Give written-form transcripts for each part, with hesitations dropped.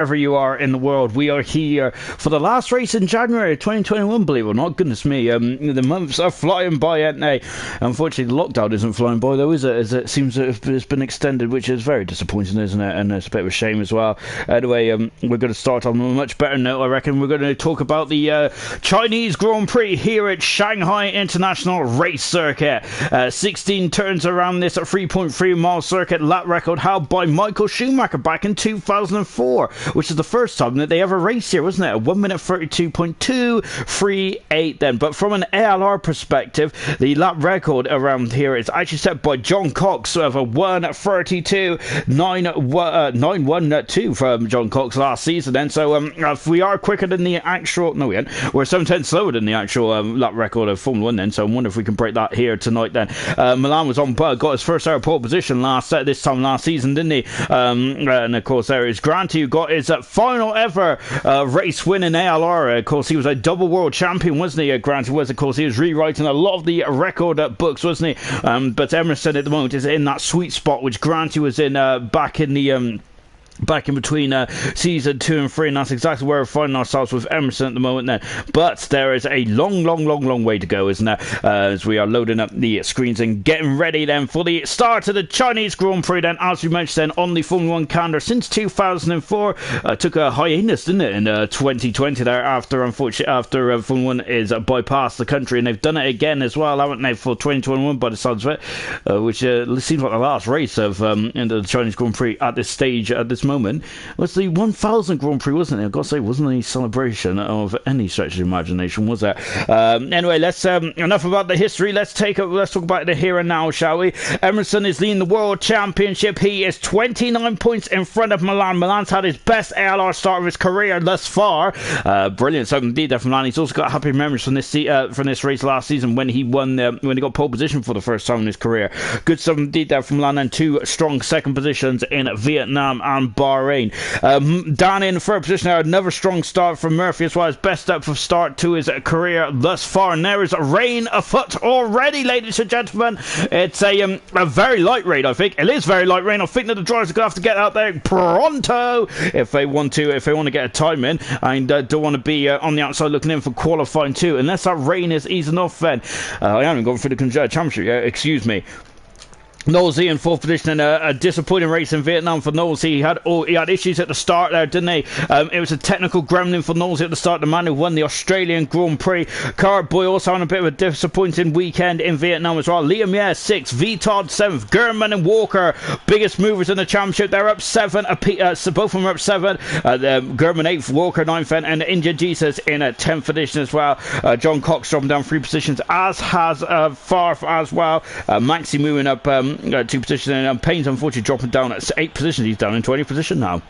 Wherever you are in the world, we are here for the last race in January 2021, believe it or not. Goodness me, the months are flying by, aren't they? Unfortunately, the lockdown isn't flying by, though, is it? As it seems to have it's been extended, which is very disappointing, isn't it? And it's a bit of a shame as well. Anyway, we're going to start on a much better note, I reckon. We're going to talk about the Chinese Grand Prix here at Shanghai International Race Circuit. 16 turns around this 3.3 mile circuit, lap record held by Michael Schumacher back in 2004. Which is the first time that they ever raced here, wasn't it? 1 minute 32.238 then. But from an ALR perspective, the lap record around here is actually set by John Cox of a 1:32.912 from John Cox last season then. So if we are quicker than the actual... No, we ain't. We're 7/10 slower than the actual lap record of Formula 1 then. So I wonder if we can break that here tonight then. Milan was on got his first ever pole position this time last season, didn't he? And of course there is Granty, who got his final ever race win in ALR. Of course, he was a double world champion, wasn't he? Granted, of course, he was rewriting a lot of the record books, wasn't he? But Emerson at the moment is in that sweet spot which Granty was in back in the... back in between season 2 and 3, and that's exactly where we're finding ourselves with Emerson at the moment then. But there is a long way to go, isn't there? As we are loading up the screens and getting ready then for the start of the Chinese Grand Prix then, as we mentioned then, on the Formula 1 calendar since 2004. Took a hiatus, didn't it, in 2020 there, after Formula 1 is bypassed the country, and they've done it again as well, haven't they, for 2021 by the sounds of it, which seems like the last race of in the Chinese Grand Prix at this stage, at this moment. Was the 1000 Grand Prix, wasn't it? I've got to say, wasn't any celebration of any stretch of imagination, was there? Anyway, let's enough about the history. Let's talk about the here and now, shall we? Emerson is leading the World Championship. He is 29 points in front of Milan. Milan's had his best ALR start of his career thus far. Brilliant. So indeed, there from Milan. He's also got happy memories from this race last season when he won when he got pole position for the first time in his career. Good stuff indeed there from Milan, and 2 strong second positions in Vietnam and Bahrain. Down in third position there, another strong start from Murphy as well, his best start to his career thus far. And there is rain afoot already, ladies and gentlemen. It's a very light rain, I think. It is very light rain. I think that the drivers are going to have to get out there pronto if they want to get a time in, and don't want to be on the outside looking in for qualifying too, unless that rain is easing off then. I haven't gone through the championship yet, excuse me. Knowlesy in fourth position in a disappointing race in Vietnam for Knowlesy. He had issues at the start there, didn't he? It was a technical gremlin for Knowlesy at the start. The man who won the Australian Grand Prix. Cardboy also on a bit of a disappointing weekend in Vietnam as well. Liam Yeh 6th, Vtod 7th, Gurman and Walker, biggest movers in the championship. They're up 7. So both of them are up 7. Gurman 8th, Walker 9th, and India Jesus in a 10th position as well. John Cox dropping down 3 positions, as has Farf as well. Maxi moving up 2 positions, and Payne's unfortunately dropping down at 8 positions. He's down in 20th position now.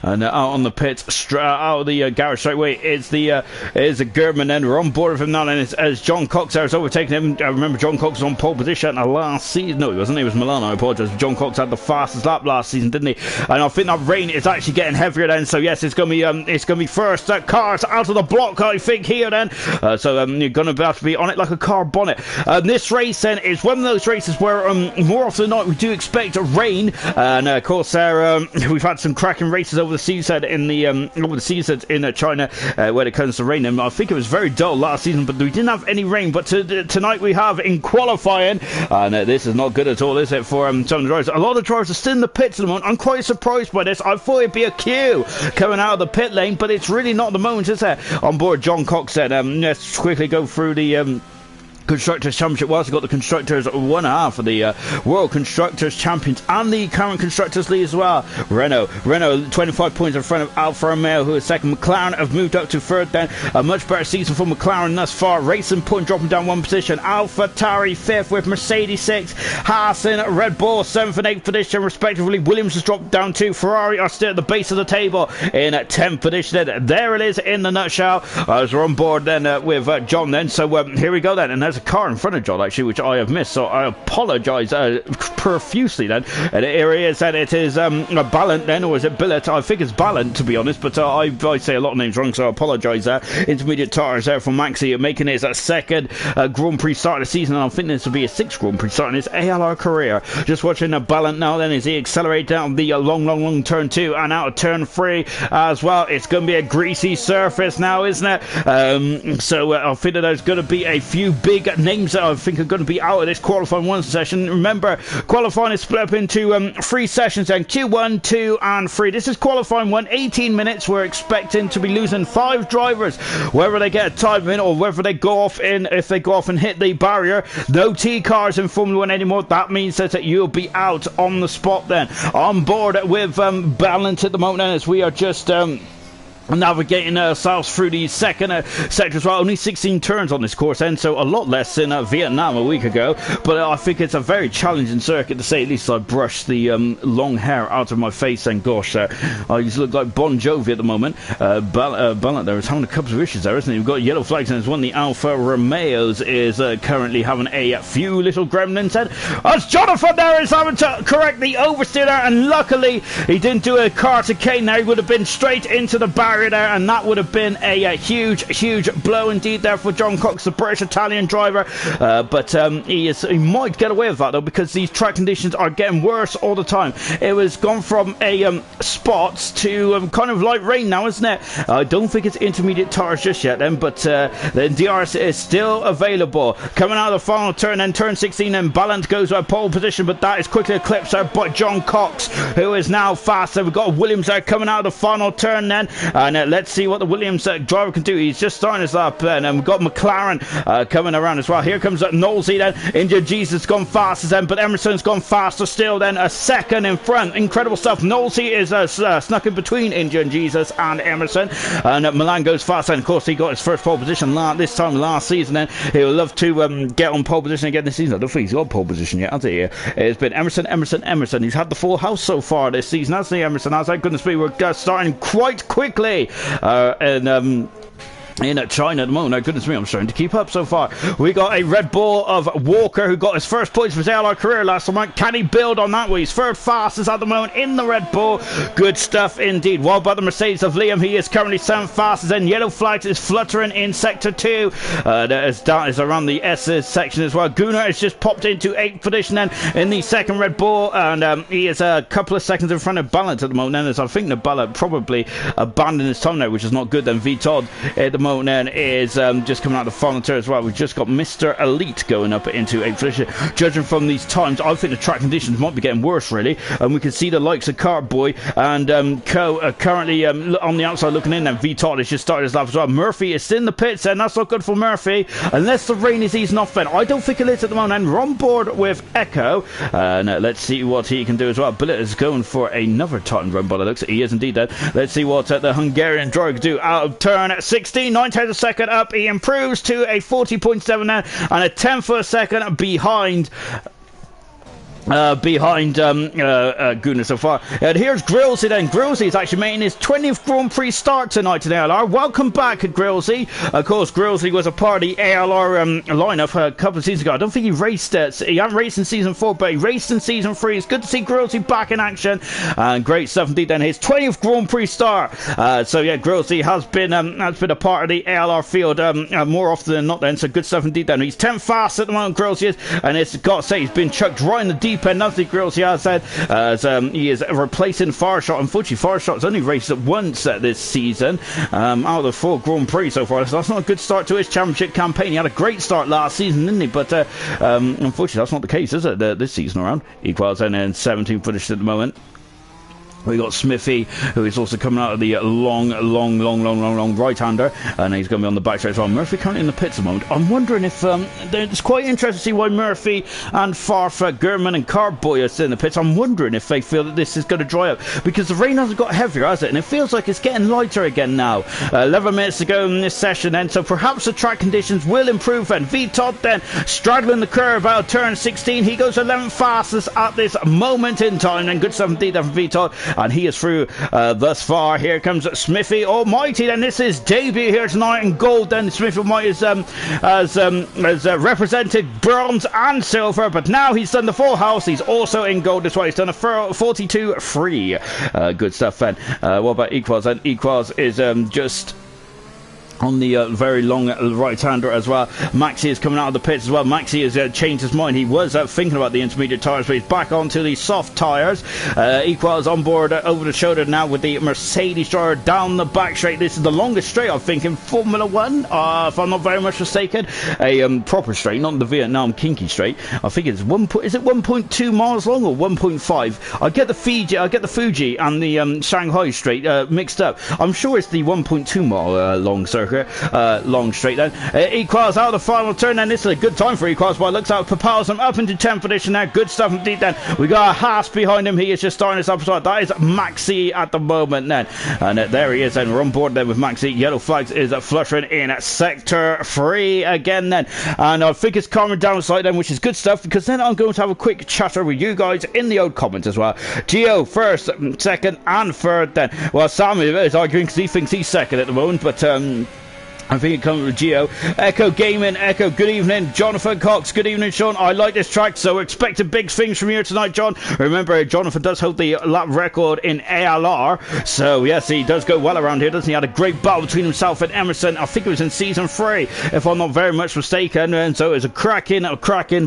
And out on the pit, out of the garage straight away is the Gurman, and we're on board with him now. And as John Cox there has overtaken him. I remember John Cox was on pole position last season. No, he wasn't. He was Milan. I apologise. John Cox had the fastest lap last season, didn't he? And I think that rain is actually getting heavier then. So yes, it's going to be first cars out of the block, I think, here then. So you're going to have to be on it like a car bonnet. This race then is one of those races where more often than not we do expect rain. And of course, we've had some cracking races over the season in China when it comes to rain. And I think it was very dull last season, but we didn't have any rain. But tonight we have in qualifying, and this is not good at all, is it, for some of the drivers? A lot of drivers are still in the pits at the moment. I'm quite surprised by this. I thought it'd be a queue coming out of the pit lane, but it's really not the moment, is it? On board John Cox said, let's quickly go through the Constructors Championship. We also got the Constructors 1.5 for the World Constructors Champions and the current Constructors League as well. Renault 25 points in front of Alfa Romeo, who is second. McLaren have moved up to third then. A much better season for McLaren thus far. Racing Point dropping down 1 position. AlphaTauri 5th with Mercedes 6th. Haas in Red Bull 7th and 8th position respectively. Williams has dropped down 2. Ferrari are still at the base of the table in 10th position. There it is in the nutshell. As we're on board then with John then. So here we go then. And there's a car in front of John, actually, which I have missed, so I apologise profusely then. And here he is, and it is Ballant then, or is it Billet? I think it's Ballant, to be honest, but I say a lot of names wrong, so I apologise there. Intermediate tires there from Maxi, making his second Grand Prix start of the season, and I think this will be his 6th Grand Prix start in his ALR career. Just watching Ballant now then as he accelerates down the long turn 2 and out of turn 3 as well. It's going to be a greasy surface now, isn't it? So I think that there's going to be a few big names that I think are going to be out of this qualifying 1 session. Remember, qualifying is split up into 3 sessions and Q1, 2 and 3. This is qualifying 1, 18 minutes. We're expecting to be losing 5 drivers, whether they get a time in or whether they go off in. If they go off and hit the barrier, no T cars in Formula 1 anymore. That means that you'll be out on the spot then. On board with Balance at the moment, as we are just navigating ourselves through the second sector as well. Only 16 turns on this course, and so a lot less than Vietnam a week ago, but I think it's a very challenging circuit, to say at least. I brushed the long hair out of my face, and gosh, I just look like Bon Jovi at the moment. Ballant there is having a couple of issues there, isn't he? We've got yellow flags, and there's one. The Alfa Romeos is currently having a few little gremlins, and as Jonathan there is having to correct the oversteer there, and luckily he didn't do a car to cane there. He would have been straight into the barrier there, and that would have been a huge blow indeed there for John Cox, the British Italian driver. But he might get away with that though, because these track conditions are getting worse all the time. It was gone from a spots to kind of light rain now, isn't it? I don't think it's intermediate tires just yet then, but the DRS is still available. Coming out of the final turn, then turn 16, and Ballant goes to pole position, but that is quickly eclipsed there by John Cox, who is now faster. We've got Williams there coming out of the final turn then, and let's see what the Williams driver can do. He's just starting us up, and we've got McLaren coming around as well. Here comes Knowlesy then. Injured Jesus gone faster then, but Emerson's gone faster still then, a second in front. Incredible stuff. Knowlesy is snuck in between Injured Jesus and Emerson, and Milan goes faster, and of course he got his first pole position this time last season. Then he'll love to get on pole position again this season. I don't think he's got pole position yet, has he? It's been Emerson. He's had the full house so far this season, hasn't he, Emerson? As goodness me, we're starting quite quickly in China at the moment. Goodness me, I'm starting to keep up so far. We got a Red Bull of Walker, who got his first points for his ALR career last summer. Can he build on that? Well, he's third fastest at the moment in the Red Bull. Good stuff indeed. While about the Mercedes of Liam, he is currently 7th fastest, and yellow flags is fluttering in sector 2. That is around the S section as well. Gunnar has just popped into 8th position then in the second Red Bull, and he is a couple of seconds in front of Ballant at the moment. And as I think the Ballant probably abandoned his time there, which is not good. Then V Todd at the moment then is just coming out of the final turn as well. We've just got Mr. Elite going up into 8th position. Judging from these times, I think the track conditions might be getting worse really, and we can see the likes of Cartboy and Co currently on the outside looking in, and V Todd has just started his lap as well. Murphy is in the pits, and that's not good for Murphy unless the rain is easing off then. I don't think it is at the moment, and we're on board with Echo, and let's see what he can do as well. Billet is going for another time run by the looks. He is indeed then. Let's see what the Hungarian driver can do out of turn 16, 9/10 a second up. He improves to a 40.7 now, and a 10th of a second behind Gunnar so far. And here's Grillsy then. Grillsy is actually making his 20th Grand Prix start tonight in ALR. Welcome back, Grillsy. Of course, Grillsy was a part of the ALR lineup a couple of seasons ago. I don't think he raced he hadn't raced in season 4, but he raced in season 3. It's good to see Grillsy back in action, and great stuff indeed then. His 20th Grand Prix start. So yeah, Grillsy has been a part of the ALR field more often than not then, so good stuff indeed then. He's 10th fast at the moment, Grillsy is, and it's got to say he's been chucked right in the deep end. Nothing Grillsy has said, as he is replacing Farshot. Unfortunately, Farshot's only raced once this season out of the 4 Grand Prix so far, so that's not a good start to his championship campaign. He had a great start last season, didn't he? But unfortunately that's not the case, is it, this season around? He qualifies in 17th position at the moment. We got Smithy, who is also coming out of the long right-hander, and he's going to be on the back straight as well. Murphy currently in the pits at the moment. I'm wondering if it's quite interesting to see why Murphy and Farfa, Gurman and Cartboy are still in the pits. I'm wondering if they feel that this is going to dry up, because the rain hasn't got heavier, has it? And it feels like it's getting lighter again now. 11 minutes to go in this session then, so perhaps the track conditions will improve then. V Todd then straddling the curve out of turn 16. He goes 11th fastest at this moment in time, and good stuff indeed there from V Todd. and he is through thus far. Here comes Smithy Almighty, then this is debut here tonight in gold. Then Smithy Almighty has represented bronze and silver, but now he's done the full house. He's also in gold as well. He's done a 42-3. Good stuff then. What about Equals? And Equals is just on the very long right-hander as well. Maxi is coming out of the pits as well. Maxi has changed his mind. He was thinking about the intermediate tyres, but he's back onto the soft tyres. Equals on board over the shoulder now with the Mercedes driver down the back straight. This is the longest straight, I think, in Formula 1, if I'm not very much mistaken. A proper straight, not the Vietnam kinky straight. I think it's is it 1.2 miles long or 1.5? I get the Fuji and the Shanghai straight mixed up. I'm sure it's the 1.2 mile long circuit. Long straight then. Equals out of the final turn, and this is a good time for Equals, but it looks like propels him up into 10th position now. Good stuff indeed then. We got a Haas behind him. He is just starting this up. That is Maxi at the moment then. And there he is then. We're on board then with Maxi. Yellow flags is fluttering in at sector 3 again then. And I think it's calming down slightly then, which is good stuff, because then I'm going to have a quick chatter with you guys in the old comments as well. Gio first, second and third then. Well, Sam is arguing because he thinks he's second at the moment, but I think it comes with Gio. Echo Gaming, Echo, good evening. Jonathan Cox, good evening, Sean. I like this track, so expecting big things from you tonight, John. Remember, Jonathan does hold the lap record in ALR, so yes, he does go well around here, doesn't he? Had a great battle between himself and Emerson. I think it was in season 3, if I'm not very much mistaken, and so it was a cracking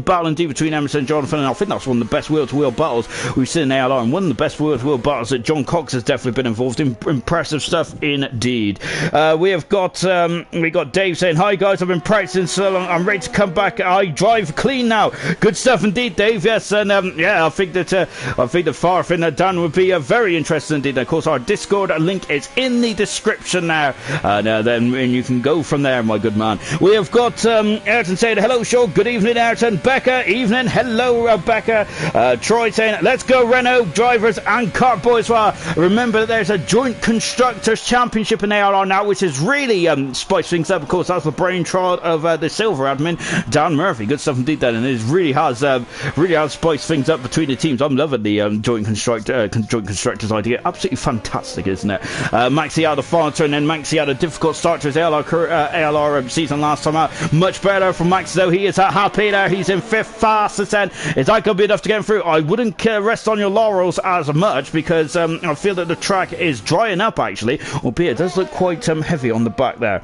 battle indeed between Emerson and Jonathan, and I think that's one of the best wheel-to-wheel battles we've seen in ALR, and one of the best wheel-to-wheel battles that John Cox has definitely been involved in. Impressive stuff indeed. We got Dave saying, hi guys, I've been practicing so long, I'm ready to come back, I drive clean now. Good stuff indeed, Dave. Yes, and yeah, I think that Farf and Dan would be very interested indeed. Of course, our Discord link is in the description now, and then you can go from there, my good man. We have got Ayrton saying, hello Sean, good evening Ayrton. Becca, evening, hello Becca. Troy saying, let's go Renault drivers and kart boys. Well, remember that there's a joint constructors championship in ALR now, which is really spiced things up. Of course, that's the brainchild of the silver admin Dan Murphy. Good stuff indeed then, and it really has spiced things up between the teams. I'm loving the joint constructors idea. Absolutely fantastic, isn't it? Maxi out of the final turn, and Maxi had a difficult start to his ALR season last time out. Much better from Maxi though. He is happy there. He's in 5th, fastest then. Is that going to be enough to get him through? I wouldn't rest on your laurels as much, because I feel that the track is drying up actually, albeit it does look quite heavy on the back there.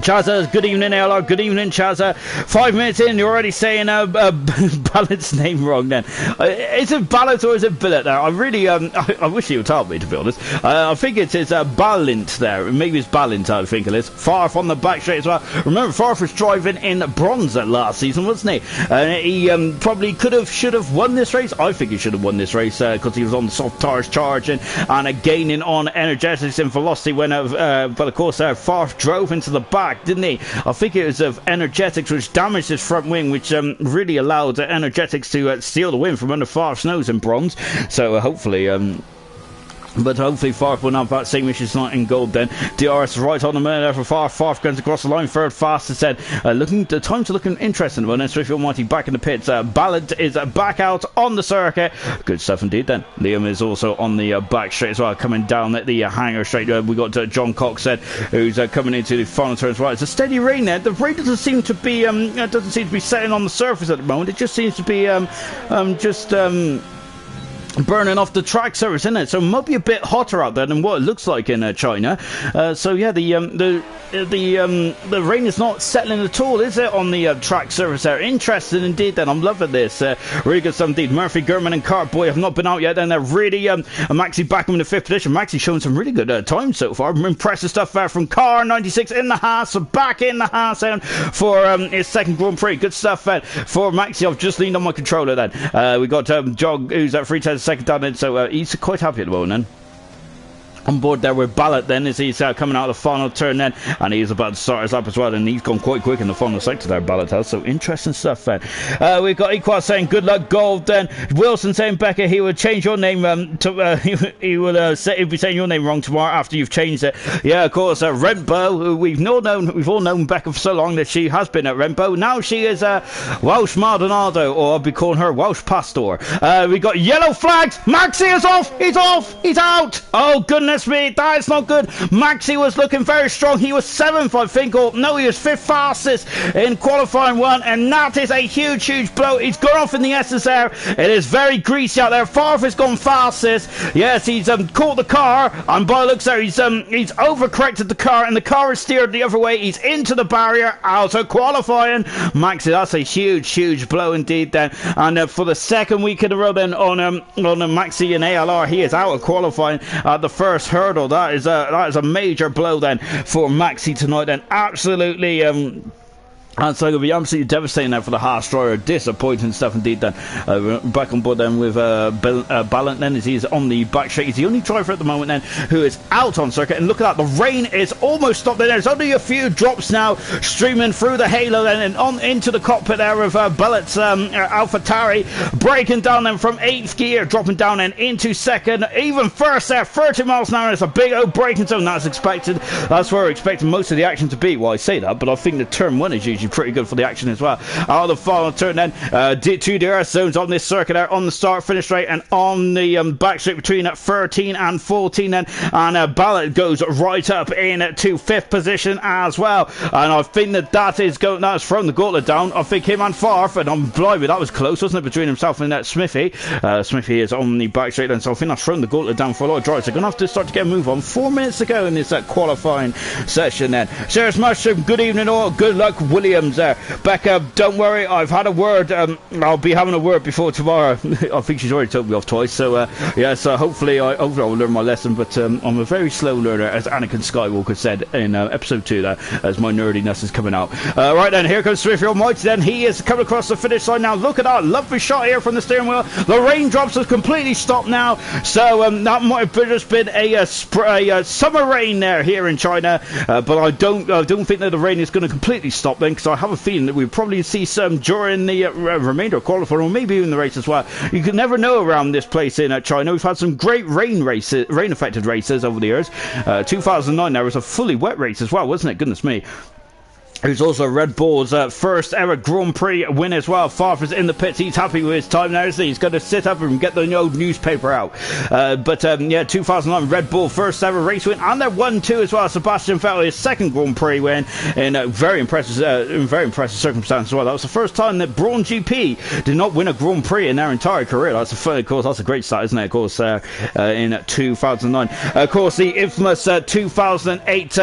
Chazza, good evening, ALR. Good evening, Chazza. 5 minutes in, you're already saying Ballard's name wrong then. Is it Ballard or is it Billet there? I really, I wish you would tell me, to be honest. I think it's Ballint there. Maybe it's Ballint, I think it is. Farf on the back straight as well. Remember, Farf was driving in bronze last season, wasn't he? He probably should have won this race. I think he should have won this race because he was on the soft tires charging and gaining on energetics and velocity when, but of course, Farf drove into the back, didn't he? I think it was of energetics which damaged his front wing, which really allowed energetics to steal the win from under Farf's nose in bronze. So hopefully Farf will have that same issue tonight in gold then. DRS right on the minute there for Farf. Farf goes across the line, third fastest then. The times are looking interesting one. And Swift Almighty back in the pits. Ballard is back out on the circuit. Good stuff indeed then. Liam is also on the back straight as well, coming down at the hangar straight. We got John Cox said, who's coming into the final turn as well. It's a steady rain there. The rain doesn't seem to be setting on the surface at the moment. It just seems to be burning off the track surface, isn't it? So it might be a bit hotter out there than what it looks like in China. So yeah, the rain is not settling at all, is it, on the track surface there? Interesting indeed then. I'm loving this. Really good stuff indeed. Murphy, Gurman and Cartboy have not been out yet, and they're really Maxi back in the 5th position. Maxi showing some really good times so far. Impressive stuff there from Car 96 in the Haas, back in the Haas for his second Grand Prix. Good stuff for Maxi. I've just leaned on my controller then. We got Jog, who's at 310 second down in, so he's quite happy at the moment then. on board there with Ballot then as he's coming out of the final turn then, and he's about to start us up as well, and he's gone quite quick in the final sector there, Ballot has, so interesting stuff then. We've got Equal saying good luck Gold then, Wilson saying Becca he would change your name he will he'll be saying your name wrong tomorrow after you've changed it. Yeah, of course, Rentbo, who we've all known Becca for so long that she has been at Rentbo, now she is Welsh Maldonado, or I'll be calling her Welsh Pastor. We got yellow flags, Maxi is off, he's out, oh goodness me, that is not good. Maxi was looking very strong. He was 7th, I think, or no, he was 5th fastest in qualifying 1, and that is a huge blow. He's gone off in the SSR. It is very greasy out there. Farf has gone fastest. Yes, he's caught the car, and by the looks there, he's overcorrected the car, and the car is steered the other way. He's into the barrier, out of qualifying. Maxi, that's a huge blow indeed then. And for the second week in a row then on Maxi and ALR, he is out of qualifying at the first hurdle. That is a major blow then for Maxi tonight then. Absolutely and so it'll be absolutely devastating now for the Haas-Destroyer. Disappointing stuff indeed then. Back on board then with Ballant then as he's on the back straight. He's the only driver at the moment then who is out on circuit. And look at that, the rain is almost stopped there. There's only a few drops now streaming through the halo then and on into the cockpit there of Ballett's AlphaTauri. Breaking down then from 8th gear, dropping down then into 2nd. Even first there, 30 miles an hour. It's a big old braking zone. That's expected. That's where we're expecting most of the action to be. Well, I say that, but I think the turn 1 is usually pretty good for the action as well. Out of the final turn then, 2 DRS zones on this circuit there, on the start finish straight and on the back straight between 13 and 14 then, and Ballot goes right up into 5th position as well, and I think that has thrown the gauntlet down. I think him and Farf, and I'm blimey, that was close, wasn't it, between himself and Smithy. Smithy is on the back straight then, so I think that's thrown the gauntlet down for a lot of drivers. They're going to have to start to get a move on. 4 minutes to go in this qualifying session then. Serious Mushroom, good evening all, good luck Williams there. Becca, don't worry, I've had a word. I'll be having a word before tomorrow. I think she's already told me off twice, so so hopefully I'll learn my lesson, but I'm a very slow learner, as Anakin Skywalker said in episode 2 there, as my nerdiness is coming out. Right then, here comes Swift Almighty then. He is coming across the finish line now. Look at that lovely shot here from the steering wheel. The raindrops have completely stopped now, so that might have just been a summer rain there here in China, but I don't think that the rain is going to completely stop then, because I have a feeling that we'll probably see some during the remainder of qualifying, or maybe even the race as well. You can never know around this place in China. We've had some great rain affected races over the years. 2009 there was a fully wet race as well, wasn't it? Goodness me. Who's also Red Bull's first ever Grand Prix win as well. Farfus in the pits. He's happy with his time now, isn't he? He's going to sit up and get the old newspaper out. But 2009 Red Bull first ever race win, and they won 2 as well. Sebastian Vettel his second Grand Prix win in very impressive circumstances as well. That was the first time that Braun GP did not win a Grand Prix in their entire career. That's a great start, isn't it? Of course, in 2009. Of course, the infamous 2008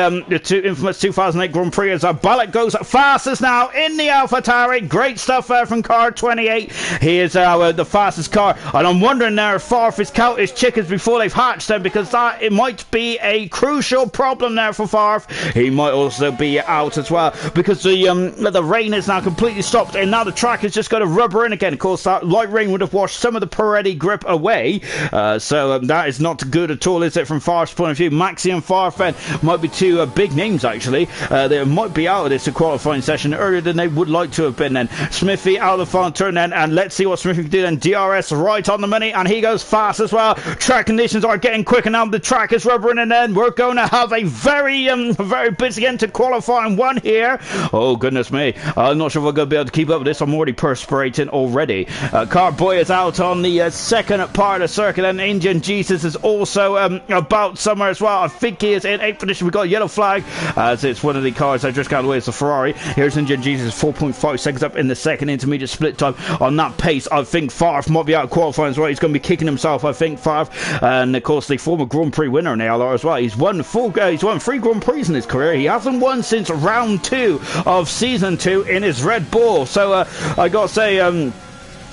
Grand Prix as Ballot goes fastest now in the AlphaTauri. Great stuff there from car 28. He is the fastest car, and I'm wondering now if Farf is count his chickens before they've hatched them, because it might be a crucial problem there for Farf. He might also be out as well, because the rain is now completely stopped, and now the track is just going to rubber in again. Of course, that light rain would have washed some of the Pirelli grip away, so that is not good at all, is it, from Farf's point of view? Maxi and Farf might be 2 big names actually. They might be out of this qualifying session earlier than they would like to have been then. Smithy out of the final turn then, and let's see what Smithy can do then. DRS right on the money, and he goes fast as well. Track conditions are getting quicker now. The track is rubbering, and then we're going to have a very busy end to qualifying 1 here. Oh goodness me, I'm not sure if I'm going to be able to keep up with this. I'm already perspirating already. Carboy is out on the second part of the circuit, and Indian Jesus is also about somewhere as well. I think he is in 8th position. We've got a yellow flag as it's one of the cars that just got away. It's a Ferrari. Here's Indian Jesus, 4.5 seconds up in the second intermediate split time. On that pace, I think Farf might be out of qualifying as well. He's going to be kicking himself, I think, Farf. And of course, the former Grand Prix winner in ALR as well. He's won 3 Grand Prix in his career. He hasn't won since round 2 of season 2 in his Red Bull. So I got to say,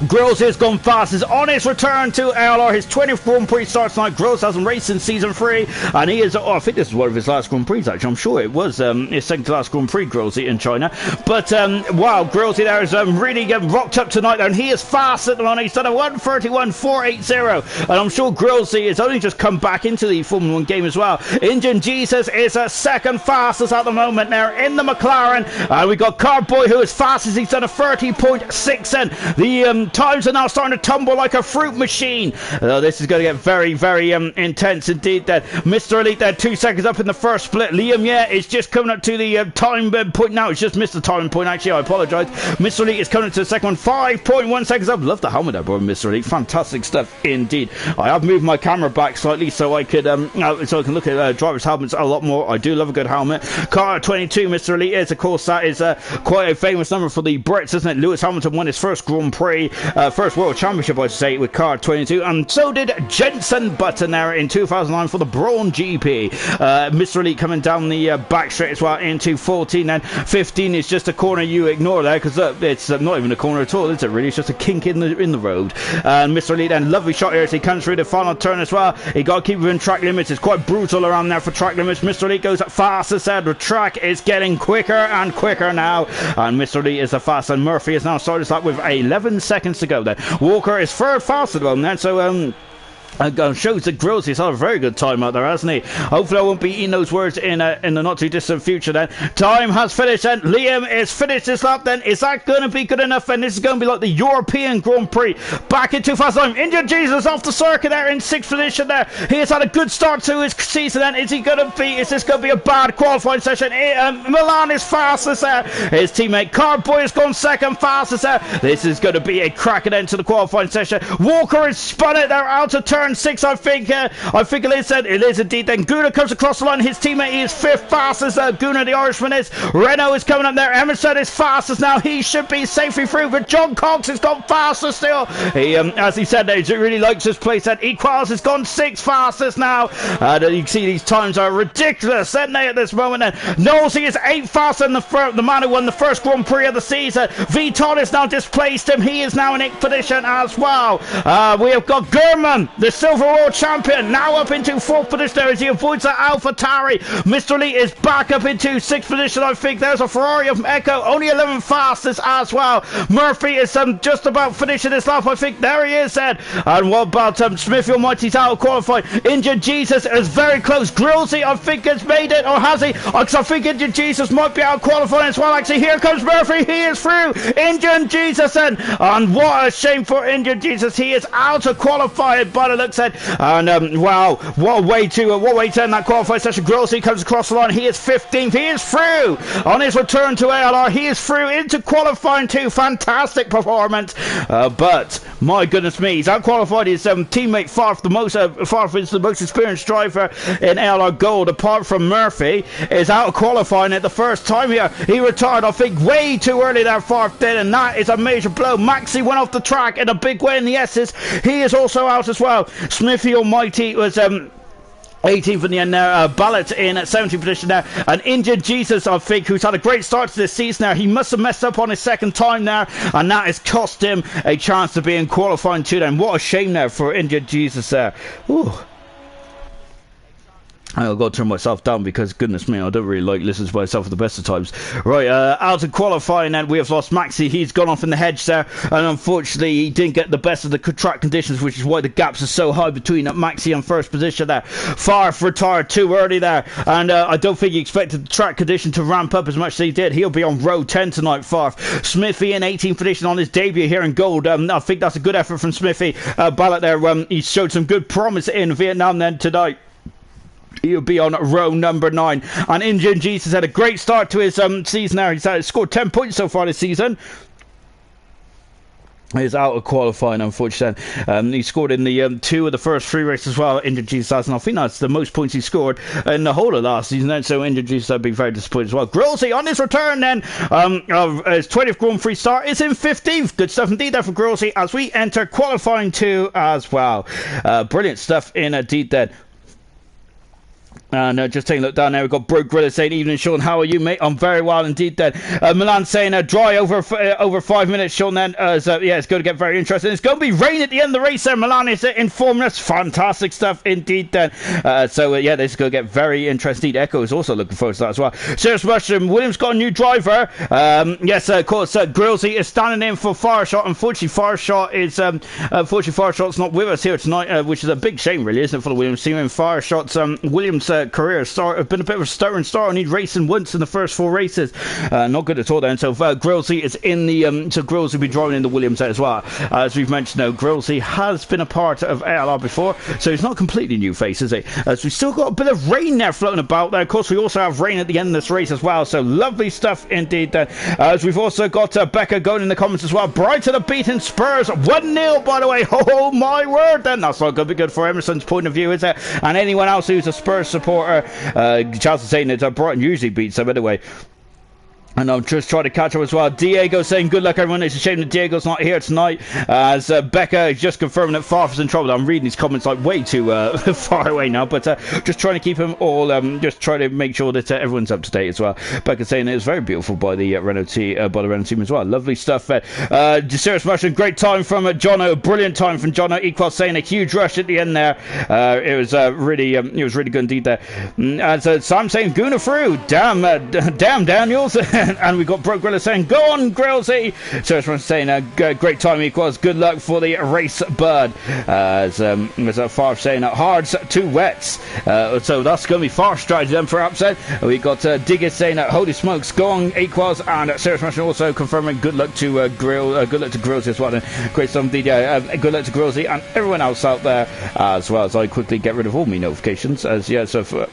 Grills has gone fast. Is on his return to ALR. His 20th Grand Prix starts tonight. Grills hasn't raced since season 3, and he is. Oh, I think this is one of his last Grand Prix. Actually, I'm sure it was his second to last Grand Prix. Grillsy in China, but wow, Grillsy there is really rocked up tonight, and he is fast at the moment. He's done a 1:31.480, and I'm sure Grillsy has only just come back into the Formula 1 game as well. Indian Jesus is a second fastest at the moment there in the McLaren. We got Cardboy who is fastest. He's done a 30.6, and the times are now starting to tumble like a fruit machine. This is going to get very, very intense indeed. That Mr. Elite there 2 seconds up in the first split. Liam, yeah, is just coming up to the time point now. It's just missed the time point, actually. I apologise. Mr. Elite is coming to the second one. 5.1 seconds up. Love the helmet there, boy, Mr. Elite. Fantastic stuff indeed. I have moved my camera back slightly so I could so I can look at drivers' helmets a lot more. I do love a good helmet. Car 22, Mr. Elite is, of course, that is quite a famous number for the Brits, isn't it? Lewis Hamilton won his first Grand Prix, first World Championship, I should say, with car 22, and so did Jenson Button there in 2009 for the Brawn GP. Mr. Elite coming down the back straight as well into 14, and 15 is just a corner you ignore there, because it's not even a corner at all, is it really? It's just a kink in the road. And Mr. Elite then, lovely shot here as he comes through the final turn as well. He got to keep within track limits. It's quite brutal around there for track limits. Mr. Elite goes fast as said. The track is getting quicker and quicker now, and Mr. Elite is the fast, and Murphy is now starting to start with 11 seconds to go then. Walker is third fast at the moment, so shows that Grills has had a very good time out there, hasn't he? Hopefully I won't be eating those words in the not too distant future then. Time has finished then. Liam is finished this lap then. Is that going to be good enough? And this is going to be like the European Grand Prix back in 2009. Indian Jesus off the circuit there in 6th position there. He has had a good start to his season then. Is this going to be a bad qualifying session? Milan is fastest there. His teammate Cardboy has gone second fastest there. This is going to be a cracking end to the qualifying session. Walker has spun it there out of turn 6, I think it is. It is indeed. Then Guna comes across the line. His teammate is 5th fastest. Guna, the Irishman, is. Renault is coming up there. Emerson is fastest now. He should be safely through, but John Cox has gone faster still. He, as he said, he really likes his place. And Equals has gone 6th fastest now. You can see these times are ridiculous, aren't they, at this moment? Then Nosey is 8th faster than the man who won the first Grand Prix of the season. Viton has now displaced him. He is now in 8th position as well. We have got Gurman, the Silver World Champion, now up into 4th position there as he avoids that AlphaTauri. Mr. Lee is back up into 6th position, I think. There's a Ferrari of Echo, only 11th fastest as well. Murphy is just about finishing this lap, I think. There he is then. And what about Smithy Almighty's out of qualifying? Injured Jesus is very close. Grillsy, I think, has made it, or has he? Because I think Injured Jesus might be out of qualifying as well. Actually, here comes Murphy. He is through. Injured Jesus then. And what a shame for Injured Jesus. He is out of qualifying by the looks at. And wow, what a way to end that qualifying session. Grillsy comes across the line. He is 15th. He is through on his return to ALR. He is through into qualifying too. Fantastic performance. But my goodness me, he's out qualified his teammate Farf. Farf is the most experienced driver in ALR Gold, apart from Murphy, is out of qualifying at the first time here. He retired, I think, way too early there, Farf did, and that is a major blow. Maxi went off the track in a big way in the S's. He is also out as well. Smithy Almighty was 18th in the end there. Ballot in at 17th position there. An Injured Jesus, I think, who's had a great start to this season there. He must have messed up on his second time there, and that has cost him a chance to be in qualifying too then. What a shame there for Injured Jesus there. Ooh. I'll go turn myself down because, goodness me, I don't really like listening to myself at the best of times. Right, out of qualifying, and we have lost Maxi. He's gone off in the hedge there, and unfortunately, he didn't get the best of the track conditions, which is why the gaps are so high between Maxi and first position there. Farf retired too early there, and I don't think he expected the track condition to ramp up as much as he did. He'll be on row 10 tonight, Farf. Smithy in 18th position on his debut here in gold. I think that's a good effort from Smithy. Ballot there, he showed some good promise in Vietnam then tonight. He'll be on row number 9. And Injured Jesus had a great start to his season there. He's scored 10 points so far this season. He's out of qualifying, unfortunately. He scored in the 2 of the first 3 races as well. Injured Jesus has, and I think that's the most points he scored in the whole of last season. Then, so Injured Jesus would be very disappointed as well. Grillsy on his return then, his 20th Grand Prix start is in 15th. Good stuff indeed there for Grillsy as we enter qualifying 2 as well. Brilliant stuff indeed then. And just taking a look down there, we've got Bro Gorilla saying, "Evening, Sean. How are you, mate? I'm very well indeed." Then Milan saying, "Dry over 5 minutes, Sean." Then yeah, it's going to get very interesting. It's going to be rain at the end of the race. There, Milan is informing us. Fantastic stuff indeed. Then yeah, this is going to get very interesting. Echo is also looking forward to that as well. Serious Mushroom. Williams got a new driver. Yes, of course. Grillsy is standing in for Fireshot. Unfortunately, Fireshot's not with us here tonight, which is a big shame, really, isn't it, for the Williams team? And Fireshot's Williams. Career start have been a bit of a stuttering start. Only racing once in the first 4 races, not good at all. Then so Grillsy is in the so Grillsy will be driving in the Williams as well. As we've mentioned, now Grillsy has been a part of ALR before, so he's not completely new face, is he? As we've still got a bit of rain there floating about there. Of course, we also have rain at the end of this race as well. So lovely stuff indeed. Then as we've also got Becca going in the comments as well. Brighton have beaten Spurs 1-0. By the way, oh my word! Then that's not going to be good for Emerson's point of view, is it? And anyone else who's a Spurs supporter. Charles is saying that Brighton usually beats them anyway. And I'm just trying to catch up as well. Diego saying, "Good luck, everyone. It's a shame that Diego's not here tonight." As Becca is just confirming that Farf's in trouble. I'm reading these comments like way too far away now, but just trying to keep them all, just trying to make sure that everyone's up to date as well. Becca saying it was very beautiful by the Renault team as well. Lovely stuff. Serious Mushroom, great time from Jono, brilliant time from Jono. Equal saying a huge rush at the end there. It was really good indeed there. As Sam saying, "Guna through, damn Daniels." And we got Bro Gorilla saying, "Go on, Grillsy." So everyone's saying, "Great time equals good luck for the race, bud." As Farf saying, "Hards to wets." So that's going to be Farf's strategy then, perhaps. Then we got Digger saying, "Holy smokes, go on, equals." And Serious Russian also confirming, "Good luck to good luck to Grillsy as well." And great stuff indeed. Good luck to Grillsy and everyone else out there as well. As I quickly get rid of all my notifications. As yeah, so.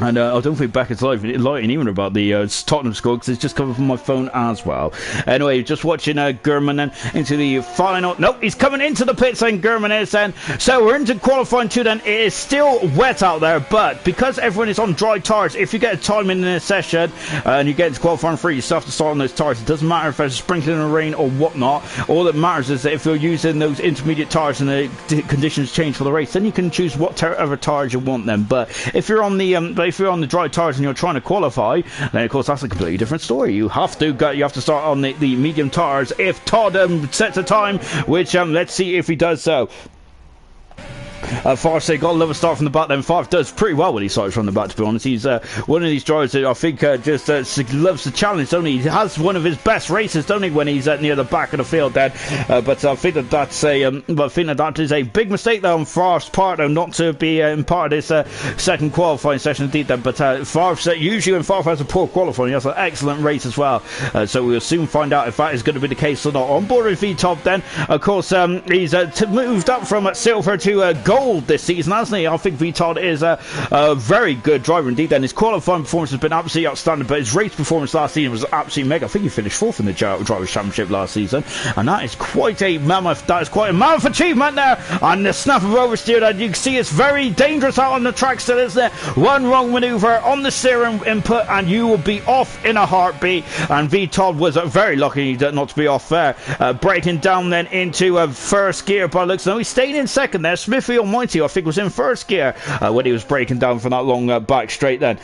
And I don't think Becca's lying even about the Tottenham score, because it's just coming from my phone as well. Anyway, just watching Gurman then into the final. Nope, he's coming into the pits, and Gurman is then. So we're into qualifying 2 then. It is still wet out there, but because everyone is on dry tyres, if you get a time in a session and you get into qualifying 3, you still have to start on those tyres. It doesn't matter if there's sprinkling of rain or whatnot. All that matters is that if you're using those intermediate tyres and the conditions change for the race, then you can choose whatever tyres you want then. But if you're on the dry tyres and you're trying to qualify, then of course that's a completely different story. You have to start on the medium tyres if Todd sets a time, which let's see if he does so. Farf said, "Got to love a start from the back." Then Farf does pretty well when he starts from the back, to be honest. He's one of these drivers that I think just loves the challenge, don't he? He has one of his best races, don't he, when he's near the back of the field then. But I think that is a big mistake though on Farf's part, though, not to be in part of this second qualifying session indeed then. But Farf's usually when Farf has a poor qualifying, he has an excellent race as well. So we'll soon find out if that is going to be the case or not. On board with V-Top then, of course, he's moved up from silver to gold this season, hasn't he? I think Vitod is a very good driver indeed. Then his qualifying performance has been absolutely outstanding, but his race performance last season was absolutely mega. I think he finished 4th in the Drivers' Championship last season, and that is quite a mammoth. That is quite a mammoth achievement there. And the snap of oversteer that you can see, it's very dangerous out on the track still, isn't it? One wrong manoeuvre on the steering input, and you will be off in a heartbeat. And Vitod was very lucky not to be off there. Breaking down then into first gear by looks. No, he stayed in second there. Smithy Almighty, I think, was in first gear when he was breaking down from that long back straight then.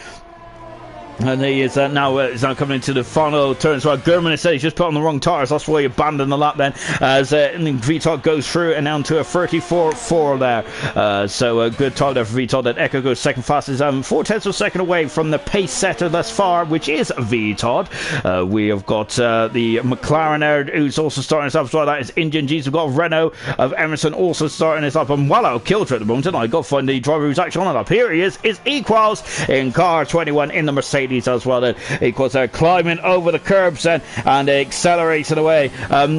And he is now coming into the final turn. So Gurman has said he's just put on the wrong tyres. That's why he abandoned the lap then. As VTOD goes through and down to a 34.4 there. So a good time there for VTOD. And Echo goes second fastest. 4/10 of a second away from the pace setter thus far, which is VTOD. We have got the McLaren there, who's also starting us up as well. That is Indian G's. We've got Renault of Emerson also starting us up. And well out of kilter at the moment. And I've got to find the driver who's actually on it up. Here he is Equals in car 21 in the Mercedes as well. Then Equals climbing over the curbs and accelerating away.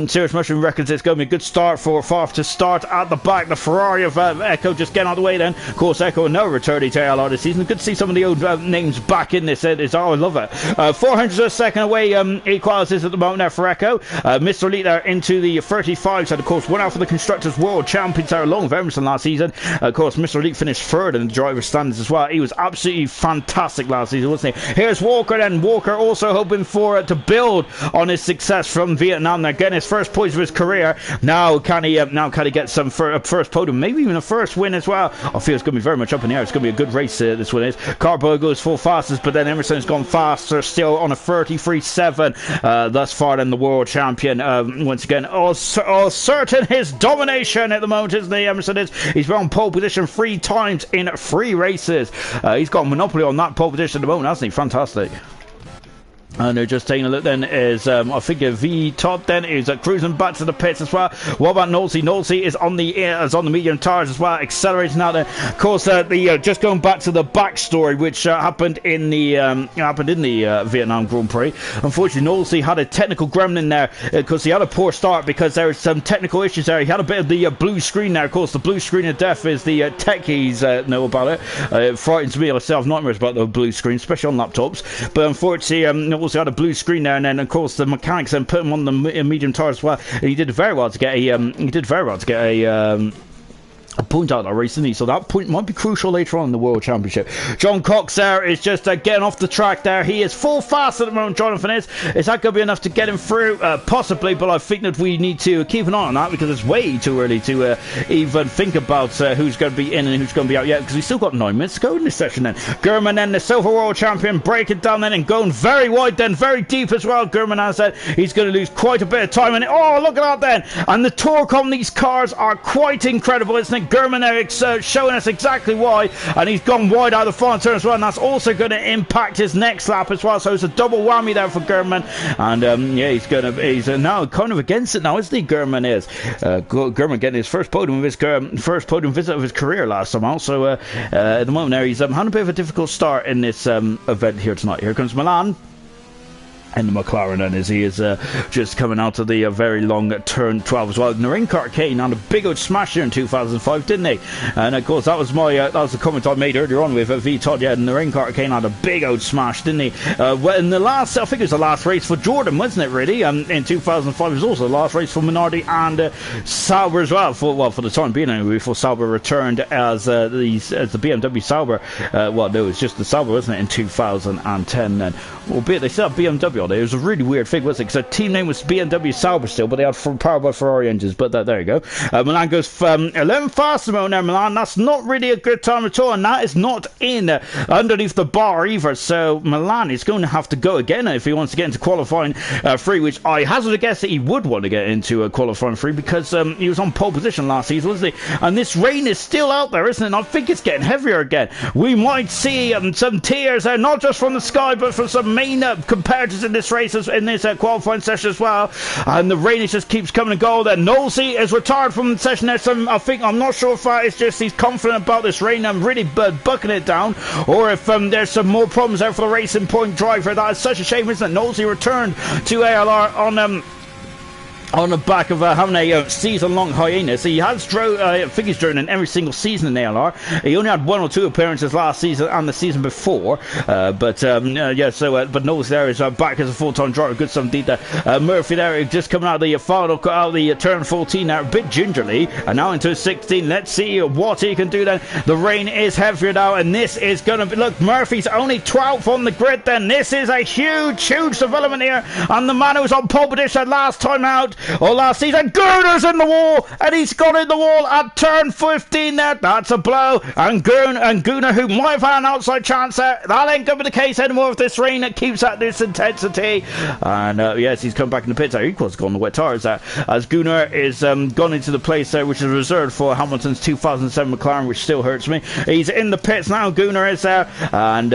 Serious Mushroom reckons it's going to be a good start for Farf to start at the back. The Ferrari of Echo just getting out of the way then. Of course, Echo no returning to ALR this season. Good to see some of the old names back in this. I love it. 400 of a second away. Equals is at the moment there for Echo. Mr. Elite there into the 35s, and of course went out for the Constructors World Champions there along with Emerson last season. Of course, Mr. Elite finished third in the driver's standings as well. He was absolutely fantastic last season, wasn't he? Here's Walker, and Walker also hoping for to build on his success from Vietnam. They're getting his first points of his career. Now can he get some first podium, maybe even a first win as well? I feel it's going to be very much up in the air. It's going to be a good race, this one is. Carbo goes full fastest, but then Emerson's gone faster, still on a 33.7 thus far than the world champion. Once again, all certain his domination at the moment, isn't he? Emerson is. He's been on pole position 3 times in 3 races. He's got a monopoly on that pole position at the moment, hasn't he? Fantastic. And they're just taking a look then is, I think V Todd then is cruising back to the pits as well. What about Nolsey? Nolsey is on the medium tires as well, accelerating out there. Of course, just going back to the backstory, which happened in the Vietnam Grand Prix. Unfortunately, Nolsey had a technical gremlin there because he had a poor start because there was some technical issues there. He had a bit of the blue screen there. Of course, the blue screen of death is the techies know about it. It frightens me. I still have nightmares about the blue screen, especially on laptops. But unfortunately, also had a blue screen there, and then of course the mechanics then put him on the medium tire as well, and he did very well to get a a point out that race, didn't he? So that point might be crucial later on in the World Championship. John Cox there is just getting off the track there. He is full fast at the moment, Jonathan is. Is that going to be enough to get him through? Possibly, but I think that we need to keep an eye on that because it's way too early to even think about who's going to be in and who's going to be out yet, because we've still got 9 minutes to go in this session then. Gurman then, the Silver World Champion, breaking down then and going very wide then, very deep as well. Gurman has said he's going to lose quite a bit of time, and oh, look at that then. And the torque on these cars are quite incredible, isn't it? Gurman there showing us exactly why, and he's gone wide out of the final turn as well, and that's also going to impact his next lap as well, so it's a double whammy there for Gurman. And yeah, he's now kind of against it now, isn't he? Gurman is Gurman getting his first podium visit of his career last time out, so at the moment there he's had a bit of a difficult start in this event here tonight. Here comes Milan and the McLaren, and as he is just coming out of the very long turn 12 as well. Narinka Kane had a big old smash here in 2005, didn't he? And of course that was the comment I made earlier on with V Todd. Yeah, Narinka Kane had a big old smash, didn't he? Well, in the last, I think it was the last race for Jordan, wasn't it? Really, in 2005 it was also the last race for Minardi and Sauber as well. For the time being, anyway, before Sauber returned as the BMW Sauber. Well, no, it was just the Sauber, wasn't it? In 2010, then. Albeit they still have BMW on it. It was a really weird thing, wasn't it? Because the team name was BMW Sauber still, but they had powered by Ferrari engines. But there you go. Milan goes 11 faster mode now, Milan. That's not really a good time at all, and that is not in underneath the bar either. So Milan is going to have to go again if he wants to get into qualifying 3, which I hazard a guess that he would want to get into qualifying 3 because he was on pole position last season, wasn't he? And this rain is still out there, isn't it? And I think it's getting heavier again. We might see some tears there, not just from the sky, but from some main competitors in this race, in this qualifying session as well. And the rain just keeps coming and going. And Nosey is retired from the session. There's some, I'm not sure if it's just he's confident about this rain and really bucking it down, or if there's some more problems there for the Racing Point driver. That is such a shame, isn't it? Nosey returned to ALR on the back of having a season-long hiatus. He has I think he's driven in every single season in ALR. He only had 1 or 2 appearances last season and the season before. But Knowles there is back as a full-time driver. Good stuff indeed there. Murphy there just coming out of the final, out of the turn 14 there, a bit gingerly, and now into 16. Let's see what he can do then. The rain is heavier now, and this is going to be, look, Murphy's only 12th on the grid then. This is a huge development here, and the man who was on pole position last time out, or last season, Gurner's in the wall, and he's got in the wall at turn 15 there. That's a blow, and Gunnar, who might have had an outside chance there, that ain't going to be the case anymore with this rain that keeps at this intensity. And yes, he's come back in the pits there. He was gone the wet tires there, as Gunnar is gone into the place there which is reserved for Hamilton's 2007 McLaren, which still hurts me. He's in the pits now, Gunnar is there, and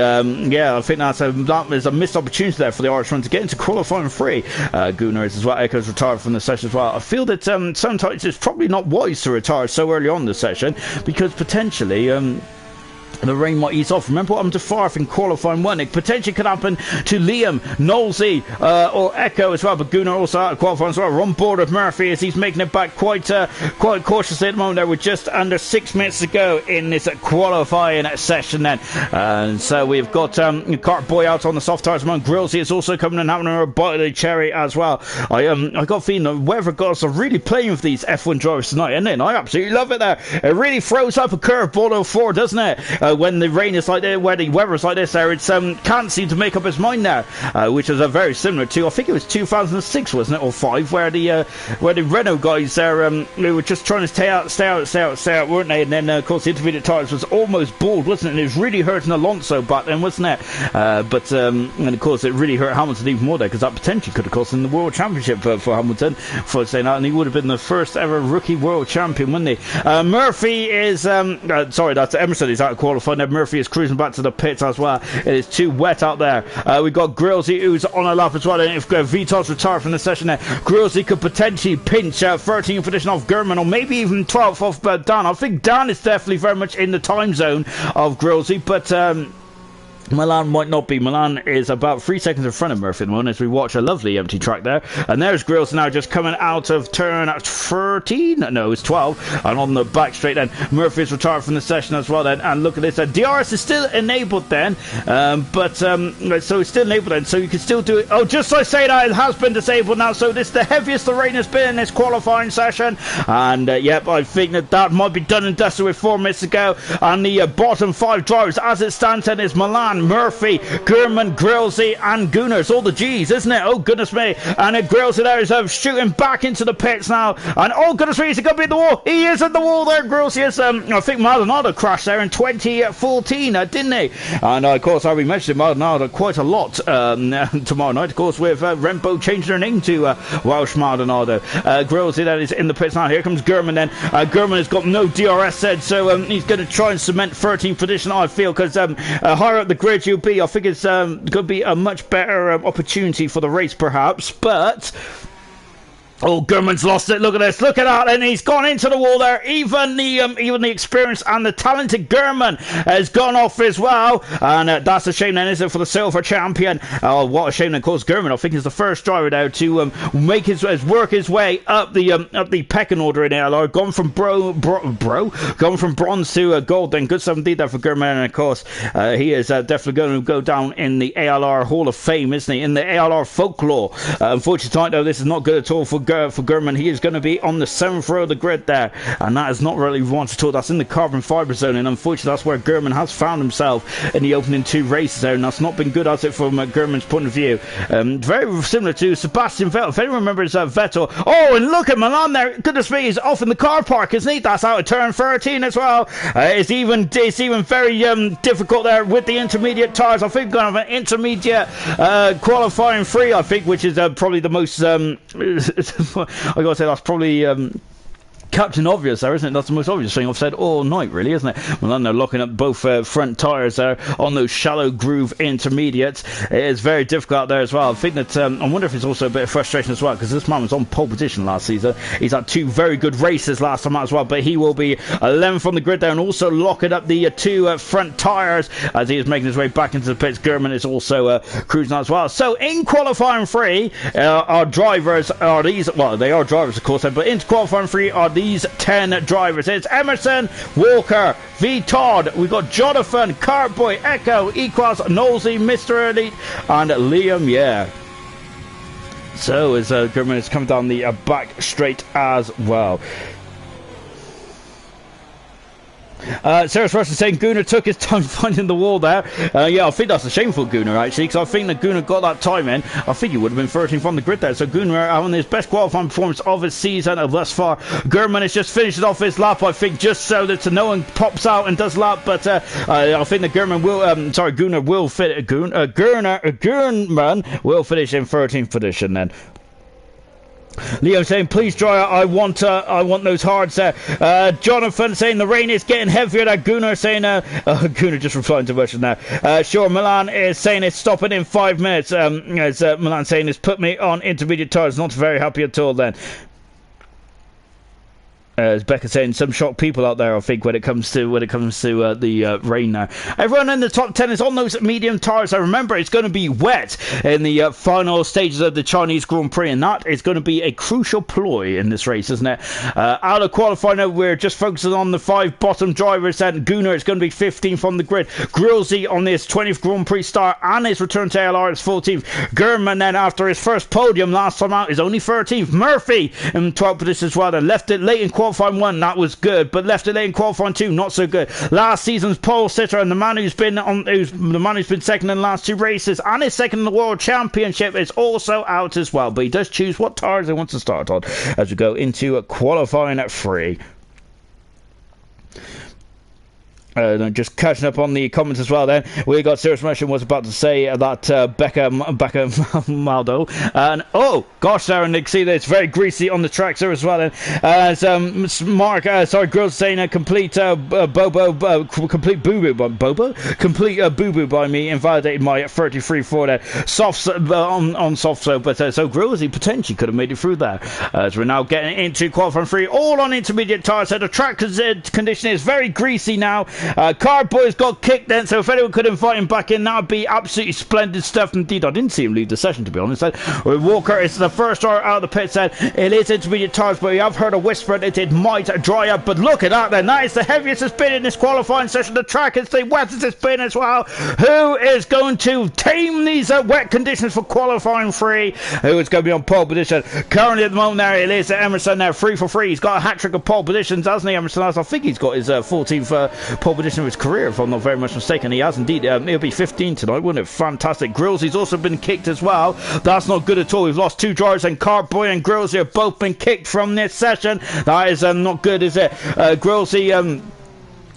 yeah, I think that is a missed opportunity there for the Irishman to get into qualifying 3. Gunnar is as well. Echo's retired from the session as well. I feel that sometimes it's probably not wise to retire so early on the session, because potentially the rain might ease off. Remember what happened to Farf in qualifying 1? It potentially could happen to Liam, Knowlesy, or Echo as well. But Gunnar also out of qualifying as well. We're on board with Murphy as he's making it back quite cautiously at the moment. There with just under 6 minutes to go in this qualifying session then. And so we've got Cart Boy out on the soft tires. Grillsy is also coming and having a bite of the cherry as well. I got a feeling the weather gods are really playing with these F1 drivers tonight, isn't it? And I absolutely love it there. It really throws up a curveball over 4, doesn't it? when the rain is like this, where the weather is like this there, it's can't seem to make up its mind now, which is very similar to, I think it was 2006, wasn't it, or 5, where the Renault guys there, they were just trying to stay out, weren't they? And then, of course, the intermediate tyres was almost bald, wasn't it? And it was really hurting Alonso back then, wasn't it? And of course, it really hurt Hamilton even more there, because that potentially could have cost him the World Championship for Hamilton, for saying that, and he would have been the first ever rookie World Champion, wouldn't he? Murphy is, sorry, that's Emerson, he's out of qualifying there. Murphy is cruising back to the pits as well. It is too wet out there. We've got Grillsy, who's on a lap as well, and if Vitor's retired from the session there, Grillsy could potentially pinch 13th position off Gurman, or maybe even 12th off Dan. I think Dan is definitely very much in the time zone of Grillsy, but Milan might not be. Milan is about 3 seconds in front of Murphy at the moment as we watch a lovely empty track there. And there's Grills now just coming out of turn 13. No, it's 12. And on the back straight then, Murphy is retired from the session as well then. And look at this. DRS is still enabled then. So it's still enabled then. So you can still do it. Oh, just so I say that, it has been disabled now. So this is the heaviest the rain has been in this qualifying session. And yep, I think that might be done and dusted with 4 minutes to go. And the bottom 5 drivers as it stands then is Milan, Murphy, Gurman, Grillsy and Gunnar. It's all the G's, isn't it? Oh goodness me. And Grillsy there is shooting back into the pits now, and oh goodness me, is he going to be at the wall? He is at the wall there. Grillsy is I think Maldonado crashed there in 2014, didn't he? And of course, we mentioned Maldonado quite a lot tomorrow night, of course, with Rembo changing their name to Welsh Maldonado. Grillsy that is in the pits now. Here comes Gurman then. Gurman has got no DRS said, so he's going to try and cement 13th position, I feel, because higher up the grid you'll be, I think it's going to be a much better opportunity for the race perhaps, but oh, Gurman's lost it. Look at this. Look at that. And he's gone into the wall there. Even the experience and the talented Gurman has gone off as well. And that's a shame then, isn't it, for the silver champion? Oh, what a shame. Of course, Gurman, I think, is the first driver now to make work his way up the pecking order in ALR. Gone from gone from bronze to gold. Then good stuff indeed there for Gurman. And of course, he is definitely going to go down in the ALR Hall of Fame, isn't he? In the ALR folklore. Unfortunately, tonight, though, this is not good at all for Gurman. He is going to be on the 7th row of the grid there, and that is not really wanted at all. That's in the carbon fibre zone, and unfortunately that's where Gurman has found himself in the opening 2 races there, and that's not been good, has it, from Gurman's point of view. Very similar to Sebastian Vettel, if anyone remembers Vettel. Oh, and look at Milan there. Goodness me, he's off in the car park, isn't he? That's out of turn 13 as well. It's even very difficult there with the intermediate tyres. I think going to have an intermediate qualifying 3, I think, which is probably the most I gotta say that's probably Captain Obvious there, isn't it? That's the most obvious thing I've said all night, really, isn't it? Well, they're locking up both front tyres there on those shallow groove intermediates. It is very difficult out there as well. I think that I wonder if it's also a bit of frustration as well, because this man was on pole position last season. He's had 2 very good races last time out as well, but he will be 11th on the grid there and also locking up the 2 front tyres as he is making his way back into the pits. Gurman is also cruising as well. So in qualifying 3, our drivers are these. Well, they are drivers, of course, but in qualifying 3 are these 10 drivers. It's Emerson, Walker, V. Todd, we've got Jonathan, Cartboy, Echo, Equals, Nosey, Mr. Elite, and Liam, yeah. So as Gurman is coming down the back straight as well. Sarah's Rush is saying Gunnar took his time finding the wall there. Yeah, I think that's a shameful Gunnar, actually, because I think that Gunnar got that time in. I think he would have been 13th on the grid there. So Gunnar having his best qualifying performance of his season thus far. Gurman has just finished off his lap, I think, just so that no one pops out and does lap. But I think that Gunnar will fit. Gurman will finish in 13th position then. Leo saying, please dry out, I want those hards there. Jonathan saying the rain is getting heavier there. Gunnar saying Gunnar just replying to version now. Sure, Milan is saying it's stopping in 5 minutes. As Milan saying it's put me on intermediate tyres. Not very happy at all then. As Becca saying, some shocked people out there, I think, when it comes to the rain now. Everyone in the top 10 is on those medium tyres. I remember it's going to be wet in the final stages of the Chinese Grand Prix, and that is going to be a crucial ploy in this race, isn't it? Out of qualifying, we're just focusing on the 5 bottom drivers, and Gunnar is going to be 15th on the grid. Grillsy on his 20th Grand Prix start and his return to ALR is 14th. Gurman then, after his first podium last time out, is only 13th. Murphy in 12th position as well. They left it late in qualifying qualifying 1, that was good, but left it late in qualifying 2, not so good. Last season's pole sitter and the man who's been second in the last 2 races and is second in the World Championship is also out as well, but he does choose what tires he wants to start on as we go into qualifying at 3. Just catching up on the comments as well then. We got Serious Motion was about to say that Becca Maldo. And oh gosh, there, and you see that it's very greasy on the tracks there as well then. As Mark, Grills saying a complete complete boo-boo by Bobo? Complete boo-boo by me, invalidated my 33 for that. Soft on soft so, but so Grills, he potentially could have made it through there. As we're now getting into qualifying 3, all on intermediate tires. So the track condition is very greasy now. Cardboy's got kicked then, so if anyone could invite him back in, that would be absolutely splendid stuff indeed. I didn't see him leave the session, to be honest. Walker is the first driver out of the pit, said it is intermediate tires, but we have heard a whisper that it might dry up. But look at that then, that is the heaviest it's been in this qualifying session. The track is the wettest it's been as well. Who is going to tame these wet conditions for qualifying 3? Who is going to be on pole position? Currently at the moment there, it is Emerson now, 3 for 3. He's got a hat-trick of pole positions, hasn't he, Emerson? I think he's got his 14th pole position of his career, if I'm not very much mistaken. He has indeed. He'll be 15 tonight, wouldn't it? Fantastic. Grills, he's also been kicked as well. That's not good at all. We've lost 2 drivers, and Carboy and Grills have both been kicked from this session. That is not good, is it? Grills,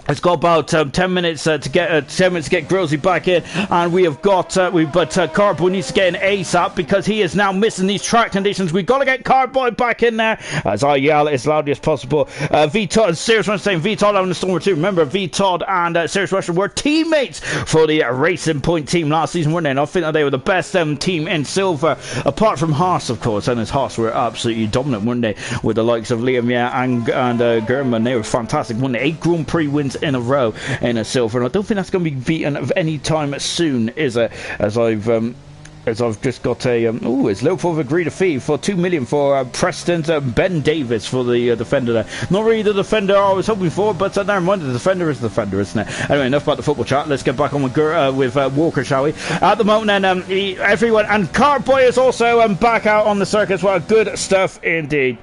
it's got about 10 minutes to get Grillsy back in, and we have got Carboy needs to get an ASAP because he is now missing these track conditions. We've got to get Carboy back in there as I yell as loudly as possible. V-Todd, Serious Russian saying V-Todd having a storm or 2. Remember, V-Todd and Serious Russian were teammates for the Racing Point team last season, weren't they? And I think that they were the best team in silver, apart from Haas, of course. And his Haas were absolutely dominant, weren't they? With the likes of Liam and German, they were fantastic. Won 8 Grand Prix wins in a row in a silver, and I don't think that's going to be beaten of any time soon, is it? As I've just got a it's Leopold agreed a fee for 2 million for Preston's Ben Davis for the defender there. Not really the defender I was hoping for, but never mind, the defender is the defender, isn't it? Anyway, enough about the football chat. Let's get back on with Walker, shall we? At the moment then, everyone, and Carboy is also back out on the circuit as well. Good stuff indeed.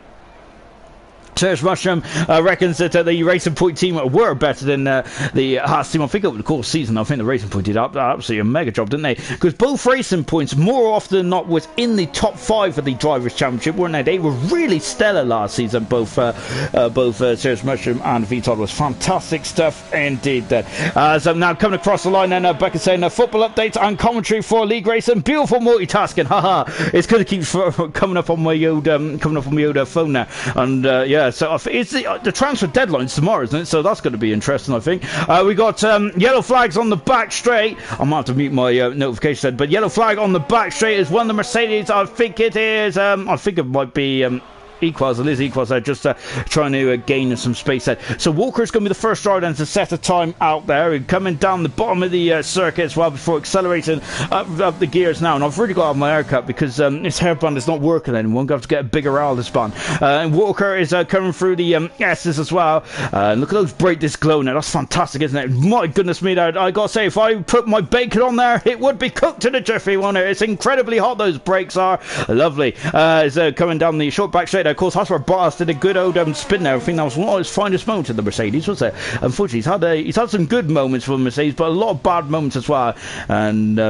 Serge Mushroom reckons that the Racing Point team were better than the Haas team. I think over the course of the season, I think the Racing Point did absolutely a mega job, didn't they? Because both Racing Points, more often than not, was in the top 5 of the Drivers' Championship, weren't they? They were really stellar last season. Both Serge Mushroom and Vitod was fantastic stuff indeed. So now coming across the line, then Becca saying football updates and commentary for League Racing. Beautiful multitasking, haha! It's going to keep coming up on my old phone now, and yeah. So it's the transfer deadline's tomorrow, isn't it? So that's going to be interesting, I think. We got yellow flags on the back straight. I might have to mute my notification, but yellow flag on the back straight is one of the Mercedes. I think it is. I think it might be. Equals, it is equals there, just trying to gain some space there. So Walker's going to be the first driver then to set a time out there. He's coming down the bottom of the circuit as well before accelerating up the gears now. And I've really got to have my haircut because this hairband is not working anymore. I'm going to have to get a bigger Aldous band. And Walker is coming through the S's as well. Look at those brake discs glowing there. That's fantastic, isn't it? My goodness me, I got to say, if I put my bacon on there, it would be cooked to the jiffy, won't it? It's incredibly hot, those brakes are. Lovely. It's coming down the short back straight. Of course, that's where Bottas did a good old spin there. I think that was one of his finest moments in the Mercedes, was it? Unfortunately, he's had some good moments for the Mercedes, but a lot of bad moments as well. And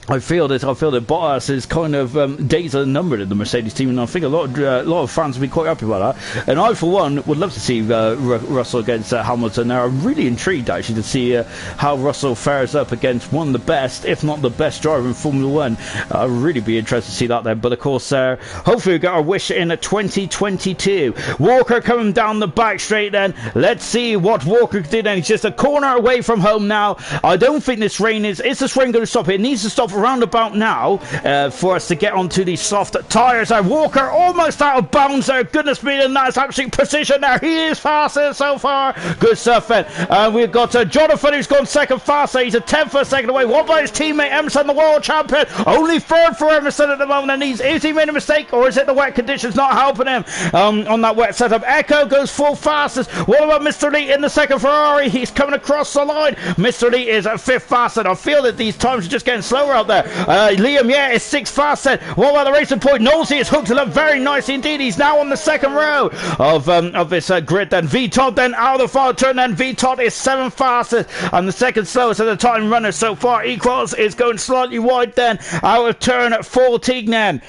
I feel that Bottas is kind of days are numbered in the Mercedes team, and I think a lot of fans will be quite happy about that. And I, for one, would love to see Russell against Hamilton. Now, I'm really intrigued actually to see how Russell fares up against one of the best, if not the best driver in Formula One. I'd really be interested to see that then. But of course, hopefully we get our wish in 2022. Walker coming down the back straight then. Let's see what Walker did. And he's just a corner away from home now. I don't think this rain is this rain going to stop? It needs to stop around about now for us to get onto these soft tyres. Walker almost out of bounds there. Goodness me, and that's absolute precision there. He is faster so far. Good stuff then. We've got Jonathan, who's gone second faster. He's a 10th for a second away. What about his teammate Emerson, the world champion? Only third for Emerson at the moment. And is he made a mistake, or is it the wet conditions not helping him on that wet setup? Echo goes full fastest. What about Mr. Lee in the second Ferrari? He's coming across the line. Mr. Lee is at 5th fastest. I feel that these times are just getting slower. out there. Liam, yeah, is 6th fast then. What about the racing point? Nosey is hooked it up very nicely indeed. He's now on the 2nd row of this grid then. V-Todd then out of the final turn then. V-Todd is 7th fastest and the 2nd slowest of the time runner so far. Equals is going slightly wide then out of turn 14 then.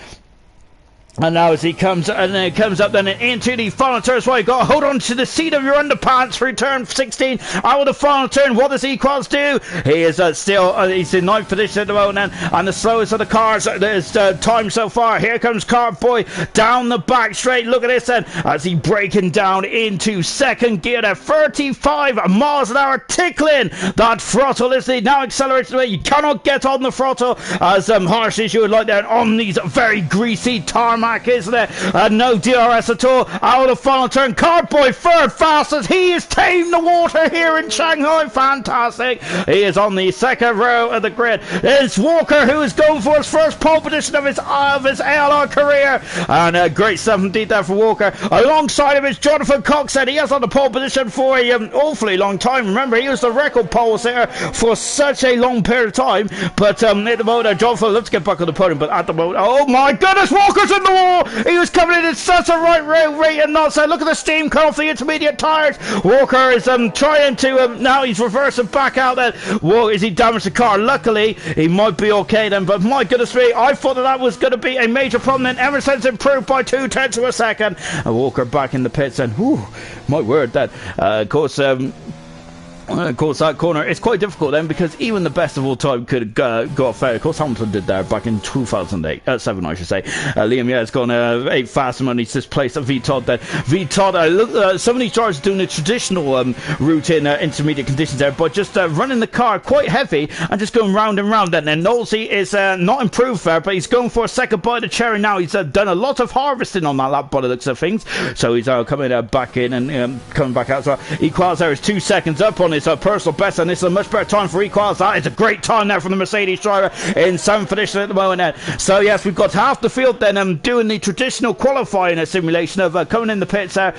And now as he comes up then into the final turn as well, you got to hold on to the seat of your underpants through turn 16 out of the final turn. What does Equals do? He is still he's in 9th position at the moment and the slowest of the cars there's time so far. Here comes Car Boy down the back straight. Look at this then as he breaking down into 2nd gear there. 35 miles an hour, tickling that throttle as he now accelerates away. You cannot get on the throttle as harsh as you would like there on these very greasy tarmac, isn't it? No DRS at all. Out of the final turn. Cardboy 3rd fastest. He is tamed the water here in Shanghai. Fantastic. He is on the 2nd row of the grid. It's Walker who is going for his first pole position of his ALR career. And great stuff indeed there for Walker. Alongside him is Jonathan Cox, and he is on the pole position for an awfully long time. Remember, he was the record pole sitter for such a long period of time. But at the moment, Jonathan, let's get back on the podium. But at the moment, oh my goodness, Walker's in the wall. He was coming in such a rate and not so. Look at the steam come off the intermediate tires. Walker is trying to now he's reversing back out there. Whoa, is he damaged the car? Luckily, he might be okay then. But my goodness me, I thought that was going to be a major problem. Then Emerson's improved by 0.2 of a second. And Walker back in the pits and whew, my word, that of course. Of course, that corner is quite difficult then because even the best of all time could go off there. Of course, Hamilton did there back in 2008, 7, I should say. Liam, yeah, has gone 8 fast and he's displaced V-Todd then. V-Todd, look, some of these drivers doing the traditional route in intermediate conditions there, but just running the car quite heavy and just going round and round then. And Knowlesy is not improved there, but he's going for a second bite of cherry now. He's done a lot of harvesting on that lap by the looks of things, so he's coming back in and coming back out. So Equals there is 2 seconds up on his personal best, and this is a much better time for Equals. That is a great time there from the Mercedes driver in 7th position at the moment then. So yes, we've got half the field then doing the traditional qualifying simulation of coming in the pits there,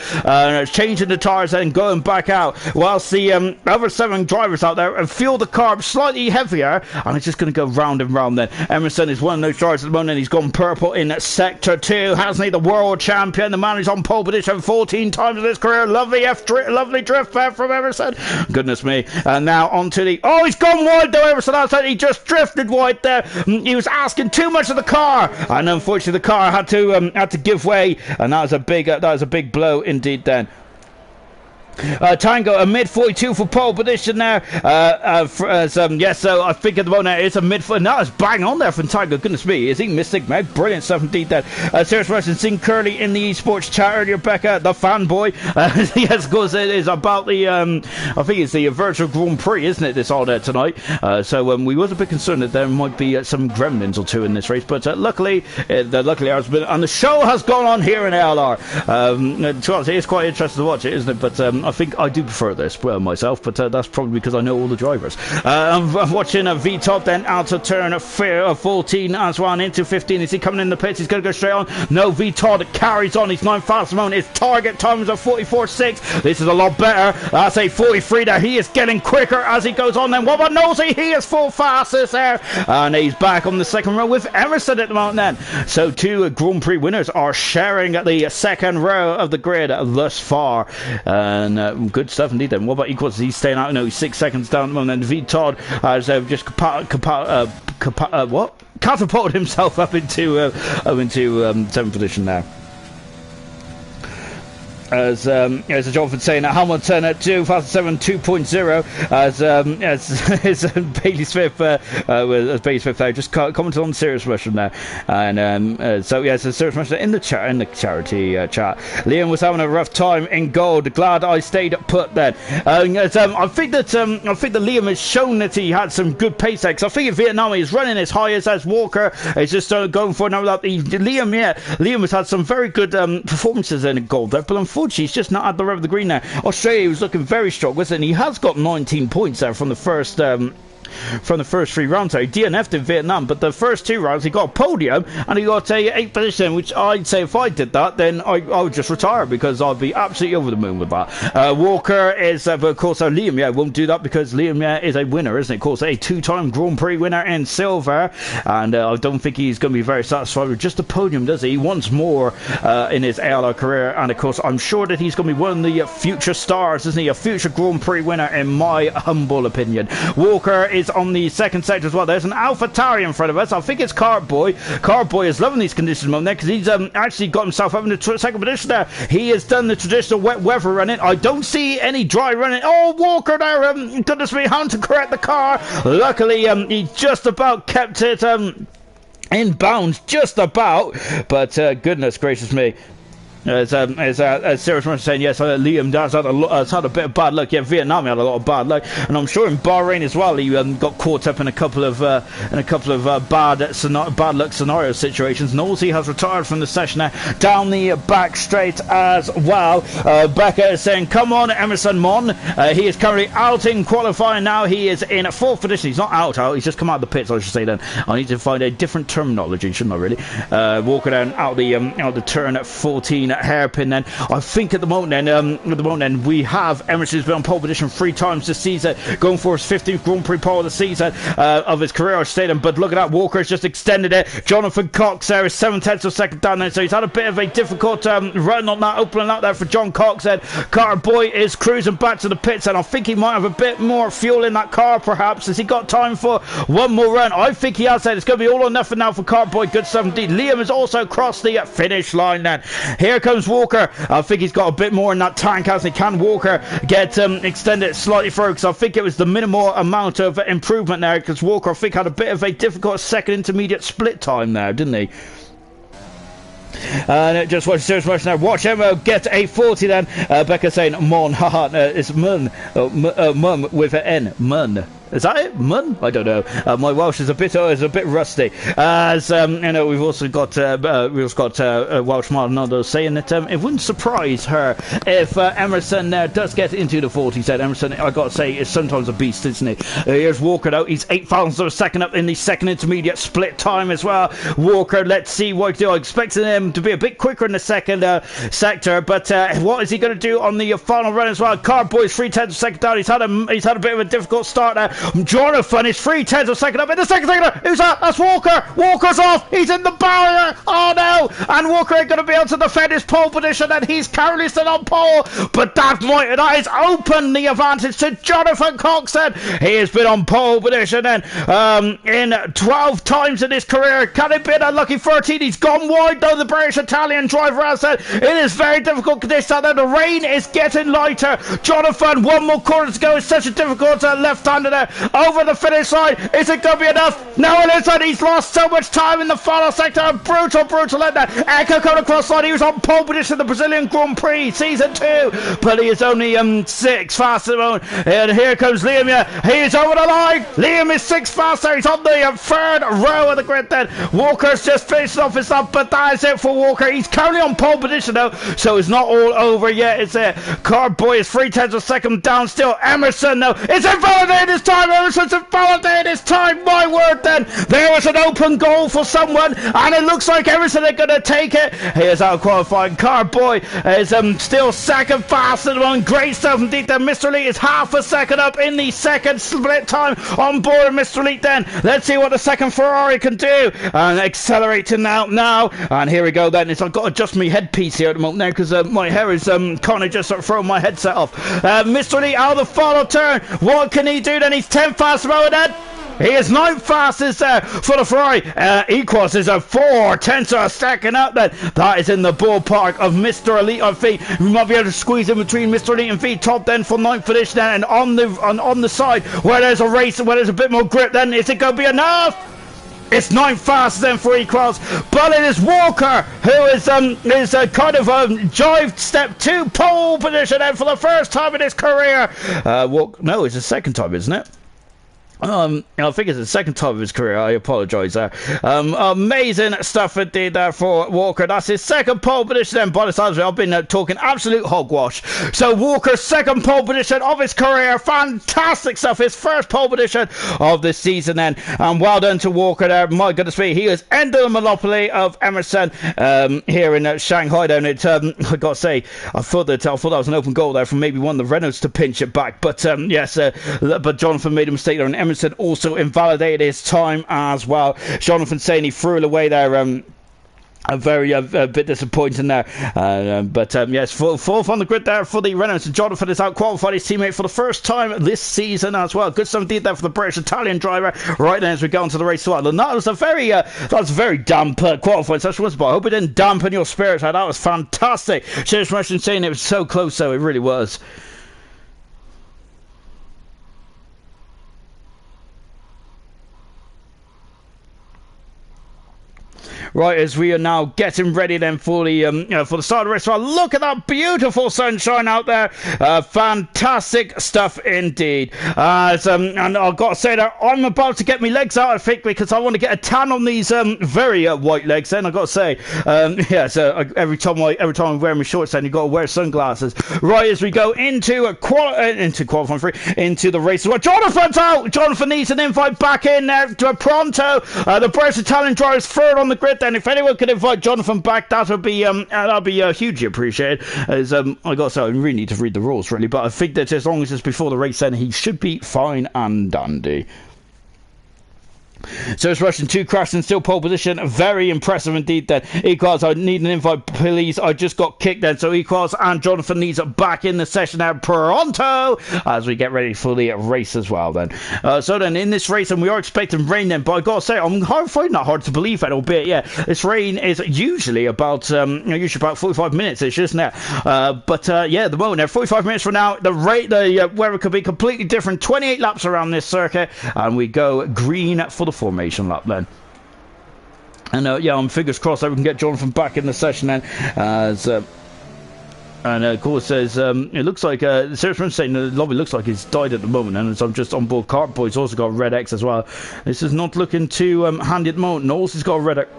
changing the tyres and going back out, whilst the other 7 drivers out there feel the car slightly heavier, and it's just going to go round and round then. Emerson is one of those drivers at the moment, and he's gone purple in sector 2, hasn't he? The world champion, the man who's on pole position 14 times in his career. Lovely drift there from Emerson. Goodness me. And now onto the... Oh, he's gone wide though, Emerson. Outside, he just drifted wide there. He was asking too much of the car, and unfortunately the car had to give way, and that was a big blow indeed then. Tango, a mid 42 for pole position there. Yes, so I think at the moment it's a mid. Now it's bang on there from Tango. Goodness me, is he Mystic Meg? Brilliant stuff indeed there. Serious Russian seen Curly in the esports chat earlier, Becca, the fanboy. Yes, of course, it is about the, I think it's the virtual Grand Prix, isn't it, this all day tonight? So we was a bit concerned that there might be some gremlins or two in this race, but luckily ours been, and the show has gone on here in ALR. It's quite interesting to watch it, isn't it? But I think I do prefer this myself, but that's probably because I know all the drivers. I'm watching a V-Top then out of turn 14 as well, and into 15. Is he coming in the pits? He's going to go straight on. No, V-Todd carries on. He's 9 fast at the moment. His target time is a 44.6. This is a lot better. That's a 43 there. He is getting quicker as he goes on then. What about Nosey? He is full fastest there. And he's back on the 2nd row with Emerson at the moment then. So 2 Grand Prix winners are sharing the 2nd row of the grid thus far. And good stuff indeed then. What about Equals? He's staying out. No, he's 6 seconds down at the moment. And V-Todd has just catapulted himself up into 7th position now. As Jonathan saying, Hamilton at 2007 2.0 as Bailey Smith there just commented on Serious Russian there, and so yeah, so Serious Russian in the charity chat. Liam was having a rough time in gold. Glad I stayed put then. I think that Liam has shown that he had some good pace there, because I think in Vietnam he's running as high as Walker. He's just going for another lap. Liam has had some very good performances in gold there, but unfortunately he's just not at the rev of the green now. Australia was looking very strong, wasn't he? He has got 19 points there from the first from the first 3 rounds. He DNF'd in Vietnam, but the first 2 rounds he got a podium and he got a 8th position, which I'd say if I did that, then I would just retire because I'd be absolutely over the moon with that. Walker is, but of course, Liam won't do that because Liam is a winner, isn't it? Of course, a 2-time Grand Prix winner in silver, and I don't think he's going to be very satisfied with just a podium, does he? He wants more in his ALR career, and of course, I'm sure that he's going to be one of the future stars, isn't he? A future Grand Prix winner, in my humble opinion. Walker is on the second sector as well. There's an AlphaTauri in front of us. I think it's Cartboy. Cartboy is loving these conditions moment there because he's actually got himself up in the second position there. He has done the traditional wet weather running. I don't see any dry running. Oh, Walker there, goodness me, having to correct the car. Luckily, he just about kept it in bounds, just about, but goodness gracious me. As Sarah's saying, yes, Liam has had a bit of bad luck. Yeah, Vietnam had a lot of bad luck, and I'm sure in Bahrain as well he got caught up in a couple of bad luck scenario situations. Nosey has retired from the session now, down the back straight as well. Becca is saying, come on, Emerson Mon. He is currently out in qualifying now. He is in 4th position. He's not out. He's just come out of the pits, I should say then. I need to find a different terminology, shouldn't I, really? Walking down out the turn at 14 hairpin then. I think at the moment then, we have Emerson's been on pole position 3 times this season, going for his 15th Grand Prix pole of the season of his career, I stayed. But look at that, Walker has just extended it. Jonathan Cox there is 7/10 of a second down there, so he's had a bit of a difficult run on that opening out there for John Cox. And Carter Boy is cruising back to the pits, and I think he might have a bit more fuel in that car perhaps. Has he got time for one more run? I think he has said it's going to be all or nothing now for Carter Boy. Good stuff indeed. Liam has also crossed the finish line then. Here comes Walker. I think he's got a bit more in that tank, hasn't he? Can Walker get extended slightly further? Because I think it was the minimal amount of improvement there, because Walker, I think, had a bit of a difficult second intermediate split time there, didn't he? And just watch Serious Motion now. Watch Emma get a 40 then. Becca saying Mon, haha, it's Mun, Mum with an N, Mun. Is that it? Mun? I don't know. My Welsh is a bit rusty. As we've also got Welsh Maldonado saying that it wouldn't surprise her if Emerson does get into the 40s. Emerson, I got to say, is sometimes a beast, isn't he? Here's Walker out. He's 8,000 of a second up in the second intermediate split time as well. Walker, let's see what he can do. I expected him to be a bit quicker in the second sector, but what is he going to do on the final run as well? Carboy's 3/10 of a second down. He's had a bit of a difficult start there. Jonathan is 3/10 of a second up in the second sector. Who's that? That's Walker. Walker's off. He's in the barrier. Oh no! And Walker ain't going to be able to defend his pole position, and he's currently still on pole. But that is open the advantage to Jonathan Cox. Then he has been on pole position then in 12 times in his career. Can it be an unlucky 13? He's gone wide though. The British Italian driver has said it is very difficult conditions out there. The rain is getting lighter. Jonathan, one more corner to go. It's such a difficult left-hander there. Over the finish line. Is it going to be enough? No, it isn't. He's lost so much time in the final sector. Brutal end there. Echo coming across the line. He was on pole position in the Brazilian Grand Prix Season 2, but he is only 6 fast at the moment. And here comes Liam. He is over the line. Liam is 6 faster. He's on the 3rd row of the grid then. Walker's just finished off his up, but that is it for Walker. He's currently on pole position though, so it's not all over yet, is it? Carboy is 3/10 of a second down still. Emerson though is invalidated this time. Emerson's invalidated this time. My word then. There was an open goal for someone, and it looks like Emerson are going to take it. He is out qualifying. Carboy is still second fast at the moment. Great stuff indeed then. Mr. Elite is half a second up in the second split time on board Mr. Elite then. Let's see what the second Ferrari can do. And accelerating now. And here we go then. I've got to adjust my headpiece here at the moment now because my hair is kind of just throwing my headset off. Mr. Elite out of the final turn. What can he do then? He's 10 fast about then. He is 9 fastest for the Ferrari. Equals is a 4/10 of a second up then. That is in the ballpark of Mr. Elite, I think. We might be able to squeeze in between Mr. Elite and V top then for 9th position then. And on the side where there's a race, where there's a bit more grip then, is it going to be enough? It's 9 fast then for Equals, but it is Walker who is kind of jive step to pole position then for the first time in his career. No, it's the second time, isn't it? I think it's the second time of his career. I apologise there. Amazing stuff indeed there for Walker. That's his second pole position. Then by the sounds of it, I've been talking absolute hogwash. So Walker's second pole position of his career. Fantastic stuff. His first pole position of the season then. And well done to Walker there. My goodness me, he has ended the monopoly of Emerson here in Shanghai. Then I got to say, I thought that was an open goal there from maybe one of the Reynolds to pinch it back. But yes, but Jonathan made a mistake there, and Emerson also invalidated his time as well. Jonathan saying he threw it away there. A bit disappointing there, but yes, fourth on the grid there for the Reynolds. Jonathan has out-qualified his teammate for the first time this season as well. Good stuff indeed there for the British-Italian driver. Right then, as we go into the race as well, and that was a very damp qualifying session, but I hope it didn't dampen your spirits. That was fantastic. Cheers, Russian saying it was so close, though it really was. Right, as we are now getting ready then for the start of the race. Well, look at that beautiful sunshine out there. Fantastic stuff indeed. And I've got to say that I'm about to get my legs out, I think, because I want to get a tan on these very white legs. Then I've got to say, yeah. So every time I wear my shorts, then you've got to wear sunglasses. Right, as we go into qualifying free, into the race. Well, Jonathan's out. Jonathan needs an invite back in there to pronto. The British Italian driver is third on the grid. Then, if anyone could invite Jonathan back, that would be hugely appreciated. As I got to say, I really need to read the rules, really, but I think that as long as it's before the race, then he should be fine and dandy. So it's Russian 2 crashed in still pole position. Very impressive indeed then. Equals, I need an invite, please. I just got kicked then. So Equals and Jonathan needs it back in the session now pronto as we get ready for the race as well then. So then in this race, and we are expecting rain then, but I gotta say, I'm finding that hard to believe that, albeit, yeah, this rain is usually about 45 minutes, it's just now. But yeah, the moment now, 45 minutes from now, the weather could be completely different. 28 laps around this circuit, and we go green for the formation lap then. And yeah, I'm fingers crossed that we can get Jonathan back in the session then, as and of course there's it looks like Sarah's saying the lobby looks like it's died at the moment, and so I'm just on board. Cartboy's also got a red X as well. This is not looking too handy at the moment. Knowles has got a red X.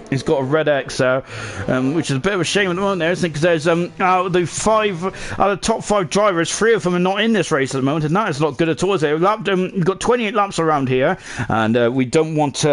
He's got a red X there, which is a bit of a shame at the moment there, isn't it? Because there's out of the top 5 drivers, 3 of them are not in this race at the moment, and that is not good at all, is it? We've got 28 laps around here, and we don't want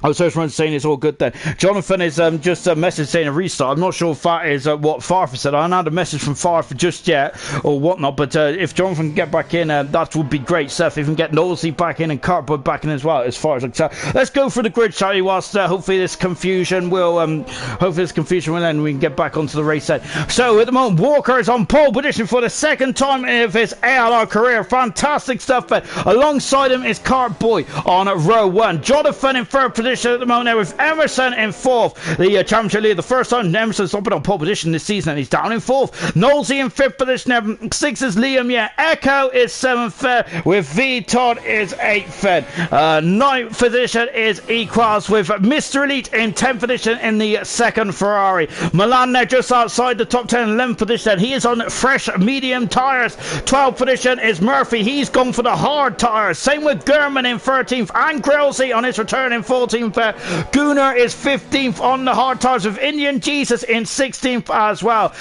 Oh, so everyone's saying it's all good then. Jonathan is just a message saying a restart. I'm not sure if that is what Farfar said. I haven't had a message from Farfar just yet or whatnot, but if Jonathan can get back in, that would be great stuff. If we can get Knowlesy back in and Cartboy back in as well, as far as I can tell. Let's go for the grid, shall we, whilst hopefully this confusion will end and we can get back onto the race set. So at the moment, Walker is on pole position for the second time of his ALR career. Fantastic stuff, but alongside him is Cartboy on row 1. Jonathan in third position at the moment now, with Emerson in 4th. The championship leader, the first time Emerson's not been on pole position this season, and he's down in 4th. Knowlesy in 5th position. 6th is Liam, yeah. Echo is 7th, with V. Todd is 8th. 9th position is Equals, with Mr. Elite in 10th position in the second Ferrari. Milan there just outside the top 10, 11th position. He is on fresh medium tyres. 12th position is Murphy. He's gone for the hard tyres. Same with Gurman in 13th, and Grillsey on his return in 14th. Gunnar is 15th on the hard tyres, with Indian Jesus in 16th as well.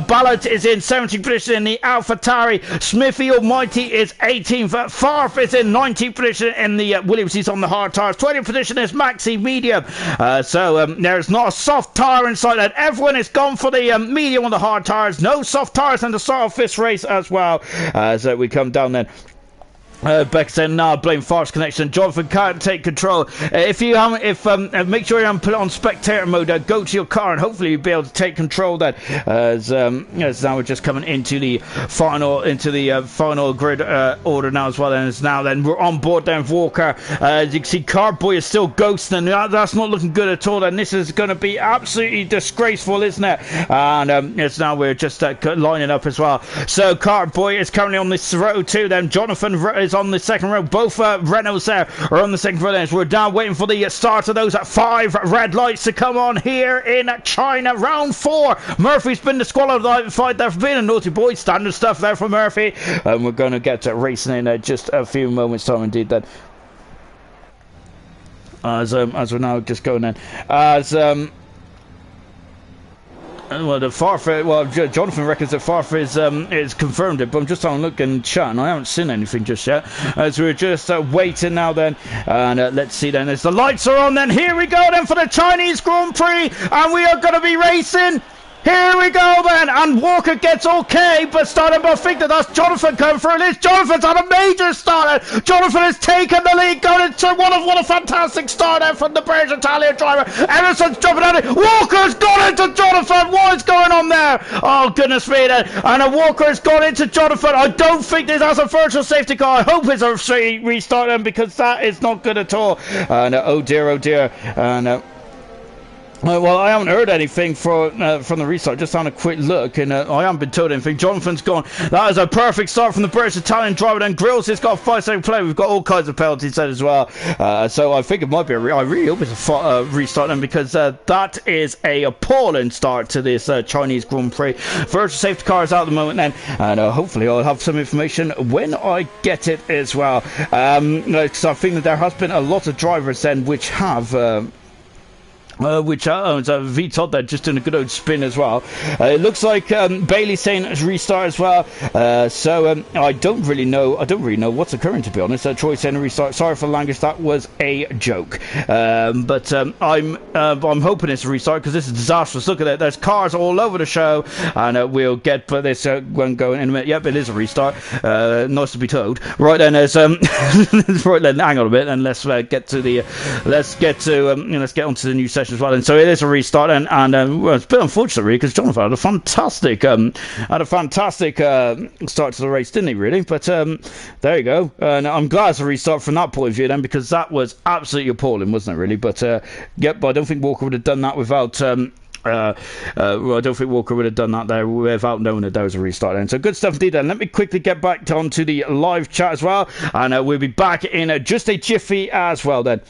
Ballard is in 17th position in the AlphaTauri. Smithy Almighty is 18th. Farf is in 19th position in the Williams. He's on the hard tyres. 20th position is Maxi Medium. So there's not a soft tyre inside that. Everyone is gone for the medium on the hard tyres. No soft tyres in the start of this race as well. As we come down then. Beck said, "No, blame Farf's connection. Jonathan can't take control. If you haven't, make sure you haven't put it on spectator mode. Go to your car and hopefully you'll be able to take control then." As now we're just coming into the final grid order now as well. And now then we're on board then with Walker. As you can see, Cartboy is still ghosting. That's not looking good at all. And this is going to be absolutely disgraceful, isn't it? And it's now we're just lining up as well. So Cartboy is currently on this row 2. Then Jonathan is is on the second row. Both Renaults there are on the second row. We're down waiting for the start of those 5 red lights to come on here in China. Round 4. Murphy's been disqualified there for being a naughty boy. Standard stuff there for Murphy. And we're going to get to racing in just a few moments time indeed then. As we're now just going in. Well, Jonathan reckons that Farf is confirmed it, but I'm just having a look and chat, and I haven't seen anything just yet. As we're just waiting now then, and let's see then, as the lights are on then, here we go then for the Chinese Grand Prix, and we are going to be racing. Here we go then, and Walker gets okay, but starting by Victor, that's Jonathan coming through this. Jonathan's had a major start. Jonathan has taken the lead, going into what a fantastic start there from the British Italian driver. Emerson's jumping at it. Walker's gone into Jonathan. What is going on there? Oh, goodness me then. And Walker has gone into Jonathan. I don't think this has a virtual safety car. I hope it's a restart then, because that is not good at all. And oh dear. And well, I haven't heard anything from the restart. Just on a quick look, and I haven't been told anything. Jonathan's gone. That is a perfect start from the British Italian driver. Then Grills has got a 5-second play. We've got all kinds of penalties there as well. So I think it might be I really hope it's a restart then, because that is a appalling start to this Chinese Grand Prix. Virtual safety car is out at the moment then, and hopefully I'll have some information when I get it as well. Because I think that there has been a lot of drivers then which have. V Todd there just doing a good old spin as well. It looks like Bailey saying it's restart as well. So I don't really know what's occurring, to be honest. Troy saying a restart. Sorry for the language, that was a joke. But I'm hoping it's a restart, because this is disastrous. Look at it. There's cars all over the show, and we'll get this one going in a minute. Yep, it is a restart. Nice to be told. Right then, there's right then. Hang on a bit, and let's get onto the new session as well. And so it is a restart, and well, it's a bit unfortunate really, because Jonathan had a fantastic start to the race, didn't he really? But there you go, and I'm glad it's a restart from that point of view then, because that was absolutely appalling, wasn't it really? But yep, I don't think Walker would have done that without well, I don't think Walker would have done that there without knowing that there was a restart then. So good stuff indeed then. Let me quickly get back onto the live chat as well, and we'll be back in just a jiffy as well then.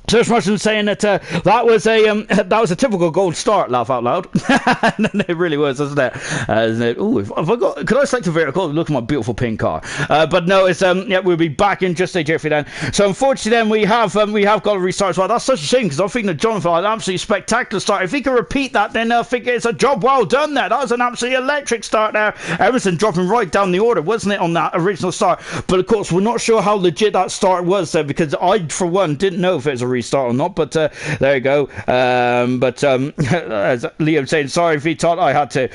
So Russian saying that that was a typical gold start, laugh out loud. It really was, wasn't it? Oh, if I got, could I select a vehicle? Look at my beautiful pink car. But no, it's yeah, we'll be back in just a jiffy then. So unfortunately, then we have got to restart as well. That's such a shame, because I think that Jonathan had an absolutely spectacular start. If he can repeat that, then I think it's a job well done there. That was an absolutely electric start there. Emerson dropping right down the order, wasn't it, on that original start? But of course, we're not sure how legit that start was there, because I, for one, didn't know if it was a restart or not, but there you go. But as Liam saying, sorry V-Tot, I had to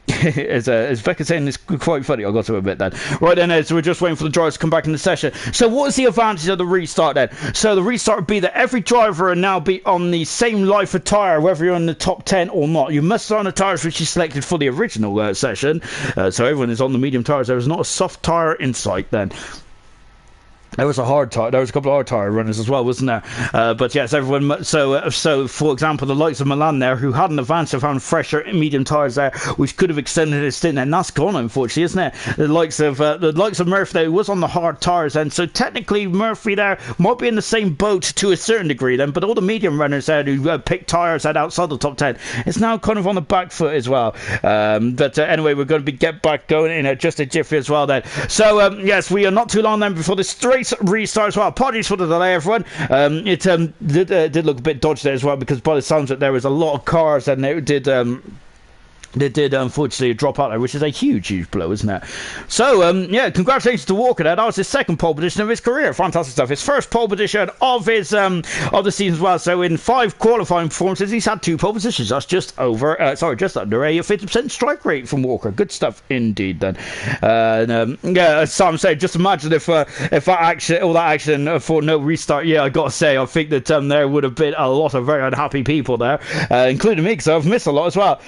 as Becca saying, it's quite funny, I got to admit that. Right then, so we're just waiting for the drivers to come back in the session. So what is the advantage of the restart then? So the restart would be that every driver will now be on the same life of tyre, whether you're in the top 10 or not. You must start on the tyres which you selected for the original session, so everyone is on the medium tyres. There is not a soft tyre in sight then. There was a hard tire. There was a couple of hard tire runners as well, wasn't there? But yes, everyone. So for example, the likes of Milan there, who had an advantage of having fresher medium tires there, which could have extended his stint, and that's gone, unfortunately, isn't it? The likes of Murphy there, who was on the hard tires then. So technically, Murphy there might be in the same boat to a certain degree then. But all the medium runners there who picked tires out outside the top 10, it's now kind of on the back foot as well. But anyway, we're going to get back going in just a jiffy as well then. So yes, we are not too long then before the straight restart as well. Apologies for the delay, everyone. It did look a bit dodgy there as well, because by the sounds of it, there was a lot of cars, and it did unfortunately drop out there, which is a huge blow, isn't it? So yeah, congratulations to Walker there. That was his second pole position of his career. Fantastic stuff. His first pole position of his of the season as well. So in 5 qualifying performances, he's had 2 pole positions. That's just over just under a 50% strike rate from Walker. Good stuff indeed then. Yeah, as Sam said, just imagine if all that action for no restart. Yeah, I gotta say, I think that there would have been a lot of very unhappy people there, including me, because I've missed a lot as well.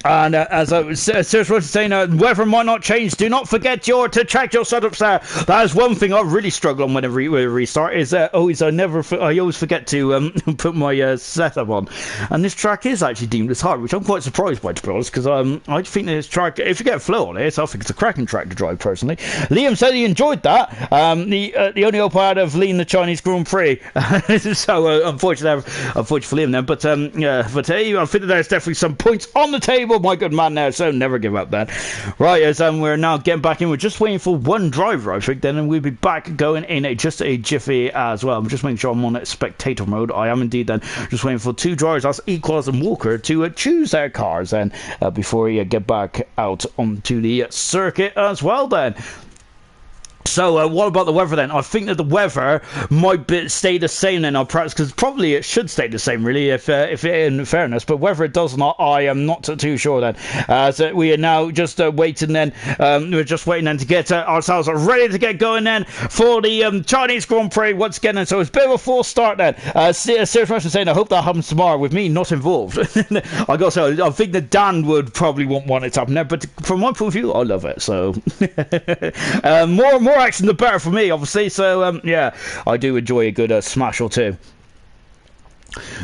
And as I was saying, weather might not change. Do not forget to check your setups there. That is one thing I really struggle on when I restart. Is I always forget to put my setup on. And this track is actually deemed as hard, which I'm quite surprised by, to be honest, because I think this track, if you get flow on it, I think it's a cracking track to drive personally. Liam said he enjoyed that. The only hope I had of leading the Chinese Grand Prix. So unfortunately for Liam then. But I think there's definitely some points on the table. My good man there, so never give up then. Right, as we're now getting back in, we're just waiting for one driver, I think, then, and we'll be back going in just a jiffy as well. I'm just making sure I'm on spectator mode. I am indeed then just waiting for two drivers, that's Equals and Walker, to choose their cars then before we get back out onto the circuit as well then. So what about the weather then? I think that the weather might stay the same then, perhaps, because probably it should stay the same really, if in fairness. But whether it does not, I am not too sure then. So we are now just waiting then. We're just waiting then to get ourselves ready to get going then for the Chinese Grand Prix once again. And so it's a bit of a false start then. Serious Russian saying, I hope that happens tomorrow with me not involved. I got to say, I think that Dan would probably want it to happen there, but from my point of view, I love it. So more action the better for me, obviously. So yeah, I do enjoy a good smash or two.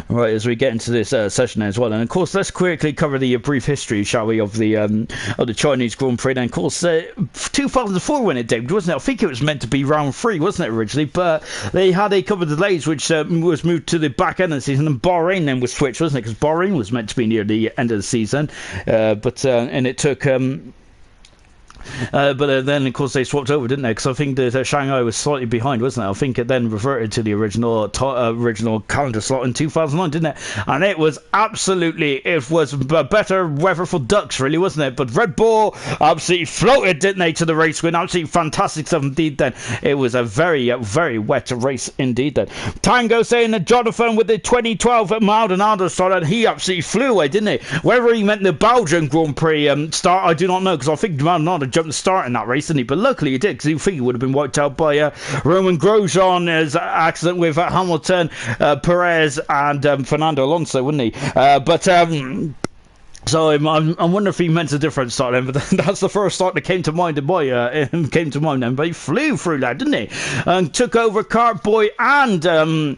Right, as we get into this session as well, and of course let's quickly cover the brief history, shall we, of the Chinese Grand Prix. And of course 2004 when it debuted, wasn't it? I think it was meant to be round 3, wasn't it, originally, but they had a couple of delays which was moved to the back end of the season, and Bahrain then was switched, wasn't it, because Bahrain was meant to be near the end of the season, and it took but then, of course, they swapped over, didn't they? Because I think that Shanghai was slightly behind, wasn't it? I think it then reverted to the original calendar slot in 2009, didn't it? And it was better weather for ducks, really, wasn't it? But Red Bull absolutely floated, didn't they, to the race win? Absolutely fantastic stuff indeed then. It was a very, very wet race indeed then. Tango saying that Jonathan with the 2012 Maldonado started, he absolutely flew away, didn't he? Whether he meant the Belgian Grand Prix start, I do not know, because I think Maldonado jumped the start in that race, didn't he? But luckily he did, because you think he would have been wiped out by Roman Grosjean's accident with Hamilton, Perez and Fernando Alonso, wouldn't he? So I'm wondering if he meant a different start then, but that's the first start that came to mind then. But he flew through that, didn't he? And took over Cartboy and the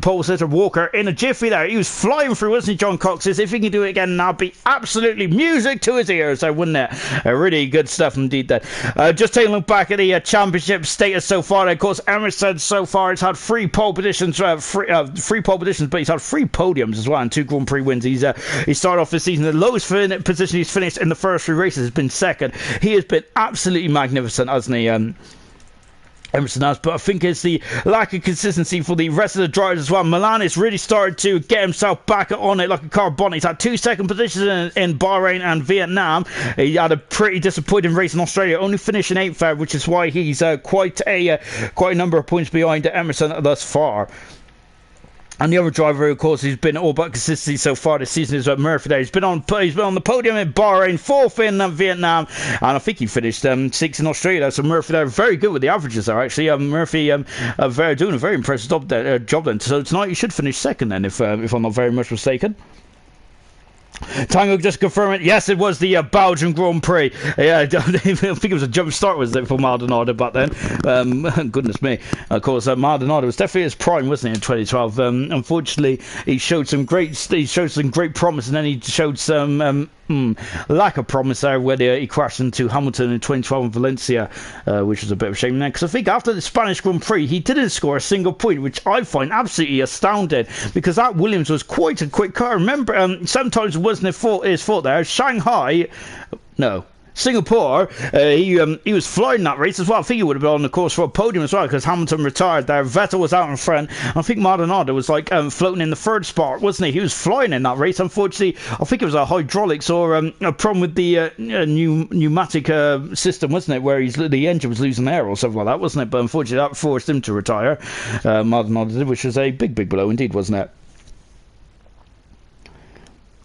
pole sitter Walker in a jiffy there. He was flying through, wasn't he, John Cox? If he can do it again, that'd be absolutely music to his ears, so wouldn't it? Really good stuff indeed then. Just taking a look back at the championship status so far. Of course, Emerson so far has had 3 pole positions, but he's had 3 podiums as well, and 2 Grand Prix wins. He started off the season the lowest position he's finished in the first 3 races has been second. He has been absolutely magnificent, hasn't he? Emerson has, but I think it's the lack of consistency for the rest of the drivers as well. Milan has really started to get himself back on it like a car bonnet. He's had 2 second positions in Bahrain and Vietnam. He had a pretty disappointing race in Australia, only finishing 8th there, which is why he's quite a number of points behind Emerson thus far. And the other driver, of course, who's been all about consistency so far this season is Murphy there. He's been on the podium in Bahrain, 4th in Vietnam, and I think he finished 6th in Australia. So Murphy there, very good with the averages there, actually. Murphy doing a very impressive job then. So tonight he should finish 2nd then, if I'm not very much mistaken. Tango just confirming, yes, it was the Belgian Grand Prix. Yeah, I think it was a jump start, was it, for Maldonado back then? Goodness me. Of course, Maldonado was definitely his prime, wasn't he, in 2012? Unfortunately, he showed some great promise, and then he showed some lack of promise there when he crashed into Hamilton in 2012 in Valencia, which was a bit of a shame there, because I think after the Spanish Grand Prix he didn't score a single point, which I find absolutely astounding, because that Williams was quite a quick car. Remember, sometimes it wasn't his fault there. Singapore, he was flying that race as well. I think he would have been on the course for a podium as well, because Hamilton retired there. Vettel was out in front. I think Maldonado was floating in the 3rd spot, wasn't he? He was flying in that race. Unfortunately, I think it was a hydraulics or a problem with the pneumatic system, wasn't it? Where the engine was losing air or something like that, wasn't it? But unfortunately, that forced him to retire. Maldonado did, which was a big blow indeed, wasn't it?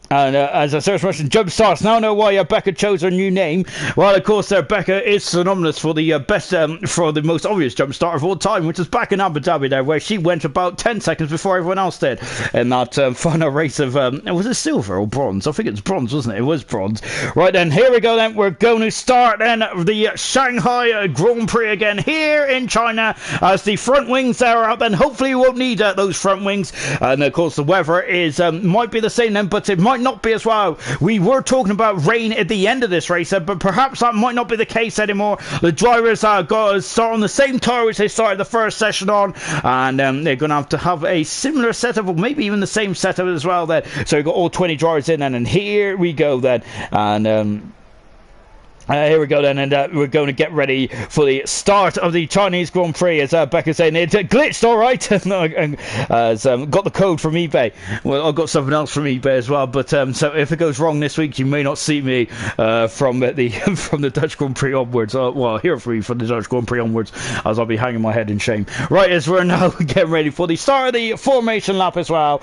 And as a search mentioned, jump starts. Now I know why Becca chose her new name. Well, of course, Becca is synonymous for the best, for the most obvious jump start of all time, which is back in Abu Dhabi there, where she went about 10 seconds before everyone else did in that final race of, was it silver or bronze? I think it's bronze, wasn't it? It was bronze. Right then, here we go then. We're going to start then the Shanghai Grand Prix again here in China as the front wings are out. Then hopefully you won't need those front wings. And of course, the weather is might be the same then, but it might not be as well. We were talking about rain at the end of this race, but perhaps that might not be the case anymore. The drivers are going to start on the same tyre which they started the first session on, and they're going to have a similar setup, or maybe even the same setup as well then. So we've got all 20 drivers in, and here we go then. And here we go then, and we're going to get ready for the start of the Chinese Grand Prix, as Becca's saying. It glitched, all right. Got the code from eBay. Well, I've got something else from eBay as well, but so if it goes wrong this week, you may not see me from the from the Dutch Grand Prix onwards. Well, hear from me from the Dutch Grand Prix onwards, as I'll be hanging my head in shame. Right, as we're now getting ready for the start of the formation lap as well.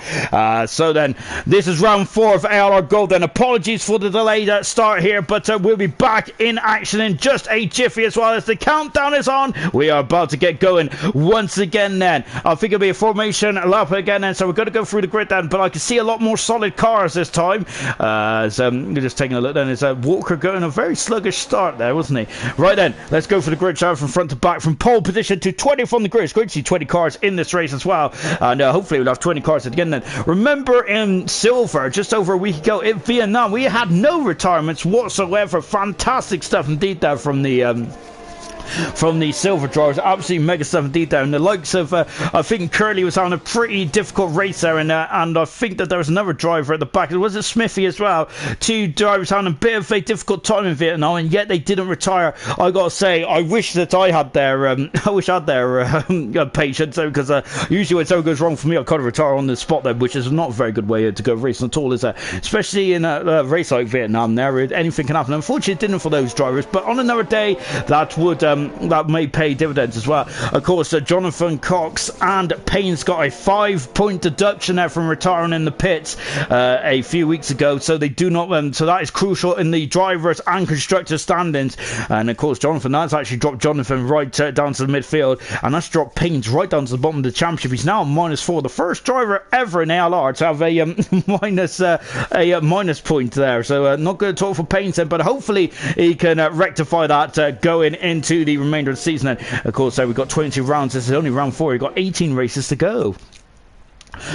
So then, this is round 4 of ALR Gold. Then apologies for the delayed start here, but we'll be back in action in just a jiffy as well as the countdown is on. We are about to get going once again then. I think it'll be a formation lap again then, so we're going to go through the grid then, but I can see a lot more solid cars this time. We're just taking a look then. Is Walker going a very sluggish start there, wasn't he? Right then, let's go for the grid shot from front to back, from pole position to 20th on the grid. It's great to see 20 cars in this race as well, and hopefully we'll have 20 cars at the end then. Remember in silver, just over a week ago in Vietnam, we had no retirements whatsoever. Fantastic stuff indeed there from the silver drivers. Absolutely mega stuff indeed there. And the likes of I think Curly was on a pretty difficult race there, and I think that there was another driver at the back. Was it Smithy as well? 2 drivers having a bit of a difficult time in Vietnam, and yet they didn't retire. I gotta say, I wish that I had their patience, because usually when something goes wrong for me, I kind of retire on the spot there, which is not a very good way to go racing at all, is it? Especially in a race like Vietnam there, anything can happen. Unfortunately it didn't for those drivers, but on another day that would that may pay dividends as well. Of course, Jonathan Cox and Payne's got a 5-point deduction there from retiring in the pits a few weeks ago, so they do not so that is crucial in the drivers and constructors standings. And of course, Jonathan, that's actually dropped Jonathan right down to the midfield, and that's dropped Payne's right down to the bottom of the championship. He's now on -4, the first driver ever in ALR to have a minus point there, so not good at all for Payne, but hopefully he can rectify that going into the remainder of the season. And of course, we've got 22 rounds. This is only round 4. We've got 18 races to go.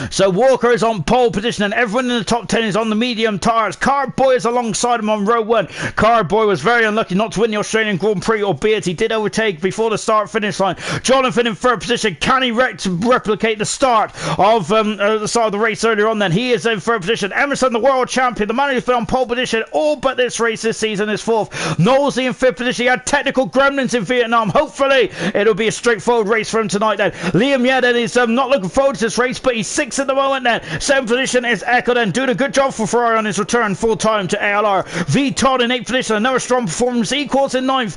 So Walker is on pole position, and everyone in the top 10 is on the medium tyres. Cardboy is alongside him on row 1. Cardboy was very unlucky not to win the Australian Grand Prix, albeit he did overtake before the start-finish line. Jonathan in 3rd position. Can he replicate the start of the race earlier on then? He is in 3rd position. Emerson, the world champion, the man who's been on pole position all but this race this season, is 4th. Knowlesy in 5th position. He had technical gremlins in Vietnam. Hopefully it'll be a straightforward race for him tonight then. Liam Yedden is not looking forward to this race, but he's 6th at the moment then. 7th position is Echo then, doing a good job for Ferrari on his return full time to ALR. V Todd in 8th position, another strong performance. Equals in 9th.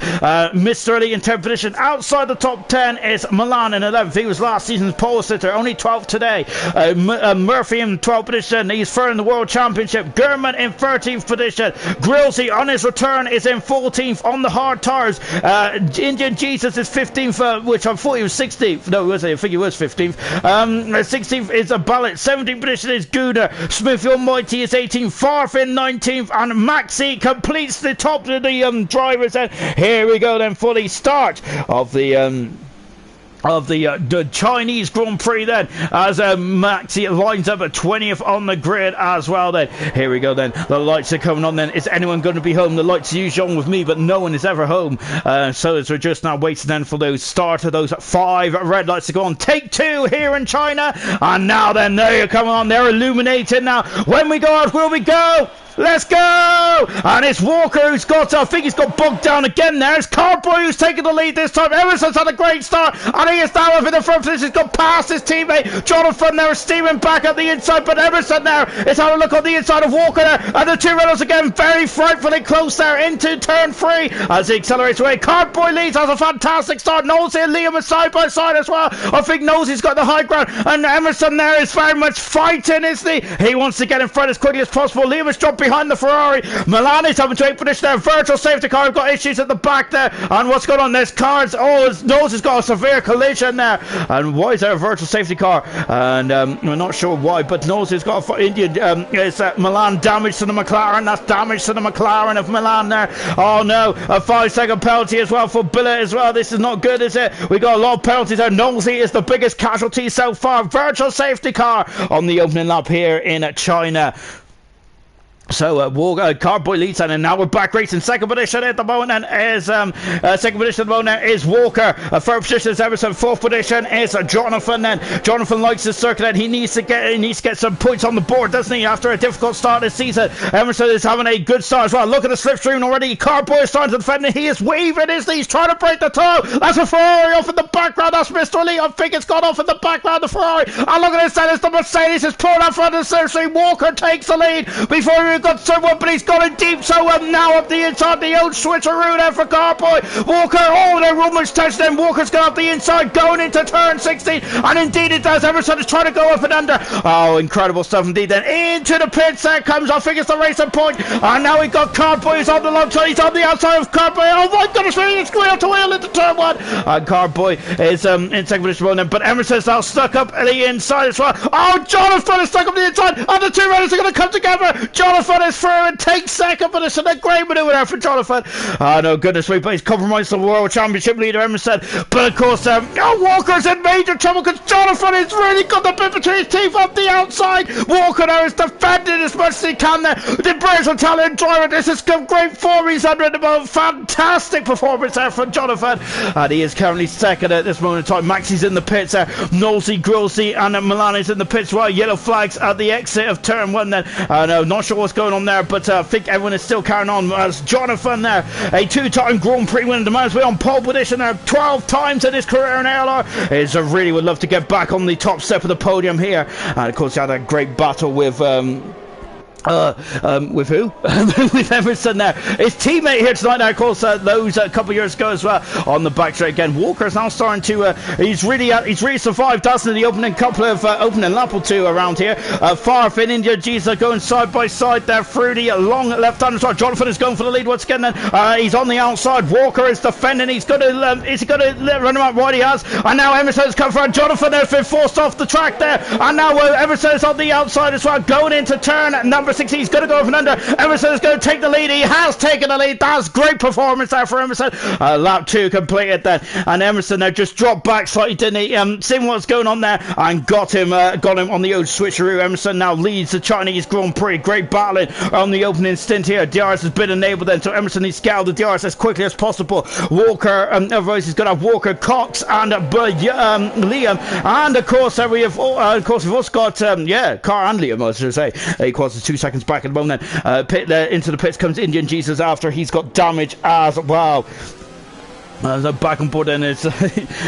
Mr. Lee in 10th position. Outside the top 10 is Milan in 11th. He was last season's pole sitter, only 12th today. Murphy in 12th position. He's third in the World Championship. Gurman in 13th position. Grillsy on his return is in 14th on the hard tyres. Indian Jesus is 15th, which I thought he was 16th. No, was he? I think he was 15th. 16th is a Ballot. 17th position is Gooder. Smith Almighty is 18th. Farf in 19th. And Maxi completes the top of the drivers. And here we go then for the start of the Chinese Grand Prix then, as Maxi lines up at 20th on the grid as well then. Here we go then, the lights are coming on then. Is anyone going to be home? The lights are usually on with me, but no one is ever home, so as we're just now waiting then for those start of those 5 red lights to go on. Take 2 here in China, and now then they're coming on, they're illuminating now. When we go out, will we go? Let's go! And it's Walker who's got, I think he's got bogged down again there. It's Cardboy who's taking the lead this time. Emerson's had a great start, and he is now up in the front position. He's got past his teammate. Jonathan there is steaming back up the inside, but Emerson there is having a look on the inside of Walker there. And the two runners again very frightfully close there into turn 3 as he accelerates away. Cardboy leads, has a fantastic start. Nosey and Liam are side by side as well. I think Nosey's got the high ground, and Emerson there is very much fighting, isn't he? He wants to get in front as quickly as possible. Liam has dropped behind the Ferrari. Milan is having to take position there. Virtual safety car have got issues at the back there. And what's going on? There's cars. Oh, his nose has got a severe collision there. And why is there a virtual safety car? And we're not sure why, but Nose has got a Indian. It's Milan damage to the McLaren. That's damage to the McLaren of Milan there. Oh no, a 5-second penalty as well for Billet as well. This is not good, is it? We got a lot of penalties there. Nosey is the biggest casualty so far. Virtual safety car on the opening lap here in China. So Cardboy leads, and now we're back racing. Second position at the moment is second position at the moment is Walker. Third position is Emerson. Fourth position is Jonathan. Then Jonathan likes the circuit, and he needs to get some points on the board, doesn't he? After a difficult start this season, Emerson is having a good start as well. Look at the slipstream already. Cardboy is starting to defend, and he is waving, isn't he? He's trying to break the toe. That's a Ferrari off in the background. That's Mr. Lee. I think it's gone off in the background. The Ferrari. And look at this. That is the Mercedes. Is pulling out front of the slipstream. Walker takes the lead before he got someone, but he's got it deep. So now up the inside, the old switcheroo there for Cardboy. Walker, oh, the rumours touched them. Walker's got up the inside, going into turn 16, and indeed it does. Emerson is trying to go up and under. Oh, incredible stuff indeed. Then into the pits there comes, I think it's the racing point, and now we've got Cardboy who's on the long side. He's on the outside of Cardboy. Oh my goodness, it's wheel to wheel into turn 1. And Cardboy is in second position, but Emerson's now stuck up at the inside as well. Oh, Jonathan is stuck up the inside, and the two runners are going to come together. Jonathan is through and takes second position. A great manoeuvre there for Jonathan. Oh no, goodness me, but he's compromised the world championship leader Emerson. But of course, Walker's in major trouble because Jonathan has really got the bit between his teeth up the outside. Walker now is defending as much as he can there. The British Italian driver, this is great form. He's under the moment. Fantastic performance there from Jonathan. And he is currently second at this moment in time. Maxi's in the pits there. Nosey, Grossi, and Milan is in the pits. Well, yellow flags at the exit of turn 1 then. Not sure what's going on there, but I think everyone is still carrying on as Jonathan there, a 2-time Grand Prix winner, demands on pole position there 12 times in his career in ALR. Is really would love to get back on the top step of the podium here. And of course he had a great battle with who? With Emerson there. His teammate here tonight now, of course, those a couple of years ago as well on the back straight again. Walker's now starting to he's really survived, doesn't he? The opening couple of opening lap or two around here. Far off in India, Jesus going side by side there through the long left hand side. Jonathan is going for the lead once again then. He's on the outside. Walker is defending. He's got to is he going to run him out wide? He has. And now Emerson's come for Jonathan has been forced off the track there. And now Emerson's on the outside as well, going into turn number 6. He's going to go over and under. Emerson is going to take the lead. He has taken the lead. That's great performance there for Emerson. Lap 2 completed then, and Emerson there just dropped back slightly, didn't he? Seeing what's going on there, and got him on the old switcheroo. Emerson now leads the Chinese Grand Prix. Great battling on the opening stint here. DRS has been enabled then, so Emerson needs to get out of the DRS as quickly as possible. Walker, otherwise he's going to have Walker, Cox, and Liam, and of course we've also got Carr and Liam, I should say. Equals 2 seconds back at the moment. Into the pits comes Indian Jesus after he's got damage as well. Back on board, and it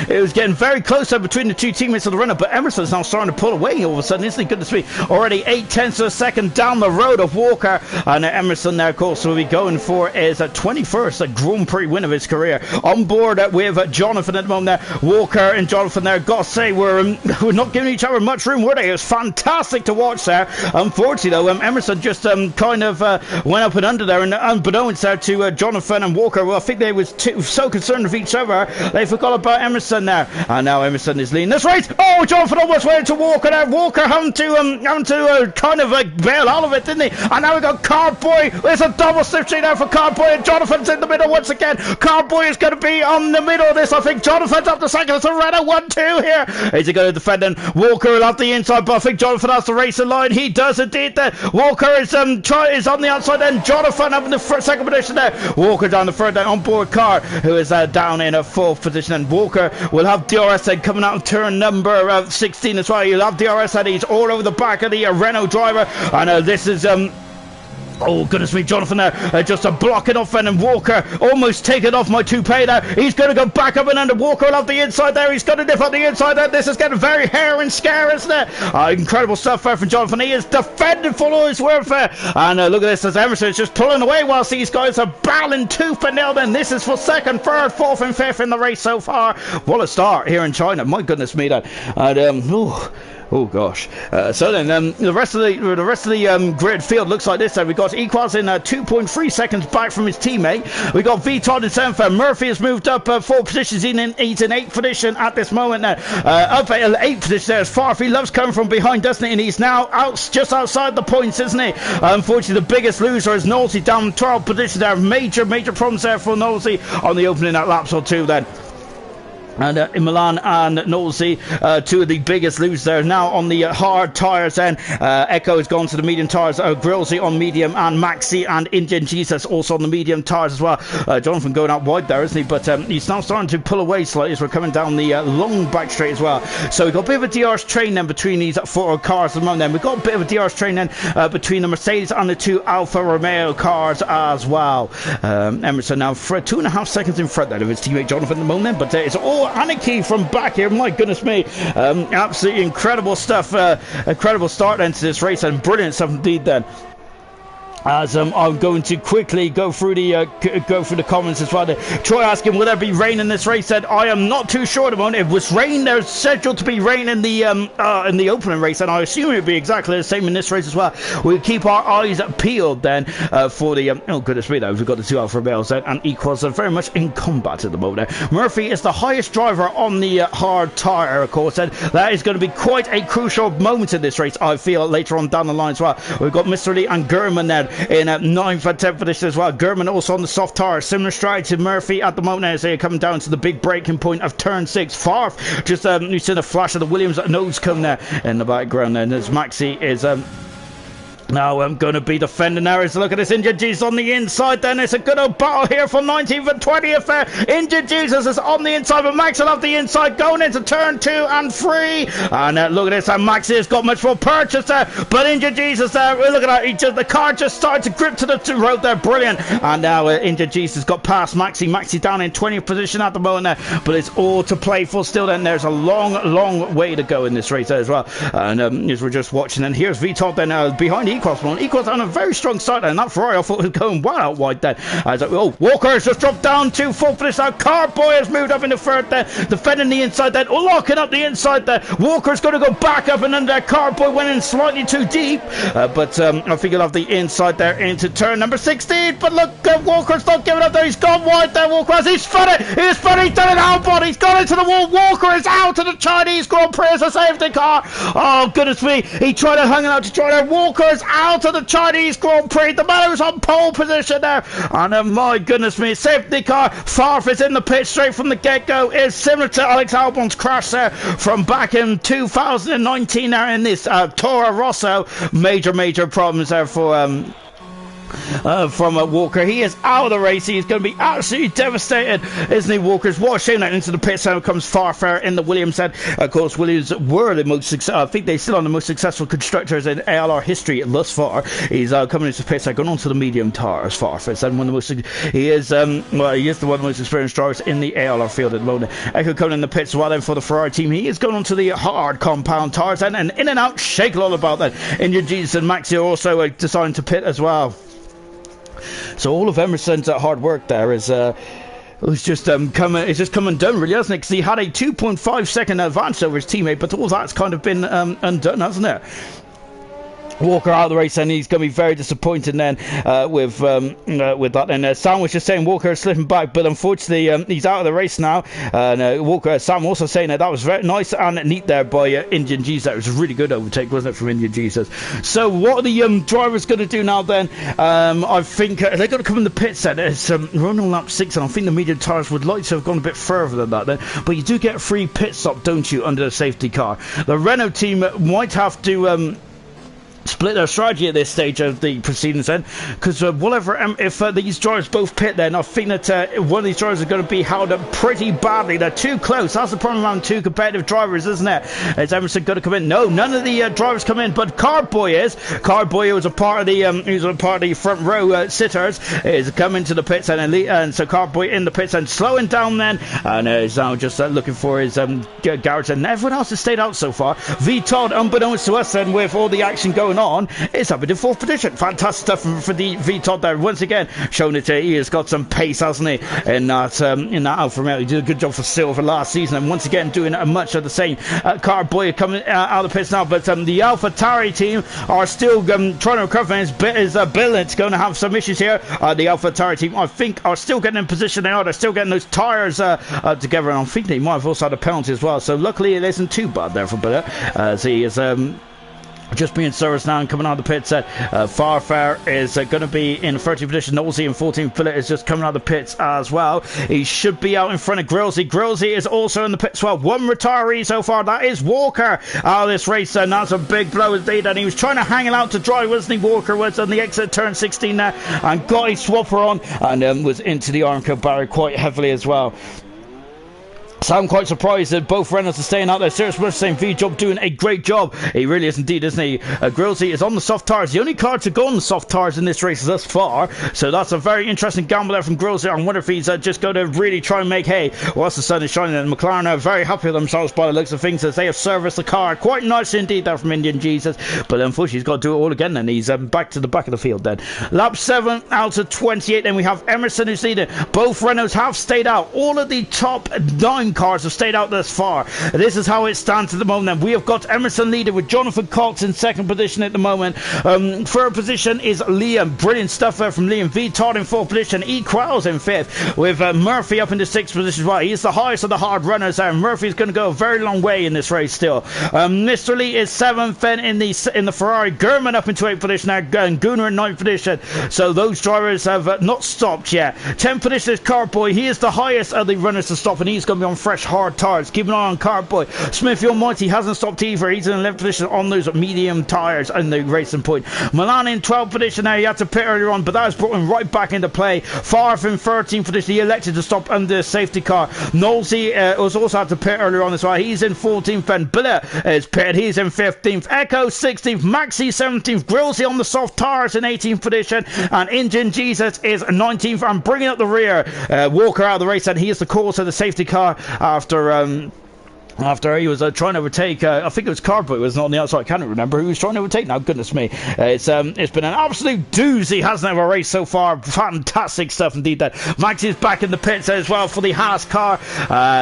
was getting very close between the two teammates of the runner, but Emerson's now starting to pull away all of a sudden, isn't he? Goodness me, already 0.8 of a second down the road of Walker, and Emerson now, of course, will be going for his 21st Grand Prix win of his career. On board with Jonathan at the moment there. Walker and Jonathan there, gotta say, we're not giving each other much room, were they? It was fantastic to watch there. Unfortunately though, Emerson just kind of went up and under there, and unbeknownst there to Jonathan and Walker, well, I think they was so concerned of each other they forgot about Emerson there, and now Emerson is leading this race. Oh, Jonathan almost went into Walker there. Walker having to kind of bail out of it, didn't he? And now we got Cardboy. There's a double slipstream there for Cardboy, and Jonathan's in the middle once again. Cardboy is going to be on the middle of this. I think Jonathan's up to second. It's a Renault 1-2 here. Is he going to defend? And Walker will have the inside, but I think Jonathan has the racing line. He does indeed there. Walker is on the outside, and Jonathan up in the second position there. Walker down the third there on board Carr, who is down in a fourth position, and Walker will have DRS head coming out of turn number 16 as well. He'll have DRS head. He's all over the back of the Renault driver, and this is Oh, goodness me, Jonathan there, just a blocking off and Walker almost taking off my toupee there. He's going to go back up and under. Walker will have the inside there. He's going to dip on the inside there. This is getting very hair and scare, isn't it? Incredible stuff there from Jonathan. He is defending for all his worth there. And look at this as Emerson is just pulling away whilst these guys are battling tooth and nail. Then this is for second, third, fourth and fifth in the race so far. What a start here in China. My goodness me, that. And, oh gosh. So then the rest of the grid field looks like this. We got Equals in 2.3 seconds back from his teammate. We got VTOD in 7th. Murphy has moved up 4 positions. He's in 8th position at this moment now. Up at 8th position there's Farf. He loves coming from behind, doesn't he? And he's now just outside the points, isn't he? Unfortunately, the biggest loser is Nosey down 12 positions there. Major problems there for Nosey on the opening at laps or 2 then. And in Milan and Nosey, 2 of the biggest losers there. Now on the hard tyres then, Echo has gone to the medium tyres, Grillsy on medium, and Maxi and Indian Jesus also on the medium tyres as well. Jonathan going out wide there, isn't he? But he's now starting to pull away slightly as we're coming down the long back straight as well. So we've got a bit of a DRS train then between these 4 cars at the moment then. We've got a bit of a DRS train then between the Mercedes and the 2 Alfa Romeo cars as well. Emerson now 2.5 seconds in front then of his teammate Jonathan at the moment, but it's all Anarchy from back here. My goodness me, absolutely incredible stuff. Incredible start into this race and brilliant stuff indeed then. As I'm going to quickly go through the comments as well. Troy asking, will there be rain in this race? Said, I am not too sure at the moment. It was rain. There's scheduled to be rain in the opening race, and I assume it would be exactly the same in this race as well. We'll keep our eyes peeled then for the oh goodness me, though we've got the 2 Alfa Romeos then, and Equals are very much in combat at the moment. Murphy is the highest driver on the hard tyre, of course, and that is going to be quite a crucial moment in this race. I feel later on down the line as well. We've got Mr. Lee and Gurman there in 9th and 10th position as well. Gurman also on the soft tyre. Similar strategy to Murphy at the moment as they're coming down to the big breaking point of turn 6. Farf, just you've seen a flash of the Williams nose come there in the background then as Maxi is now I'm going to be defending there. Look at this Injured Jesus on the inside then. It's a good old battle here for 19th and 20th there. Injured Jesus is on the inside, but Max will have the inside going into turn 2 and 3. And look at this, and Maxi has got much more purchase there, but Injured Jesus there, look at that, the car just started to grip to the road there, brilliant. And now Injured Jesus got past Maxi. Maxi down in 20th position at the moment there, but it's all to play for still then. There's a long way to go in this race there as well. And as we're just watching, and here's VTOP then behind Equals on a very strong start, and that Ferrari I thought was going well out wide then. Walker has just dropped down to 4th position. Now Carboy has moved up into 3rd there, defending the inside there, locking up the inside there. Walker's going to go back up and under there. Carboy went in slightly too deep, but I think he'll have the inside there into turn number 16. But look, Walker's not giving up there. He's gone wide there. Walker has, he's spun it. He's done it out, but he's gone into the wall. Walker is out of the Chinese Grand Prix as a safety car. Oh goodness me, he tried to hang out to try there. Walker is out of the Chinese Grand Prix. The man who's on pole position there, and my goodness me, safety car. Farf is in the pit straight from the get-go. Is similar to Alex Albon's crash there from back in 2019 there in this Toro Rosso. Major problems there for from Walker. He is out of the race. He's going to be absolutely devastated, isn't he, Walker's? What a shame that into the pit zone comes Farfair in the Williams head. Of course, Williams were the most successful. I think they're still on the most successful constructors in ALR history thus far. He's coming into the pit zone, going on to the medium tires. Farfair, and one of the most. He is he is the one of the most experienced drivers in the ALR field at the moment. Echo coming in the pits as well then for the Ferrari team. He is going on to the hard compound tires and in and out shake all about that. Injured Jesus and Maxi are also deciding to pit as well. So all of Emerson's hard work there is it's just come undone, really, hasn't it? Because he had a 2.5 second advance over his teammate, but all that's kind of been undone, hasn't it? Walker out of the race, and he's going to be very disappointed then with that. And Sam was just saying Walker is slipping back, but unfortunately he's out of the race now. And Sam also saying that was very nice and neat there by Indian Jesus. That was a really good overtake, wasn't it, from Indian Jesus? So what are the drivers going to do now then? I think they're going to come in the pits then. It's run on lap 6, and I think the medium tyres would like to have gone a bit further than that then. But you do get a free pit stop, don't you, under the safety car? The Renault team might have to split their strategy at this stage of the proceedings then, because whatever, if these drivers both pit, then I think that one of these drivers are going to be held up pretty badly. They're too close. That's the problem around two competitive drivers, isn't it? Is Emerson going to come in? No, none of the drivers come in, but Cardboy is. Cardboy was a part of the front row sitters, is coming to the pits, and so Cardboy in the pits and slowing down then, and is now just looking for his garage, and everyone else has stayed out so far. V Todd, unbeknownst to us then, with all the action going on, is up in the fourth position. Fantastic stuff for the V-Todd there. Once again, showing it he has got some pace, hasn't he, in that Alfa Romeo. He did a good job for Silver last season, and once again doing much of the same. Cardboy coming out of the pits now, but the Alpha Tauri team are still trying to recover. His Billet's going to have some issues here. The Alpha Tauri team, I think, are still getting in position. They're still getting those tyres together, and I think they might have also had a penalty as well. So luckily it isn't too bad there for Billet, as he is just being serviced now and coming out of the pits. Farfare is going to be in 13th position. Nosey in 14th. Billet is just coming out of the pits as well. He should be out in front of Grillsy. Grillsy is also in the pits as well. One retiree so far. That is Walker out of this race. And that's a big blow indeed. And he was trying to hang it out to dry, wasn't he? Walker was on the exit turn 16 there and got his swapper on and was into the Armco barrier quite heavily as well. So I'm quite surprised that both Reynolds are staying out there. Serious Bush saying V-Job doing a great job. He really is indeed, isn't he? Grillsy is on the soft tyres. The only car to go on the soft tyres in this race thus far. So that's a very interesting gamble there from Grillsy. I wonder if he's just going to really try and make hay whilst the sun is shining. And McLaren are very happy with themselves by the looks of things, as they have serviced the car quite nicely indeed there from Indian Jesus. But unfortunately he's got to do it all again then. He's back to the back of the field then. Lap 7 out of 28. Then we have Emerson who's leading. Both Renaults have stayed out. All of the top 9 cars have stayed out thus far. This is how it stands at the moment. We have got Emerson leading with Jonathan Cox in second position at the moment. Third position is Liam. Brilliant stuff there from Liam. V Todd in fourth position. E Crowell's in fifth, with Murphy up into sixth position as well. He's the highest of the hard runners there. Murphy's going to go a very long way in this race still. Mr. Lee is seventh, then in the Ferrari. Gurman up into eighth position now, and Gunnar in ninth position. So those drivers have not stopped yet. 10th position is Cardboy. He is the highest of the runners to stop, and he's going to be on fresh hard tyres. Keep an eye on Cardboy. Smith the Almighty hasn't stopped either. He's in 11th position on those medium tyres in the racing point. Milan in 12th position now. He had to pit earlier on, but that has brought him right back into play. Farf in 13th position. He elected to stop under the safety car. Knowlesy was also had to pit earlier on as well. He's in 14th, and Billet is pitted. He's in 15th. Echo 16th. Maxi 17th. Grillsy on the soft tyres in 18th position, and Indian Jesus is 19th and bringing up the rear. Walker out of the race, and he is the cause of the safety car after he was trying to overtake, I think it was Cardboy was not on the outside. I can't remember who was trying to overtake now. Goodness me, it's been an absolute doozy, hasn't it, of a race so far. Fantastic stuff indeed. That Max is back in the pits as well for the Haas car.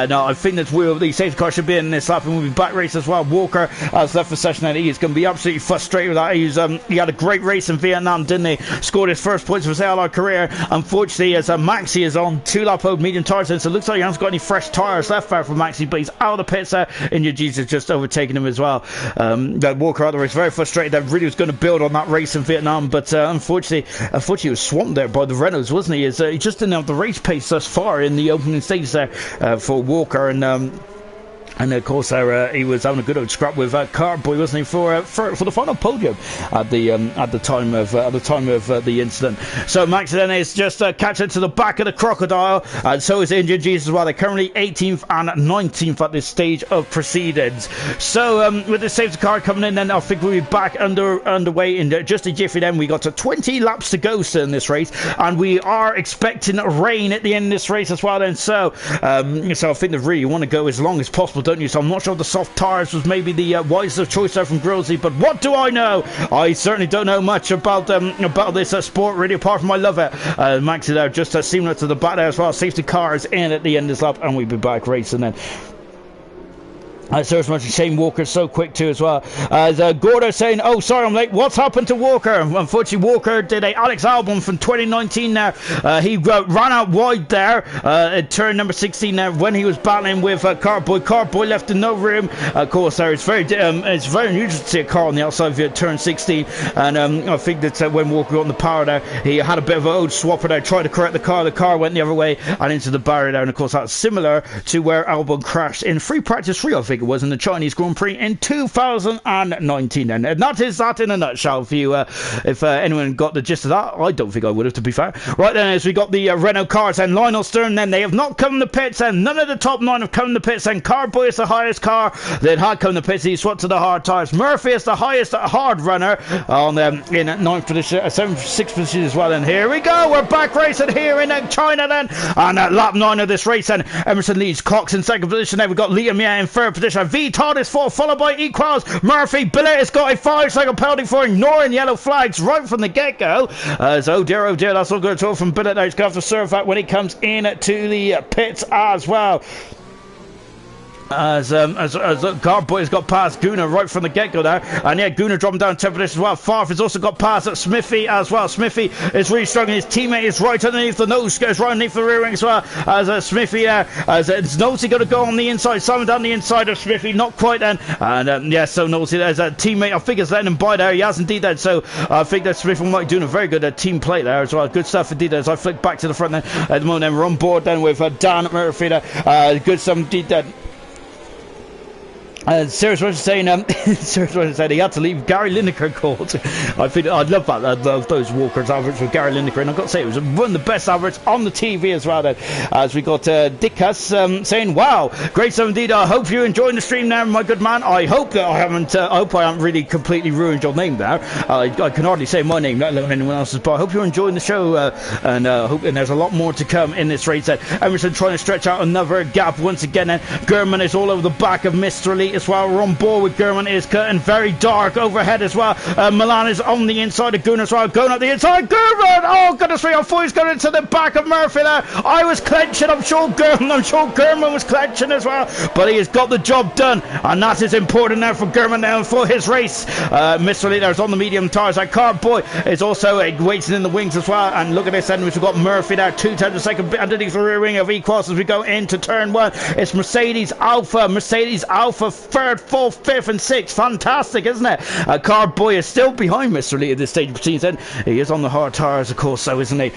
No, I think that the safety car should be in this lap, and we'll be back race as well. Walker has left the session, and he is going to be absolutely frustrated with that. He had a great race in Vietnam, didn't he? Scored his first points for his ALR career. Unfortunately, as Maxi is on 2-lap old medium tyres, so it looks like he hasn't got any fresh tyres left there for Maxi, but he's out of the pits. Indian Jesus just overtaking him as well. That Walker out of the race, very frustrated. That really was going to build on that race in Vietnam, but unfortunately he was swamped there by the Renaults, wasn't he? He just didn't have the race pace thus far in the opening stages there for Walker, and of course, he was having a good old scrap with Cardboy, wasn't he, for the final podium at the time of the incident. So Max then is just catching to the back of the crocodile, and so is Indian Jesus as well. They're currently 18th and 19th at this stage of proceedings. So with the safety car coming in, then I think we'll be back underway in just a jiffy. Then we got 20 laps to go still in this race, and we are expecting rain at the end of this race as well. Then so I think they really want to go as long as possible, don't you? So I'm not sure the soft tyres was maybe the wiser choice there from Grillsy, but what do I know? I certainly don't know much about this sport, really, apart from I love it. Maxi there just similar to the back there as well. Safety car is in at the end of this lap, and we'll be back racing then. So much Shane Walker so quick too as well. As Gordo saying, oh sorry I'm late, what's happened to Walker? Unfortunately Walker did a Alex Albon from 2019 now. He ran out wide there at turn number 16 there when he was battling with Cardboy. Cardboy left in no room. Of course there it's very unusual to see a car on the outside of turn 16, and I think that when Walker got on the power there, he had a bit of an old swapper there, tried to correct the car went the other way and into the barrier there, and of course that's similar to where Albon crashed in free practice 3 of think it was, in the Chinese Grand Prix in 2019. And that is that in a nutshell. If anyone got the gist of that, I don't think I would have, to be fair. Right then, as we got the Renault cars and Lionel Stern, then they have not come in the pits, and none of the top 9 have come in the pits, and Carboy is the highest car that had come in the pits. He swapped to the hard tyres. Murphy is the highest hard runner on in 9th position, 6th position as well. And here we go, we're back racing here in China then, and at lap 9 of this race, and Emerson leads Cox in 2nd position. Then we've got Liam Yeh in 3rd position. V Todd is 4th, followed by Equals. Murphy Billet has got a 5-second penalty for ignoring yellow flags right from the get-go. So oh dear, that's not good at all from Billet. He's going to have to serve that when he comes in to the pits as well. As Carboy has got past Gunnar right from the get-go there, and yeah, Gunnar dropping down 10th position as well. Farf has also got past Smithy as well. Smithy is really struggling. His teammate is right underneath the nose, goes right underneath the rear wing as well. As Smithy, as Nosey going to go on the inside, Simon down the inside of Smithy, not quite then. And yeah, so Nosey, there's a teammate, I think is letting him by there. He has indeed then. So I think that Smithy might be doing a very good team play there as well. Good stuff indeed as I flick back to the front then. At the moment, then we're on board then with Dan Murphy there. Good stuff indeed then. Serious was saying, Serious was saying he had to leave. Gary Lineker called. I think I'd love that. I love those Walkers adverts with Gary Lineker, and I've got to say it was one of the best adverts on the TV as well. Then, as we got Dickus saying, "Wow, great stuff indeed. I hope you're enjoying the stream now, my good man. I hope that I haven't. I hope I haven't really completely ruined your name there. I can hardly say my name, let alone anyone else's. But I hope you're enjoying the show, and hope. And there's a lot more to come in this race. Emerson trying to stretch out another gap once again. And Gurman is all over the back of Mr. Elite as well. We're on board with Gurman. Is curtain very dark overhead as well. Milan is on the inside of Gunnar as well, going up the inside. Gurman! Oh goodness me! I thought he was going into the back of Murphy there. I was clenching. I'm sure Gurman was clenching as well. But he has got the job done, and that is important now for Gurman now for his race. Mr. Elite is on the medium tires. That Carboy is also waiting in the wings as well. And look at this end, we've got Murphy there, 2/10 a second underneath the rear wing of Equals as we go into turn 1. It's Mercedes Alpha, third, 4th, 5th and 6th. Fantastic, isn't it? Carboy is still behind Mr. Lee at this stage of proceedings, and he is on the hard tyres, of course, so isn't he?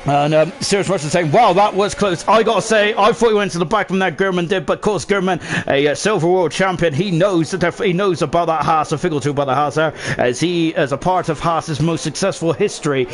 And Serious Russian saying, wow, that was close. I gotta say, I thought he went to the back from that. Gurman did, but of course Gurman, a silver world champion, he knows about that Haas, a figure or two about the Haas there, as he is a part of Haas's most successful history,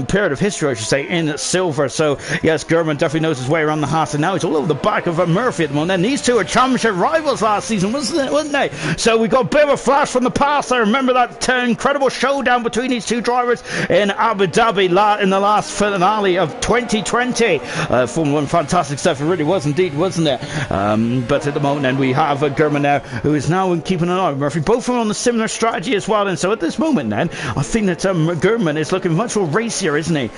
period of history, I should say, in silver. So yes, Gurman definitely knows his way around the Haas, and now he's all over the back of Murphy at the moment. And these two are championship rivals last season, wasn't they? So we got a bit of a flash from the past. I remember that incredible showdown between these two drivers in Abu Dhabi in the last finale of 2020. Formula 1, fantastic stuff. It really was indeed, wasn't it? But at the moment then we have Gurman now, who is now keeping an eye on Murphy. Both of them on a similar strategy as well. And so at this moment then, I think that Gurman is looking much more racier, isn't he?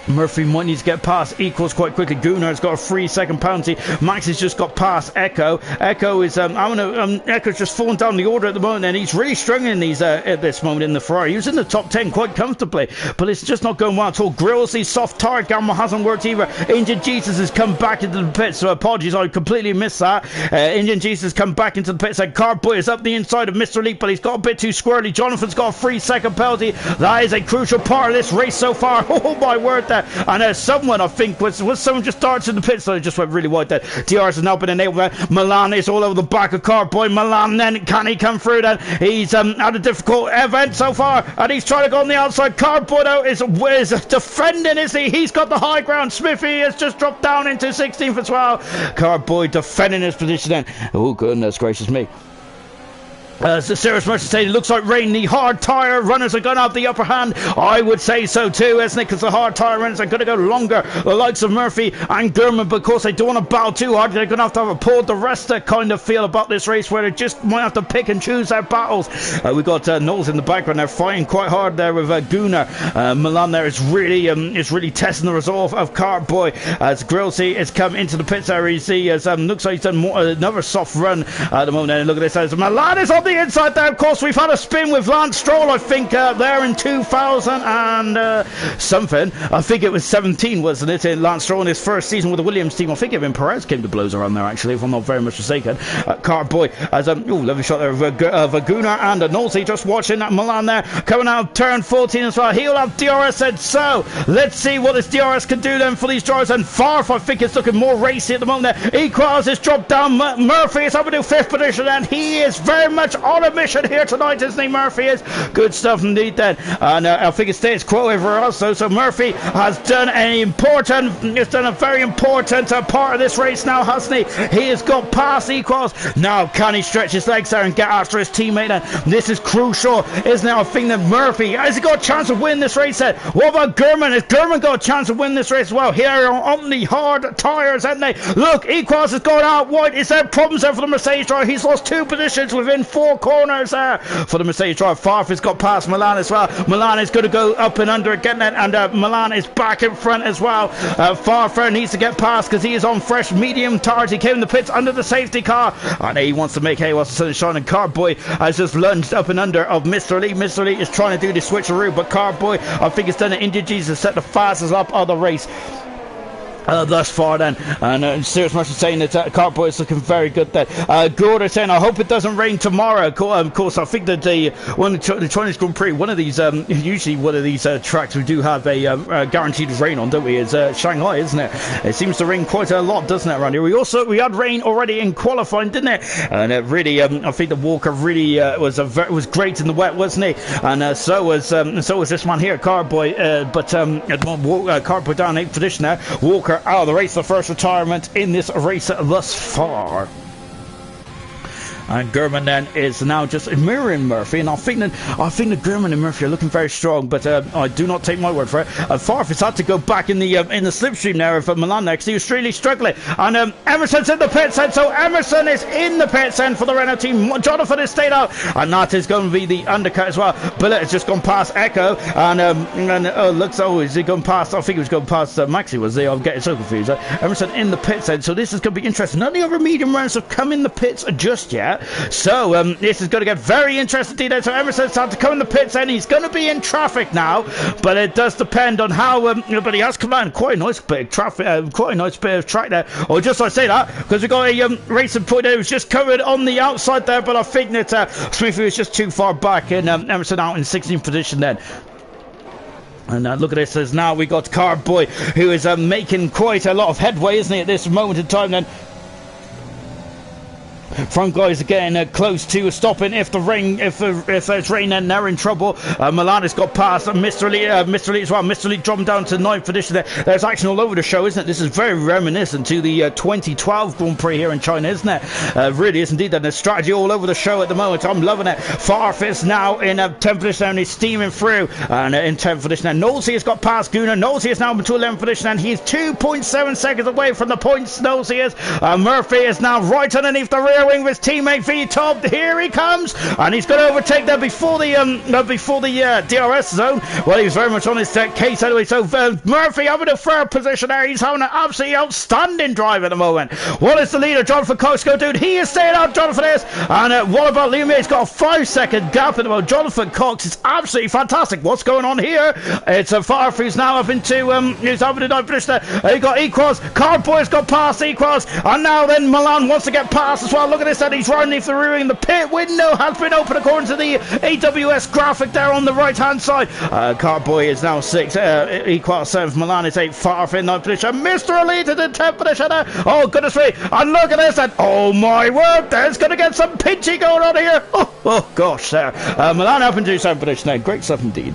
Murphy might need to get past Equals quite quickly. Gunnar's got a 3-second penalty. Max has just got past Echo. Echo is Echo's just falling down the order at the moment, and he's really struggling these at this moment in the Ferrari. He was in the top 10 quite comfortably, but it's just not going well at all. Grillsy, soft tire gamble hasn't worked either. Indian Jesus has come back into the pits, so apologies, I completely missed that. Indian Jesus has come back into the pits, and Carboy is up the inside of Mr. Elite, but he's got a bit too squirrely. Jonathan's got a 3-second penalty. That is a crucial part of this race so far. Oh my word. And someone, I think, was someone just darts in the pits, so it just went really wide there. DRS has now been enabled there. Milan is all over the back of Carboy. Milan then, can he come through then? He's had a difficult event so far, and he's trying to go on the outside. Carboy though is defending, is he? He's got the high ground. Smithy has just dropped down into 16th as well. Carboy defending his position then. Oh goodness gracious me. As the Serious Merchant saying, it looks like rain. The hard tyre runners are going to have the upper hand. I would say so too, isn't it? Because the hard tyre runners are going to go longer. The likes of Murphy and Gurman, because they don't want to battle too hard. They're going to have a Paul the rest kind of feel about this race, where they just might have to pick and choose their battles. We got Knowles in the background. They're fighting quite hard there with Gunnar. Milan there is really testing the resolve of Carboy. As Grillsy has come into the pits area. You see, as looks like he's done another soft run at the moment. And look at this, as Milan is on the the inside there. Of course, we've had a spin with Lance Stroll, I think, there in 2000 and something. I think it was 17, wasn't it? In Lance Stroll in his first season with the Williams team. I think even Perez came to blows around there, actually, if I'm not very much mistaken. Carboy has a lovely shot there of Vaguna and Nolsey just watching that Milan there. Coming out turn 14 as well. He'll have DRS said so. Let's see what this DRS can do then for these drivers. And Farf, I think, is looking more racy at the moment there. Equals has dropped down. Murphy is up into 5th position, and he is very much on a mission here tonight, isn't he? Murphy is. Good stuff indeed then. And I think it stays quo over also. So Murphy has done a very important part of this race now, hasn't he? He has got past Equals. Now can he stretch his legs there and get after his teammate then? This is crucial, isn't it? I think that Murphy, has he got a chance of winning this race then? What about Gurman? Has Gurman got a chance of winning this race as well? Here on the hard tyres, haven't they? Look, Equals has gone out wide. Is there problems there for the Mercedes driver? He's lost 2 positions within 4 corners there for the Mercedes driver. Farf has got past Milan as well. Milan is going to go up and under again then, and Milan is back in front as well. Farf needs to get past because he is on fresh medium tires. He came in the pits under the safety car, and he wants to make hay whilst the sun is shining. Carboy has just lunged up and under of Mr. Lee. Mr. Lee is trying to do the switcheroo, but Carboy, I think, has done an Indies to set the fastest lap of the race thus far then, and Serious Marshall saying that Carboy is looking very good then. Gorder saying, I hope it doesn't rain tomorrow. Of course, I think that the Chinese Grand Prix, one of these usually one of these tracks we do have a guaranteed rain on, don't we? Is Shanghai, isn't it? It seems to rain quite a lot, doesn't it, around here? We had rain already in qualifying, didn't it? And it really, I think that Walker really was great in the wet, wasn't he? And so was this man here, Carboy. But Carboy down 8th position there. Walker out of the race, the first retirement in this race thus far. And Gurman then is now just mirroring Murphy, and I think that Gurman and Murphy are looking very strong, but I do not take my word for it. Farf has had to go back in the slipstream there of Milan next. He was really struggling, and Emerson's in the pits end, so Emerson is in the pits end for the Renault team. Jonathan has stayed out, and that is going to be the undercut as well. Billet has just gone past Echo, is he gone past? I think he was going past Maxi, was he? I'm getting so confused. Emerson in the pits end, so this is going to be interesting. None of the other medium runners have come in the pits just yet. So this is going to get very interesting indeed. So Emerson's had to come in the pits and he's going to be in traffic now, but it does depend on how but he has come out in quite a nice bit of traffic, quite a nice bit of track there. Or just I say that because we've got a racing point there who's just covered on the outside there, but I think that Smithy was just too far back, and Emerson out in 16th position then. And look at this, as now we got Carboy, who is making quite a lot of headway, isn't he, at this moment in time then. Front guys are getting close to stopping if there's rain, then they're in trouble. Milan has got past Mr. Lee as well. Mr. Lee dropped down to 9th position there. There's action all over the show, isn't it? This is very reminiscent to the 2012 Grand Prix here in China, isn't it? Really is indeed. And there's strategy all over the show at the moment. I'm loving it. Farf is now in 10th position and he's steaming through. And in 10th position, and Nolsey has got past Guna. Nolsey is now into 11th position and he's 2.7 seconds away from the points. Nolsey is. Murphy is now right underneath the rear wing of his teammate V-Top. Here he comes, and he's going to overtake there before the DRS zone. Well, he was very much on his case anyway. So Murphy having a third position there. He's having an absolutely outstanding drive at the moment. What is the leader? Jonathan Cox go, dude. He is staying out. Jonathan is, and what about Liam? He's got a 5-second gap at the moment. Jonathan Cox is absolutely fantastic. What's going on here? It's a Farf who's now up into he's up into 9th position there. He got Equals. Carboy's got past Equals, and now then Milan wants to get past as well. Look at this, and he's running if the rearing. The pit window has been open according to the AWS graphic there on the right hand side. Carboy is now 6th, Equals 7th, Milan is 8th, Farf in 9th position, Mr. Elite is in 10th position there. Oh goodness me, and look at this, and oh my word, there's going to get some pinchy going on here. Oh gosh there. Milan up into 7th position there, great stuff indeed.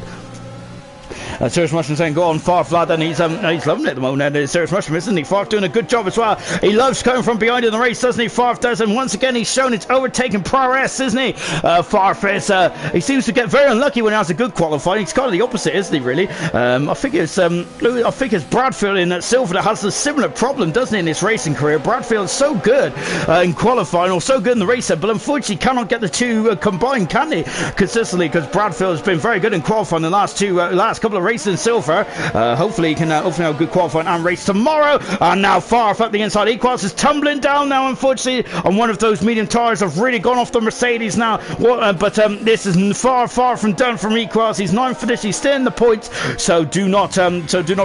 Serious Mushroom saying, go on, Farf, lad, and he's loving it at the moment. And Serious Mushroom, isn't he? Farf doing a good job as well. He loves coming from behind in the race, doesn't he? Farf does, and once again, he's shown it's overtaking prowess, isn't he? Farf is, he seems to get very unlucky when he has a good qualifying. He's kind of the opposite, isn't he, really? I think it's Bradfield in Silver that has a similar problem, doesn't he, in his racing career. Bradfield's so good in qualifying, or so good in the race, but unfortunately cannot get the two combined, can he? Consistently, because Bradfield has been very good in qualifying the last couple of race in silver. Hopefully he can hopefully have a good qualifying and race tomorrow. And now far up the inside. Equals is tumbling down now, unfortunately, on one of those medium tires. Have really gone off the Mercedes now. But this is far from done from Equals. He's 9th for this. He's still in the points. So do not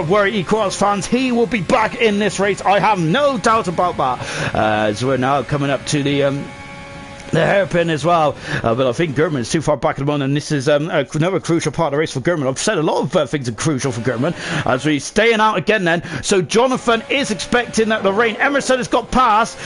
worry, Equals fans. He will be back in this race. I have no doubt about that. As we're now coming up to the hairpin as well, but I think German is too far back at the moment, and this is another crucial part of the race for German. I've said a lot of things are crucial for German as we staying out again then. So Jonathan is expecting that the rain. Emerson has got past,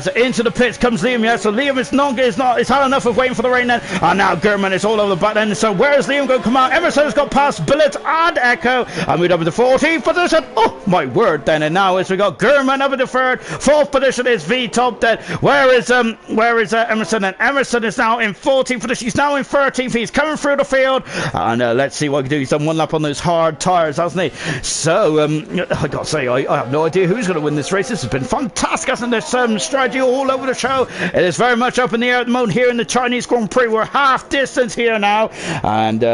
so into the pits comes Liam. Yeah, so Liam is had enough of waiting for the rain then, and now German is all over the back then. So where is Liam going to come out? Emerson has got past Billet and Echo, and we're up in the 14th position. Oh my word then, and now as we got German up in the 3rd, 4th position is V-Top then. Where is Emerson? And Emerson is now in 14th position. He's now in 13th. He's coming through the field, and let's see what he can do. He's done one lap on those hard tyres, hasn't he? So I gotta say, I have no idea who's going to win this race. This has been fantastic, hasn't there? Some strategy all over the show. It is very much up in the air at the moment here in the Chinese Grand Prix. We're half distance here now, and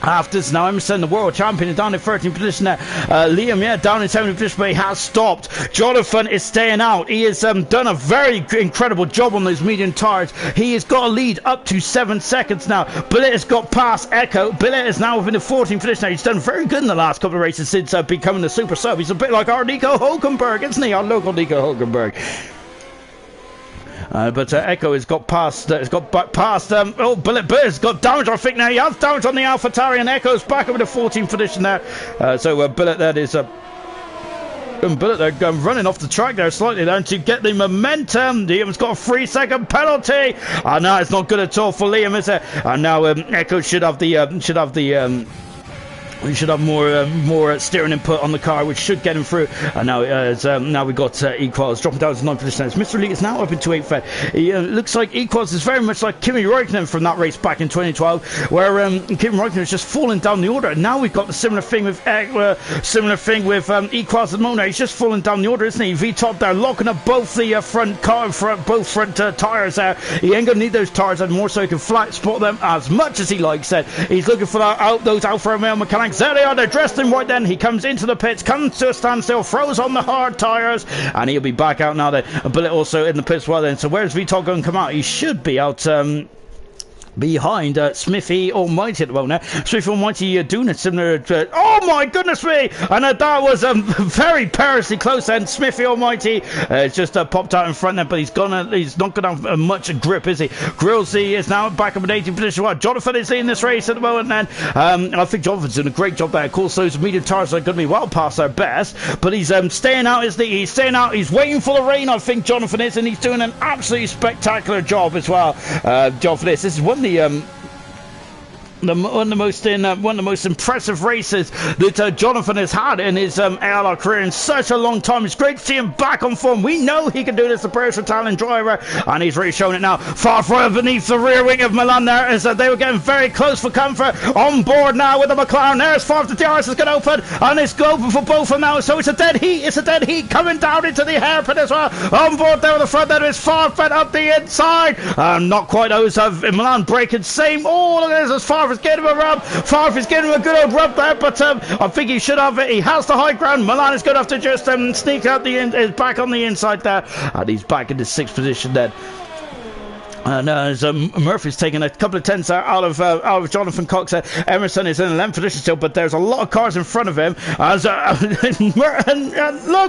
after this now, Emerson, the world champion, is down in 13th position there. Liam, yeah, down in 17th position, but he has stopped. Jonathan is staying out. He has done a very incredible job on those medium tyres. He has got a lead up to 7 seconds now. Billet has got past Echo. Billet is now within the 14th position now. He's done very good in the last couple of races since becoming the super sub. He's a bit like our Nico Hulkenberg, isn't he? Our local Nico Hulkenberg. But Echo has got past, Billet has got damage, I think now. He has damage on the AlphaTauri, and Echo's back up in the 14th position there. So Billet there is Billet there running off the track there slightly there to get the momentum. Liam's got a 3-second penalty, and now it's not good at all for Liam, is it? And now Echo should have we should have more steering input on the car, which should get him through. And now we got Equals dropping down to 9th position. Mr. Lee is now up into 8th. He looks like Equals is very much like Kimi Räikkönen from that race back in 2012, where Kimi Räikkönen is just falling down the order. And now we've got the similar thing with Equals at the moment. He's just falling down the order, isn't he? V-Top there, locking up both the front tyres there. He ain't gonna need those tyres anymore, so he can flat spot them as much as he likes it. He's looking for those Alfa Romeo mechanics. There they are, they're dressed in white then. He comes into the pits, comes to a standstill, throws on the hard tyres, and he'll be back out now then. A Billet also in the pits well then. So where's V-Top going to come out? He should be out behind Smithy Almighty at the moment. Smithy Almighty doing a similar oh my goodness me, and that was very perilously close then. Smithy Almighty just popped out in front there, but he's not gonna have much grip, is he? Grillsy is now back up in 18th position. Well, Jonathan is in this race at the moment then, and I think Jonathan's doing a great job there. Of course those medium tyres are going to be well past their best, but he's staying out, isn't he? He's staying out, he's waiting for the rain, I think Jonathan is, and he's doing an absolutely spectacular job as well. Job for this is one of the most impressive races that Jonathan has had in his ALR career in such a long time. It's great to see him back on form. We know he can do this, the British talent driver, and he's really shown it now. Far beneath the rear wing of Milan there, as they were getting very close for comfort. On board now with the McLaren. There's far the DRS is going to open, and it's open for both of them now. So it's a dead heat. It's a dead heat coming down into the hairpin as well. On board there with the front there is far fed up the inside. Not quite those of Milan breaking same. Oh, look at this, as far as getting him a rub. Favre is getting him a good old rub there, but I think he should have it. He has the high ground. Milan is going to have to just sneak out back on the inside there, and he's back in the 6th position then. And as Murphy's taking a couple of tenths out of Jonathan Cox. Emerson is in 11th position still, but there's a lot of cars in front of him. As look,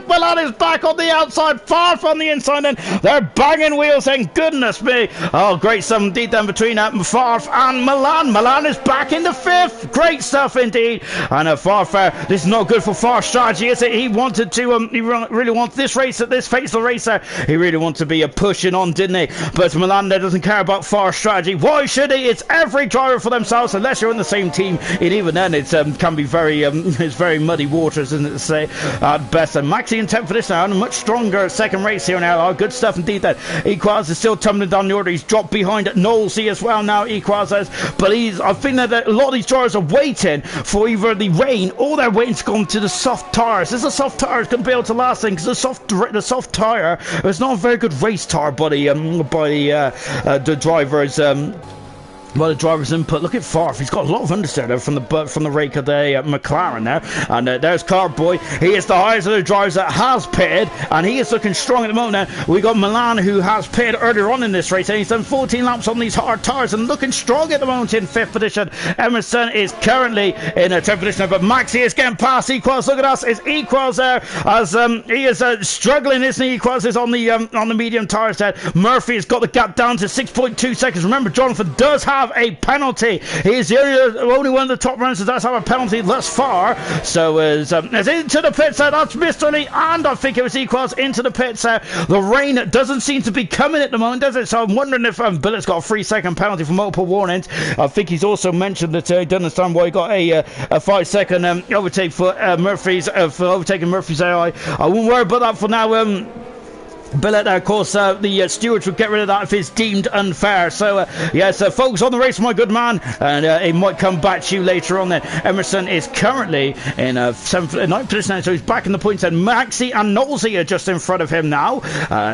Milan is back on the outside, far from the inside, and they're banging wheels, and goodness me. Oh, great stuff indeed then between Favre and Milan. Milan is back in the 5th. Great stuff indeed. And Favre, this is not good for Favre's strategy, is it? He wanted to, he really wants this race, this fatal racer. He really wants to be pushing on, didn't he? But Milan doesn't care about Favre's strategy. Why should he? It's every driver for themselves, unless you're in the same team. And even then, it can be it's very muddy waters, isn't it, to say at best. And Maxi in 10th for this now, and a much stronger second race here in ALR. Good stuff indeed. That Equaz is still tumbling down the order. He's dropped behind Knowlesy as well now. Equaz says, but I think that a lot of these drivers are waiting for either the rain or they're waiting to go into the soft tires. This is a soft tire. It's going to be able to last thing, because the soft tire is not a very good race tire by the drivers. Well, the driver's input. Look at Farf. He's got a lot of understeer there from the rake of the McLaren there. And there's Carboy. He is the highest of the drivers that has pitted, and he is looking strong at the moment. Now we got Milan, who has pitted earlier on in this race, and he's done 14 laps on these hard tires and looking strong at the moment in 5th position. Emerson is currently in 10th position, but Maxi is getting past Equals. Look at us, it's Equals there as he is struggling, isn't he? Equals is on the medium tires there. Murphy has got the gap down to 6.2 seconds. Remember, Jonathan does have a penalty. He's the only one of the top runners that does have a penalty thus far. So as into the pits there, that's Mr. Lee, and I think it was Equals into the pits there. The rain doesn't seem to be coming at the moment, does it? So I'm wondering if Billet's got a 3-second penalty for multiple warnings. I think he's also mentioned that he doesn't understand why he got a 5-second overtake for overtaking Murphy's AI. I won't worry about that for now. Billet, of course, the stewards would get rid of that if it's deemed unfair. So, yes, focus on the race, my good man, and it might come back to you later on then. Emerson is currently in 9th position, so he's back in the points, and Maxi and Knowlesy are just in front of him now.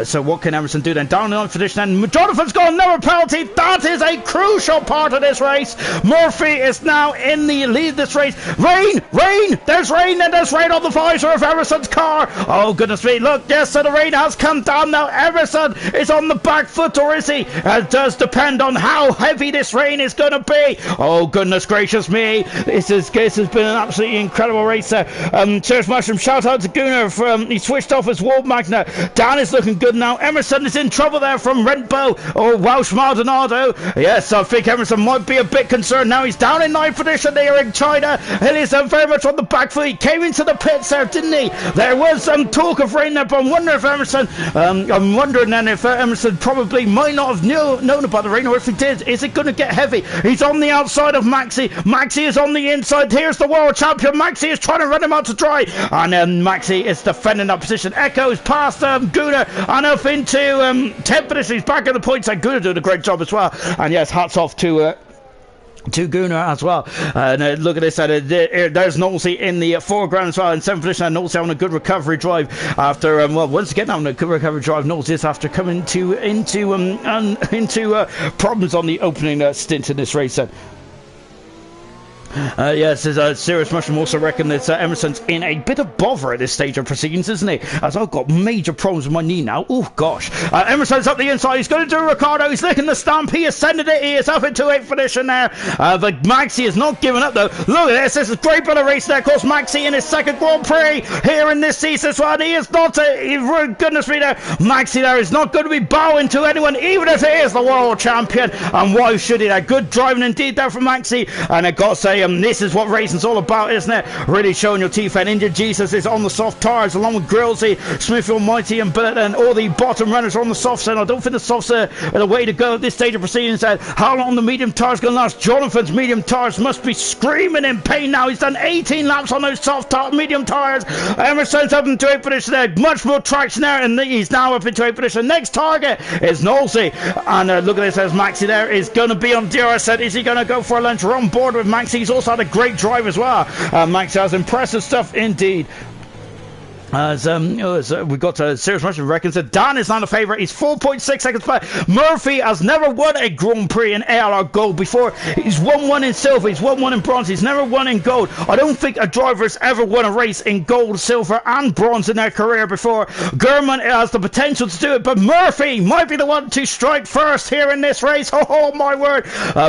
So what can Emerson do then? Down in 9th position, and Jonathan's got another penalty. That is a crucial part of this race. Murphy is now in the lead of this race. Rain! There's rain, and there's rain on the visor of Emerson's car. Oh, goodness me, look, yes, so the rain has come down now. Emerson is on the back foot, or is he? It does depend on how heavy this rain is going to be. Oh, goodness gracious me. This has been an absolutely incredible race there. Cheers, Mushroom. Shout out to Gunnar. He switched off his wall magnet. Dan is looking good now. Emerson is in trouble there from Rentbo or Welsh Maldonado. Yes, I think Emerson might be a bit concerned now. He's down in 9th position there in China. He is very much on the back foot. He came into the pits there, didn't he? There was some talk of rain there, but I'm wondering if Emerson I'm wondering then if Emerson probably might not have known about the rain, or if he did, is it going to get heavy? He's on the outside of Maxi. Maxi is on the inside. Here's the world champion. Maxi is trying to run him out to dry, and Maxi is defending that position. Echoes past Guna and up into 10th position. He's back at the points, and Guna doing a great job as well. And yes, hats off to Gunnar as well. Look at this. There's Knowlesy in the foreground as well in 7th position. Knowlesy having a good recovery drive after once again having a good recovery drive. Knowlesy is after coming into problems on the opening stint in this race. Yes, there's Serious Mushroom also reckon that Emerson's in a bit of bother at this stage of proceedings, isn't he? As I've got major problems with my knee now. Oh, gosh. Emerson's up the inside. He's going to do Ricardo. He's licking the stamp. He ascended it. He is up into 8th position there. But Maxi is not giving up, though. Look at this. This is a great bit of race there. Of course, Maxi in his 2nd Grand Prix here in this season as well. He is not, goodness me there. Maxi there is not going to be bowing to anyone, even if he is the world champion. And why should he? Good driving indeed there from Maxi. And I've got to say, this is what racing's all about, isn't it? Really showing your teeth. And Injured Jesus is on the soft tires along with Grillsy, Smith Almighty and Billet, and all the bottom runners are on the softs. And I don't think the softs are the way to go at this stage of proceedings. How long the medium tires going to last? Jonathan's medium tires must be screaming in pain now. He's done 18 laps on those soft medium tires. Emerson's up into 8th position there. Much more traction there, and he's now up into 8th position. Next target is Knowlesy. And look at this, as Maxi there is going to be on DRS. Is he going to go for a lunch? We're on board with Maxi. He's also had a great drive as well. Maxi has impressive stuff indeed. As we've got Serious Mushroom reckons that Dan is not a favourite. He's 4.6 seconds back. Murphy has never won a Grand Prix in ALR Gold before. He's won one in silver. He's won one in bronze. He's never won in gold. I don't think a driver has ever won a race in gold, silver and bronze in their career before. Gurman has the potential to do it, but Murphy might be the one to strike first here in this race. Oh my word.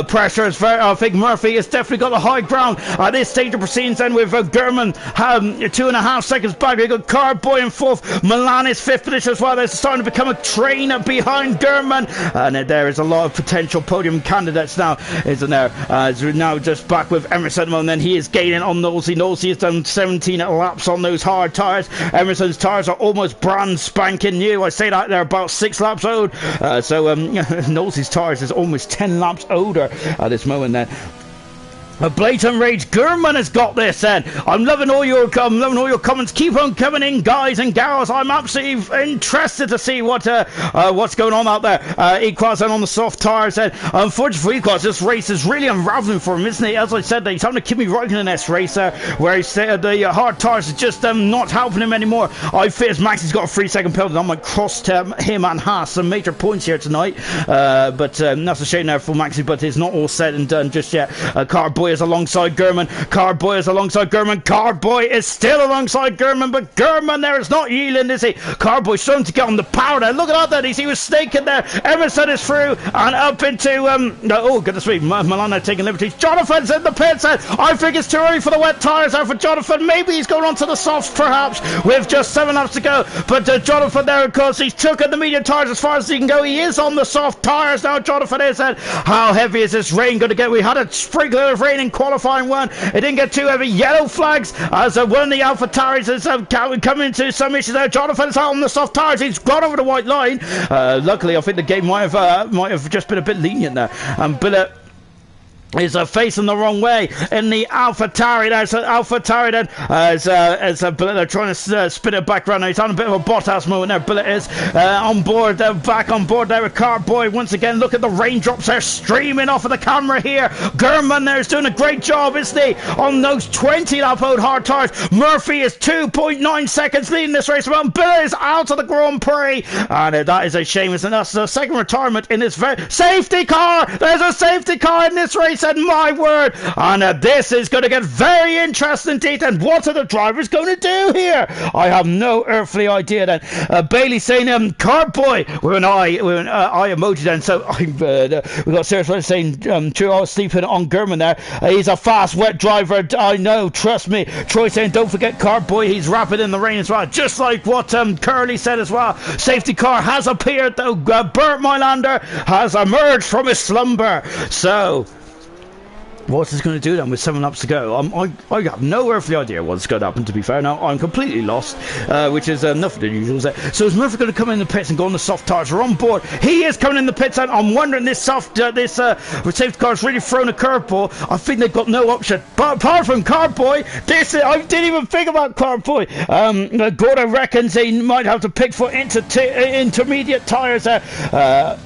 Pressure is very... I think Murphy has definitely got the high ground at this stage of proceedings, and with Gurman 2.5 seconds back. We've got Carboy in 4th. Milan is 5th position as well. They're starting to become a train behind Gurman, and there is a lot of potential podium candidates now, isn't there? We're now just back with Emerson, and then he is gaining on Knowlesy. Knowlesy has done 17 laps on those hard tyres. Emerson's tyres are almost brand spanking new. I say that they're about 6 laps old. Knowlesy's tyres is almost 10 laps older at this moment then. A blatant rage. Gurman has got this. Then I'm loving all your comments. Keep on coming in, guys and gals. I'm absolutely interested to see what's going on out there. Equals on the soft tires. Then unfortunately for Equals, this race is really unraveling for him, isn't it? As I said, he's having a Kimi Räikkönen in this race, where he said the hard tires are just not helping him anymore. I fear Maxi's got a 3-second penalty. I might cost him and Haas some major points here tonight. But that's a shame there for Maxi. But it's not all said and done just yet. Cardboy is alongside Gurman. Cardboy is alongside Gurman. Cardboy is still alongside Gurman, but Gurman there is not yielding, is he? Cardboy starting to get on the power there. Look at that, he was snaking there. Emerson is through and up into oh goodness me, Milan are taking liberties. Jonathan's in the pits. I think it's too early for the wet tyres there for Jonathan. Maybe he's going on to the softs perhaps with just 7 laps to go, but Jonathan there, of course, he's took the medium tyres as far as he can go. He is on the soft tyres now. Jonathan is. How heavy is this rain going to get? We had a sprinkler of rain in qualifying one. It didn't get too heavy. Yellow flags as one of the AlphaTauris has come into some issues there. Jonathan's out on the soft tyres. He's gone over the white line. Luckily, I think the game might have just been a bit lenient there. But is facing the wrong way in the AlphaTauri. There's AlphaTauri then as they're trying to spin it back around. He's on a bit of a Bottas moment there. Billet is on board, back on board there with Cardboy once again. Look at the raindrops there streaming off of the camera here. Gurman there is doing a great job, isn't he, on those 20 lap old hard tires. Murphy is 2.9 seconds leading this race. Well, Billet is out of the Grand Prix, and that is a shame. And that's the second retirement in this safety car. There's a safety car in this race. And my word, and this is going to get very interesting indeed. And what are the drivers going to do here? I have no earthly idea. Then Bailey saying Cardboy with an eye emoji. Then so we got Sarah saying true, I was sleeping on Gurman there. He's a fast wet driver, I know, trust me. Troy saying don't forget Cardboy, he's rapid in the rain as well, just like what Curly said as well. Safety car has appeared though. Bert Mylander has emerged from his slumber. So what's this going to do then with 7 laps to go? I have no earthly idea what's going to happen, to be fair. Now, I'm completely lost, which is nothing unusual. So is Murphy going to come in the pits and go on the soft tyres? We're on board. He is coming in the pits, and I'm wondering this safety car has really thrown a curveball. I think they've got no option. But apart from Cardboy, I didn't even think about Cardboy. Gordo reckons he might have to pick for intermediate tyres there.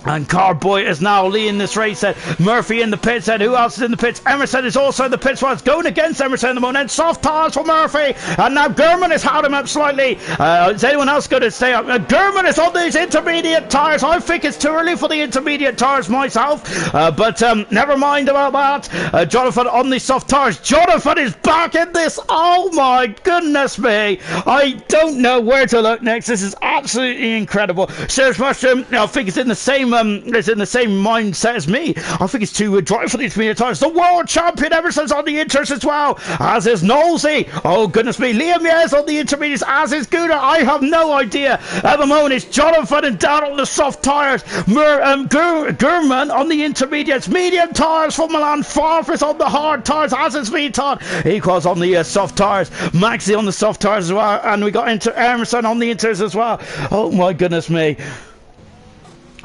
And Cardboy is now leading this race. Murphy in the pits. Who else is in the pits? Emerson is also in the pits. Well, it's going against Emerson at the moment. Soft tyres for Murphy. And now Gurman has held him up slightly. Is anyone else going to stay up? Gurman is on these intermediate tyres. I think it's too early for the intermediate tyres myself. But never mind about that. Jonathan on the soft tyres. Jonathan is back in this. Oh my goodness me. I don't know where to look next. This is absolutely incredible. Serious Mushroom, I think it's in the same mindset as me. I think it's to drive for the intermediate tyres. The world champion Emerson's on the inters as well, as is Knowlesy. Oh goodness me. Liam Yes on the intermediates, as is Gouda. I have no idea. At the moment it's Jonathan and down on the soft tyres. Gurman on the intermediates. Medium tyres for Milan. Farfus on the hard tyres, as is Viton. Equals on the soft tyres. Maxi on the soft tyres as well. And we got into Emerson on the inters as well. Oh my goodness me.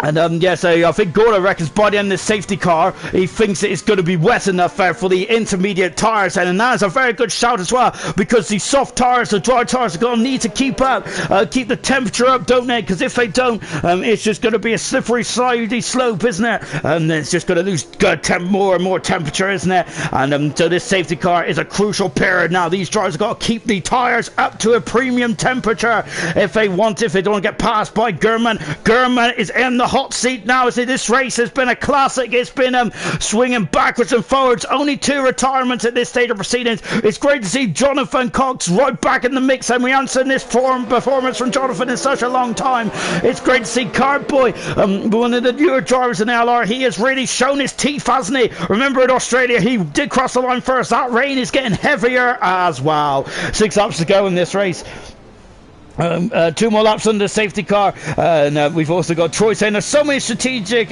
And yes, I think Gordo reckons by the end of this safety car, he thinks it's going to be wet enough for the intermediate tyres. And that is a very good shout as well, because the soft tyres, the dry tyres are going to need to keep up, keep the temperature up, don't they? Because if they don't, it's just going to be a slippery, slidey slope, isn't it? And it's just going to lose more and more temperature, isn't it? And so this safety car is a crucial period now. These drivers have got to keep the tyres up to a premium temperature if they don't want to get passed by Gurman. Gurman is in the hot seat now. See, this race has been a classic. It's been swinging backwards and forwards. Only 2 retirements at this stage of proceedings. It's great to see Jonathan Cox right back in the mix, and we haven't seen this performance from Jonathan in such a long time. It's great to see Cardboy, one of the newer drivers in ALR. He has really shown his teeth, hasn't he? Remember in Australia, he did cross the line first. That rain is getting heavier as well. 6 laps to go in this race. 2 more laps under the safety car, and we've also got Troy saying there's so many strategic,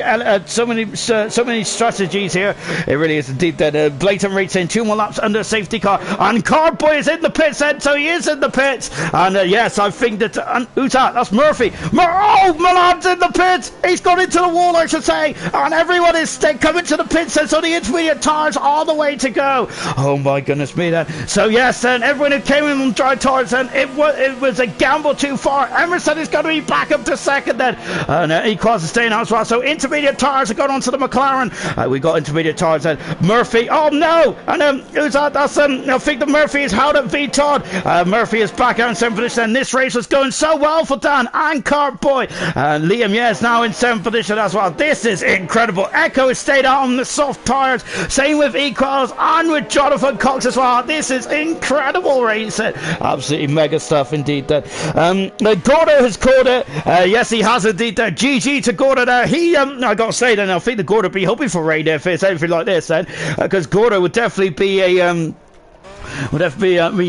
so many strategies here. It really is indeed that. Blatant Reed saying 2 more laps under the safety car, and Cardboy is in the pits, then, so he is in the pits, and yes, I think that. Who's that? That's Murphy. Milan's in the pits. He's gone into the wall, I should say, and everyone is coming to the pits. So the intermediate tires are the way to go. Oh my goodness me, then. So yes, then everyone who came in on dry tires, and it was a gamble too far. Emerson is going to be back up to second then, and Equals is staying out as well. So intermediate tires have gone on to the McLaren. We got intermediate tires then. Murphy, oh no, and who's that? That's I think that Murphy is held at V Todd. Murphy is back out in 7th position, and this race was going so well for Dan and Cartboy, and Liam is now in 7th position as well. This is incredible. Echo has stayed out on the soft tires, same with Equals and with Jonathan Cox as well. This is incredible racing, absolutely mega stuff indeed. Gordo has called it. Yes, he has indeed. GG to Gordo there. I got to say then, I think the Gordo be hoping for rain if it's anything like this then, because Gordo would definitely be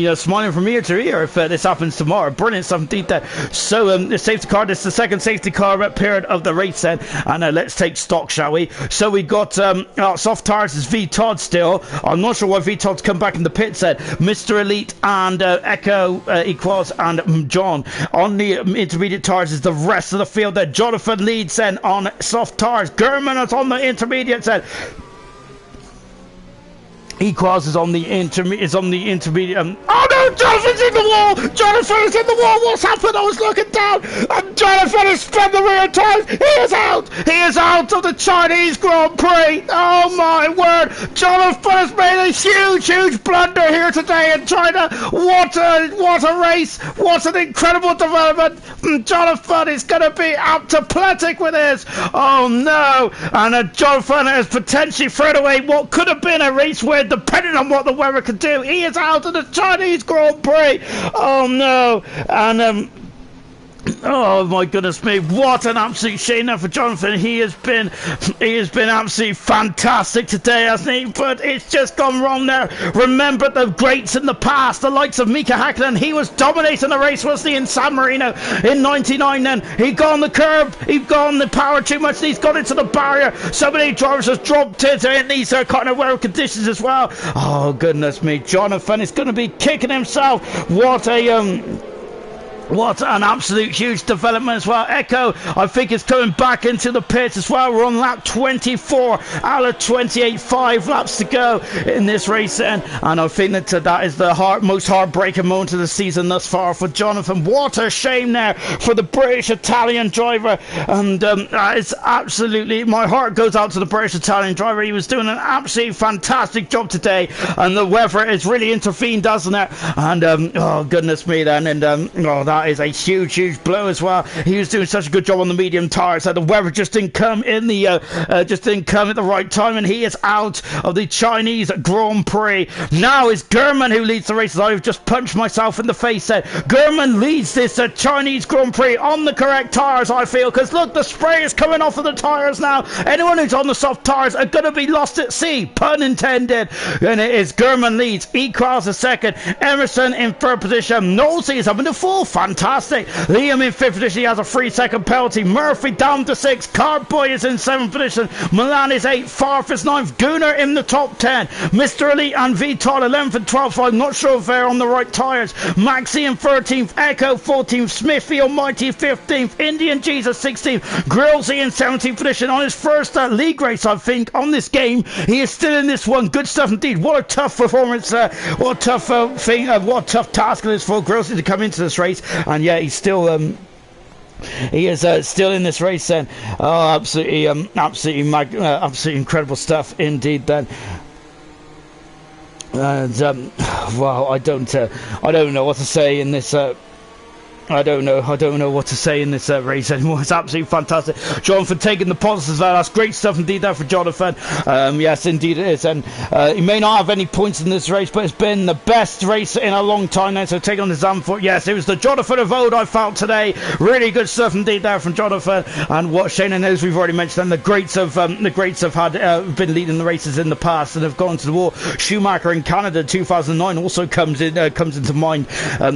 a smiling from ear to ear if this happens tomorrow. Brilliant stuff indeed there. So the safety car, this is the second safety car period of the race then, and let's take stock, shall we? So we got soft tires is V Todd still. I'm not sure why V Todd's come back in the pits then. Mr. Elite and Echo Equals and John. On the intermediate tires is the rest of the field there. Jonathan leads then on soft tires. German is on the intermediate then. Equals is on the intermediate. Oh no! Jonathan's in the wall! Jonathan is in the wall! What's happened? I was looking down, and Jonathan has spun the rear tires. He is out! He is out of the Chinese Grand Prix! Oh my word! Jonathan has made a huge blunder here today in China. What a race! What an incredible development! Jonathan is going to be apoplectic with this. Oh no! And Jonathan has potentially thrown away what could have been a race win, depending on what the weather could do. He is out of the Chinese Grand Prix. Oh no. And oh my goodness me, what an absolute shame now for Jonathan. He has been absolutely fantastic today, hasn't he? But it's just gone wrong there. Remember the greats in the past, the likes of Mika Häkkinen. He was dominating the race, wasn't he, in San Marino in 99 then. He got on the curb, he got on the power too much, and he's got into the barrier. So many drivers have dropped it in these kind of weather conditions as well. Oh goodness me, Jonathan is going to be kicking himself. What an absolute huge development as well. Echo, I think, is coming back into the pits as well. We're on lap 24 out of 28, 5 laps to go in this race then. And I think that is the most heartbreaking moment of the season thus far for Jonathan. What a shame there for the British-Italian driver. And it's absolutely, my heart goes out to the British-Italian driver. He was doing an absolutely fantastic job today. And the weather has really intervened, doesn't it? And, oh, goodness me then. And, that is a huge blow as well. He was doing such a good job on the medium tires that the weather just didn't come in the at the right time, and he is out of the Chinese Grand Prix. Now it's German who leads the races. I've just punched myself in the face there. German leads this Chinese Grand Prix on the correct tires, I feel, because look, the spray is coming off of the tires now. Anyone who's on the soft tires are going to be lost at sea, pun intended. And it is German leads, Equals a second, Emerson in third position, Nosey is up in the fourth. Fantastic. Liam in 5th position. He has a 3-second penalty. Murphy down to 6th. Cartboy is in 7th position. Milan is 8th. Farf is 9th. Gunnar in the top 10. Mr. Elite and V Todd 11th and 12th. I'm not sure if they're on the right tyres. Maxi in 13th. Echo 14th. Smithy Almighty 15th. Indian Jesus 16th. Grillsy in 17th position on his first league race, I think, on this game. He is still in this one. Good stuff indeed. What a tough performance. What a tough thing. What a tough task it is for Grillsy to come into this race. And yeah, he's still he is still in this race then. Oh, absolutely incredible stuff indeed then. And well, I don't know what to say in this I don't know what to say in this race anymore. It's absolutely fantastic. Jonathan taking the positives there. That's great stuff indeed there for Jonathan. Yes, indeed it is. And he may not have any points in this race, but it's been the best race in a long time now. So take on the Zandvoort. Yes, it was the Jonathan of old I felt today. Really good stuff indeed there from Jonathan. And what Shane knows, we've already mentioned, and the greats have had been leading the races in the past and have gone to the war. Schumacher in Canada 2009 also comes into mind.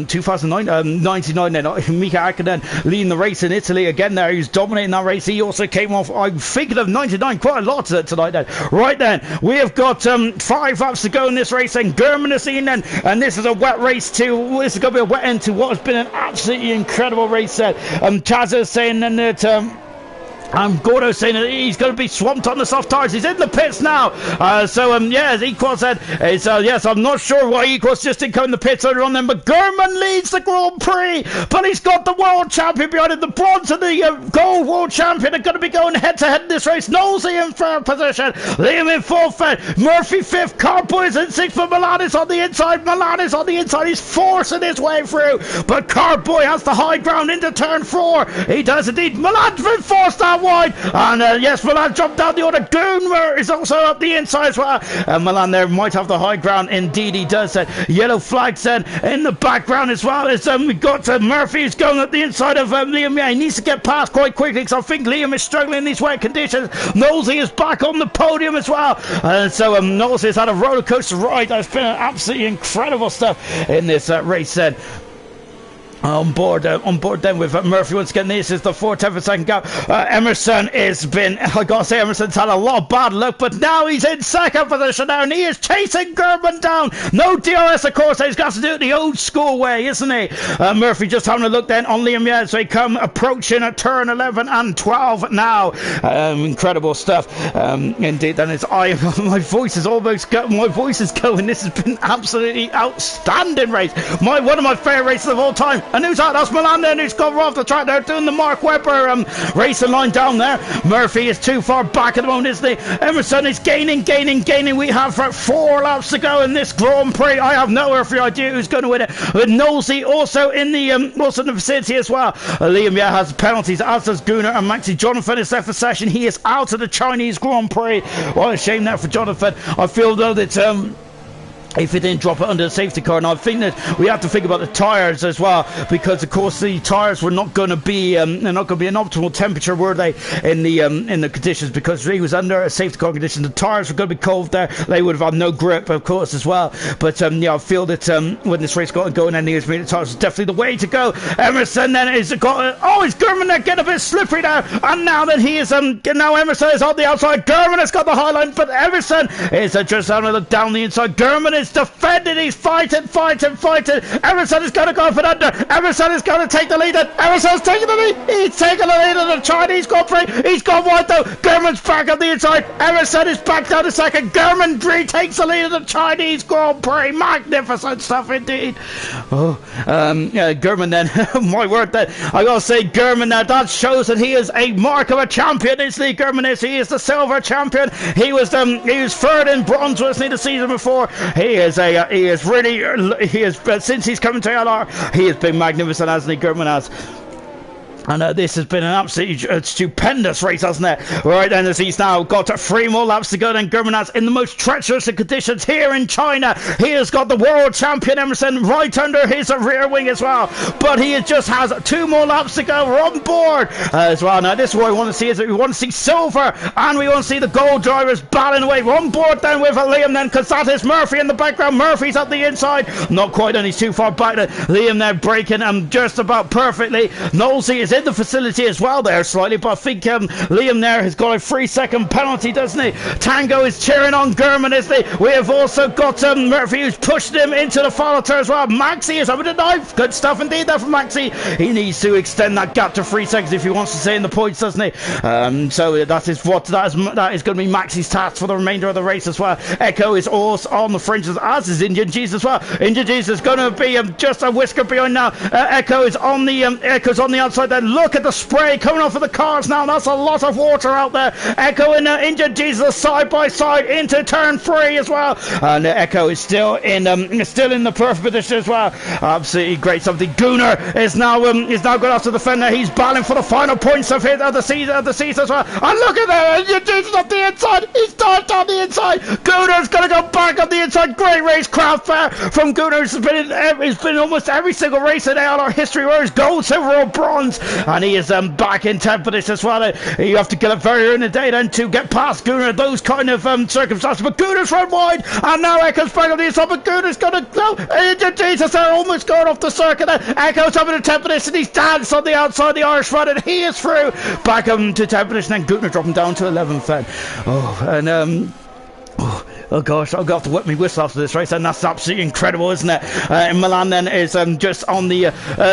2009, 99 then. then Mika Hakkinen leading the race in Italy again there. He's dominating that race. He also came off, I'm thinking of 99 quite a lot tonight then. Right then, we have got 5 laps to go in this race, and German is in then, and this is a wet race too. This is going to be a wet end to what has been an absolutely incredible race set. Chaz is saying then that Gordo's saying that he's going to be swamped on the soft tyres. He's in the pits now. Yeah, as Equal said, yes, I'm not sure why Equal's just didn't come in the pits earlier on then, but German leads the Grand Prix, but he's got the world champion behind him. The bronze and the gold world champion are going to be going head-to-head in this race. Nosey in third position, Liam in fourth, Murphy fifth, Carboy is in sixth, but Milan is on the inside. Milan is on the inside. He's forcing his way through, but Carboy has the high ground into turn 4. He does indeed. Milan's been forced out wide, and yes, Milan jumped down the order. Gunmer is also up the inside as well. Milan there might have the high ground. Indeed he does. Yellow flags then in the background as well. As we got Murphy who's going up the inside of Liam. Yeah, he needs to get past quite quickly, because I think Liam is struggling in these wet conditions. Nosey is back on the podium as well. Nosey has had a roller coaster ride. That's been absolutely incredible stuff in this race then. On board then with Murphy once again. This is the 4/10 second gap. Emerson has been, I gotta say, Emerson's had a lot of bad luck, but now he's in second position now, and he is chasing Gerben down. No DRS, of course, he's got to do it the old school way, isn't he? Murphy just having a look then on Liam. Yeah, so they come approaching at turn 11 and 12 now. Incredible stuff. Indeed, then it's my voice is almost my voice is going. This has been absolutely outstanding race. One of my favourite races of all time. And who's that? That's Milan then, who's got off the track there doing the Mark Webber racing line down there. Murphy is too far back at the moment, isn't he? Emerson is gaining. We have 4 laps to go in this Grand Prix. I have no earthly idea who's going to win it. With Nosey also in the vicinity as well. Liam has penalties, as does Gunnar and Maxi. Jonathan is left for session. He is out of the Chinese Grand Prix. What a shame there for Jonathan. I feel though that if he didn't drop it under the safety car, and I think that we have to think about the tyres as well, because of course the tyres were not going to be they're not going to be an optimal temperature, were they, in the conditions, because he was under a safety car condition. The tyres were going to be cold there. They would have had no grip, of course, as well. But yeah, I feel that when this race got going, and the tyres was definitely the way to go. Emerson then is got is German there getting a bit slippery now, and now that he is now Emerson is on the outside. German has got the high line, but Emerson is just having a look down the inside. German is defending. He's fighting. Emerson is going to go for under. Emerson is going to take the lead. Emerson's taking the lead. He's taking the lead of the Chinese Grand Prix. He's gone wide though. German's back on the inside. Emerson is back down to second. German takes the lead of the Chinese Grand Prix. Magnificent stuff indeed. German then. My word then. I gotta say, German now, that shows that he is a mark of a champion, isn't he? German is. He is the silver champion. He was third in bronze, wasn't he, the season before? He is since he's come to ALR, he has been magnificent, hasn't he? German has. And this has been an absolutely stupendous race, hasn't it? Right then, as he's now got 3 more laps to go, then German has, in the most treacherous of conditions here in China, he has got the world champion Emerson right under his rear wing as well. But he just has 2 more laps to go. We're on board as well. Now, this is what we want to see, is that we want to see silver, and we want to see the gold drivers battling away. We're on board then with Liam then, because that is Murphy in the background. Murphy's at the inside. Not quite, and he's too far back. Liam there braking just about perfectly. Nosey is in the facility as well there slightly, but I think Liam there has got a 3-second penalty, doesn't he? Tango is cheering on German, isn't he? We have also got Murphy, who's pushed him into the final turn as well. Maxi is over the knife. Good stuff indeed there from Maxi. He needs to extend that gap to 3 seconds if he wants to stay in the points, doesn't he? So that is going to be Maxi's task for the remainder of the race as well. Echo is also on the fringes, as is Indian Jesus as well. Indian Jesus is going to be just a whisker behind now. Echo is on the Echo's on the outside there. Look at the spray coming off of the cars now. That's a lot of water out there. Echo and Indian Jesus side by side into turn 3 as well. And Echo is still in the perfect position as well. Absolutely great something. Gunnar is now going after the fender. He's battling for the final points of the season as well. And look at that, Indian Jesus up the inside. He's dived on the inside. Gunnar's going to go back on the inside. Great racecraft there from Gunnar. He's been in almost every single race in ALR history, whether it's gold, silver or bronze. and he is back in 10th position as well. You have to get up very early in the day then to get past Gunnar, those kind of circumstances. But Gunnar's run wide, and now Echo's back on the inside, but Gunnar's going to go. Jesus, they're almost going off the circuit. Echo's up in the 10th position. He's danced on the outside, the Irish run, and he is through. Back to 10th position, then Gunnar dropping down to 11th then. Oh gosh, I'll have to whip me whistle after this race, and that's absolutely incredible, isn't it? In Milan then is just on the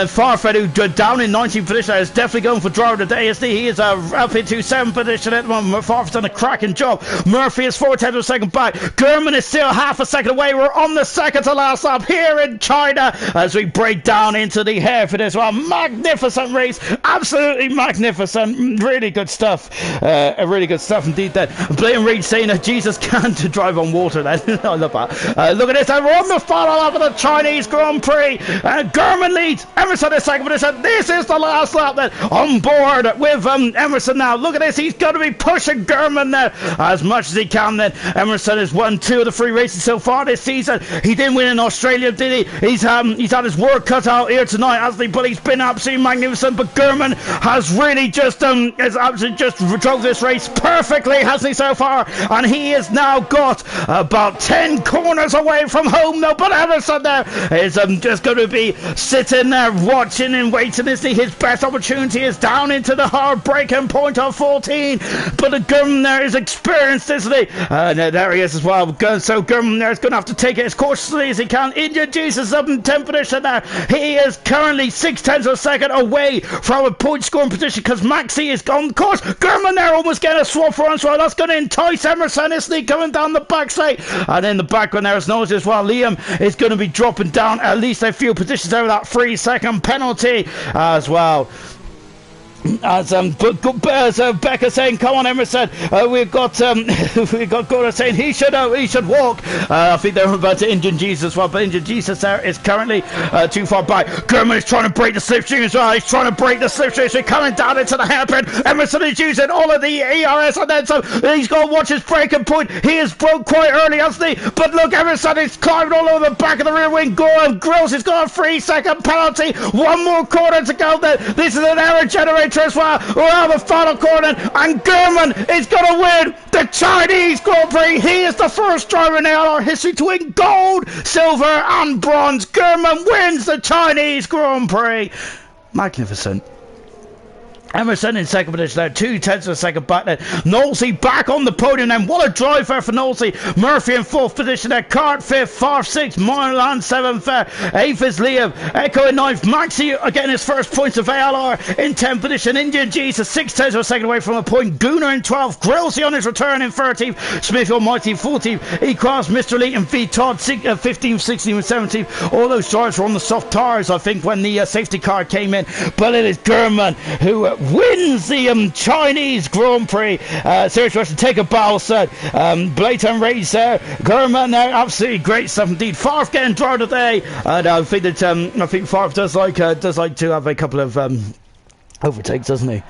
Farfred, who down in 19th position, is definitely going for driver of the day, isn't he? He is up into 7th position at the moment. Farfred's done a cracking job. Murphy is 4 tenths of a second back. Gurman is still half a second away. We're on the second to last lap here in China as we break down into the hairpin as well. Magnificent race, absolutely magnificent. Really good stuff. Really good stuff indeed. Then Blaine Reed saying that Jesus can't drive on water then. I love that. Look at this, and we're on the final lap of the Chinese Grand Prix. Gurman leads, Emerson is second position. This is the last lap then, on board with Emerson now. Look at this, he's going to be pushing Gurman there as much as he can then. Emerson has won 2 of the 3 races so far this season. He didn't win in Australia, did he? He's had his work cut out here tonight, hasn't he? But he's been absolutely magnificent. But Gurman has really just drove this race perfectly, hasn't he, so far? And he has now got about 10 corners away from home now, but Emerson there is just going to be sitting there watching and waiting to see his best opportunity is down into the hard breaking point of 14, but the Gurman there is experienced, isn't he? There he is as well, so Gurman there is going to have to take it as cautiously as he can. Indian Jesus up in 10th position there. He is currently 6 tenths of a second away from a point scoring position because Maxi is on course. Gurman there almost getting a swap for him, so that's going to entice Emerson, isn't he, coming down the back straight. And in the background there is Nose as well. Liam is going to be dropping down at least a few positions over that 3-second penalty as well. As Becca saying, come on Emerson, we've got Gordon saying he should walk. I think they're about to Indian Jesus as well, but Indian Jesus there is currently too far back. Gurman is trying to break the slipstream as well. He's trying to break the slipstream, so he's coming down into the hairpin. Emerson is using all of the ERS, and then so he's got to watch his breaking point. He has broke quite early, hasn't he? But look, Emerson is climbing all over the back of the rear wing. Gorham Grills has got a 3-second penalty. 1 more corner to go then. This is an error generator as well. We're out of the final corner, and Gurman is going to win the Chinese Grand Prix. He is the first driver in ALR history to win gold, silver and bronze. Gurman wins the Chinese Grand Prix. Magnificent. Emerson in second position there, 2 tenths of a second back there. Knowlesy back on the podium then. What a drive there for Knowlesy. Murphy in 4th position there. Cart 5th, Farf 6th, Moylan 7th there. 8th is Liam. Echo in 9th. Maxi getting his first points of ALR in 10th position. Indian Jesus 6 tenths of a second away from a point. Gunnar in 12th. Grillsy on his return in 13th. Smith Almighty 14th. E-Cross, Mr. Lee and V. Todd 15th, 16th and 17th. All those drivers were on the soft tires, I think, when the safety car came in. But it is Gurman who wins the Chinese Grand Prix. Serious Russian, take a bow, said. Blatant race there. Gurman there, absolutely great stuff indeed. Farf getting driver today. And I think that Farf does like to have a couple of overtakes, doesn't he?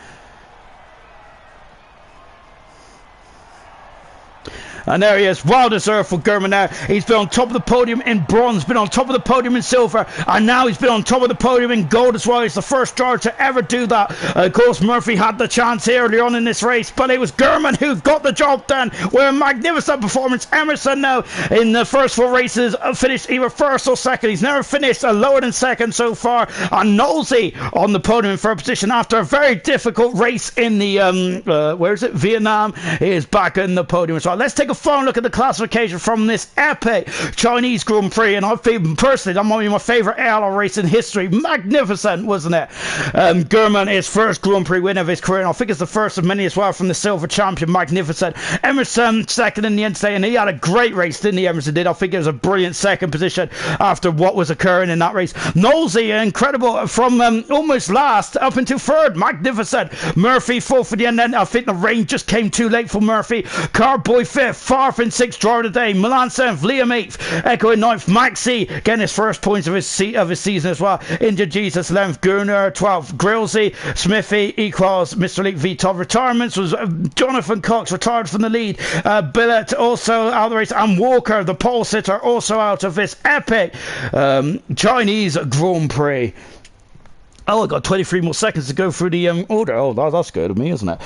And there he is, well deserved for Gurman there. He's been on top of the podium in bronze, been on top of the podium in silver, and now he's been on top of the podium in gold as well. He's the first driver to ever do that. Of course, Murphy had the chance earlier on in this race, but it was Gurman who got the job done with a magnificent performance. Emerson now in the first 4 races finished either first or second. He's never finished lower than second so far. And Nosey on the podium in 3rd position after a very difficult race in the Vietnam. He is back in the podium as well. Let's take a final look at the classification from this epic Chinese Grand Prix, and I feel personally that might be my favourite ALR race in history. Magnificent, wasn't it? Gurman is first Grand Prix win of his career, and I think it's the first of many as well from the silver champion. Magnificent. Emerson second in the end today, and he had a great race, didn't he? Emerson did. I think it was a brilliant second position after what was occurring in that race. Knowlesy, incredible, from almost last up into 3rd. Magnificent. Murphy 4th for the end, then I think the rain just came too late for Murphy. Carboy 5th. Farf in 6th, driver today. Milan 7th, Liam 8th, Echo in 9th, Maxi getting his first points of his season as well. India Jesus 11th, Gunnar 12th, Grillsy, Smithy, Equals, Mr. Leak V. Todd. Retirements was Jonathan Cox retired from the lead. Billett also out of the race, and Walker, the pole sitter, also out of this epic Chinese Grand Prix. Oh, I got 23 more seconds to go through the order. Oh, that's good of me, isn't it?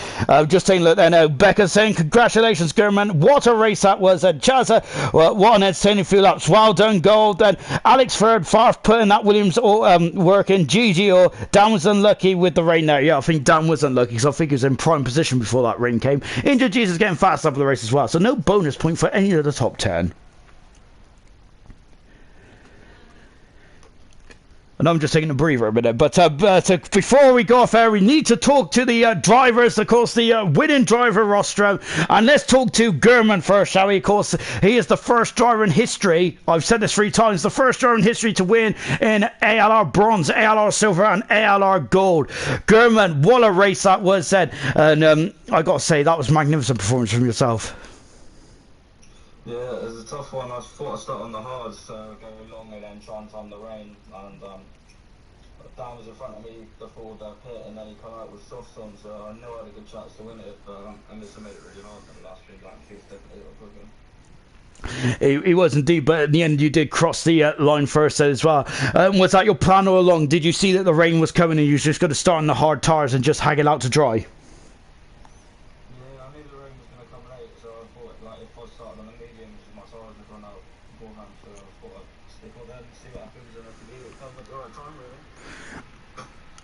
Just taking a look there now. Becca saying, congratulations, Gurman. What a race that was. Chazza, well, what an entertaining few laps. Well done, Gold. And Alex Ferd, Farf putting that Williams work in. Gigi, or Dan was unlucky with the rain there. Yeah, I think Dan was unlucky because I think he was in prime position before that rain came. Injured Jesus getting fast up the race as well. So no bonus point for any of the top 10. And I'm just taking a breather a minute, but before we go off air, we need to talk to the drivers, of course, the winning driver roster, and let's talk to Gurman first, shall we? Of course, he is the first driver in history, I've said this 3 times, the first driver in history to win in ALR Bronze, ALR Silver and ALR Gold. Gurman, what a race that was, said, and I got to say, that was a magnificent performance from yourself. Yeah, it was a tough one. I thought I'd start on the hard, so go long and then try and time the rain. And Dan was in front of me before the pit, and then he came out with softs on, so I knew I had a good chance to win it. But Emerson made it really hard in the last few laps. He was definitely a good. He was indeed, but in the end you did cross the line first as well. Was that your plan all along? Did you see that the rain was coming and you were just going to start on the hard tyres and just hang it out to dry?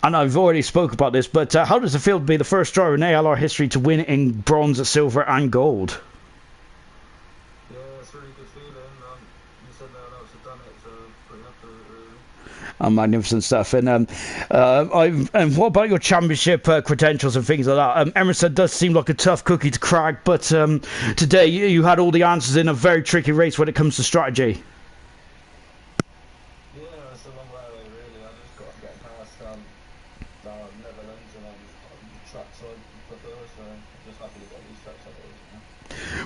And I've already spoke about this, but how does it feel to be the first driver in ALR history to win in bronze, silver and gold? Yeah, it's a really good feeling. You said no one else had done it, so pretty happy with it, really. Magnificent stuff. And what about your championship credentials and things like that? Emerson does seem like a tough cookie to crack, but today you had all the answers in a very tricky race when it comes to strategy.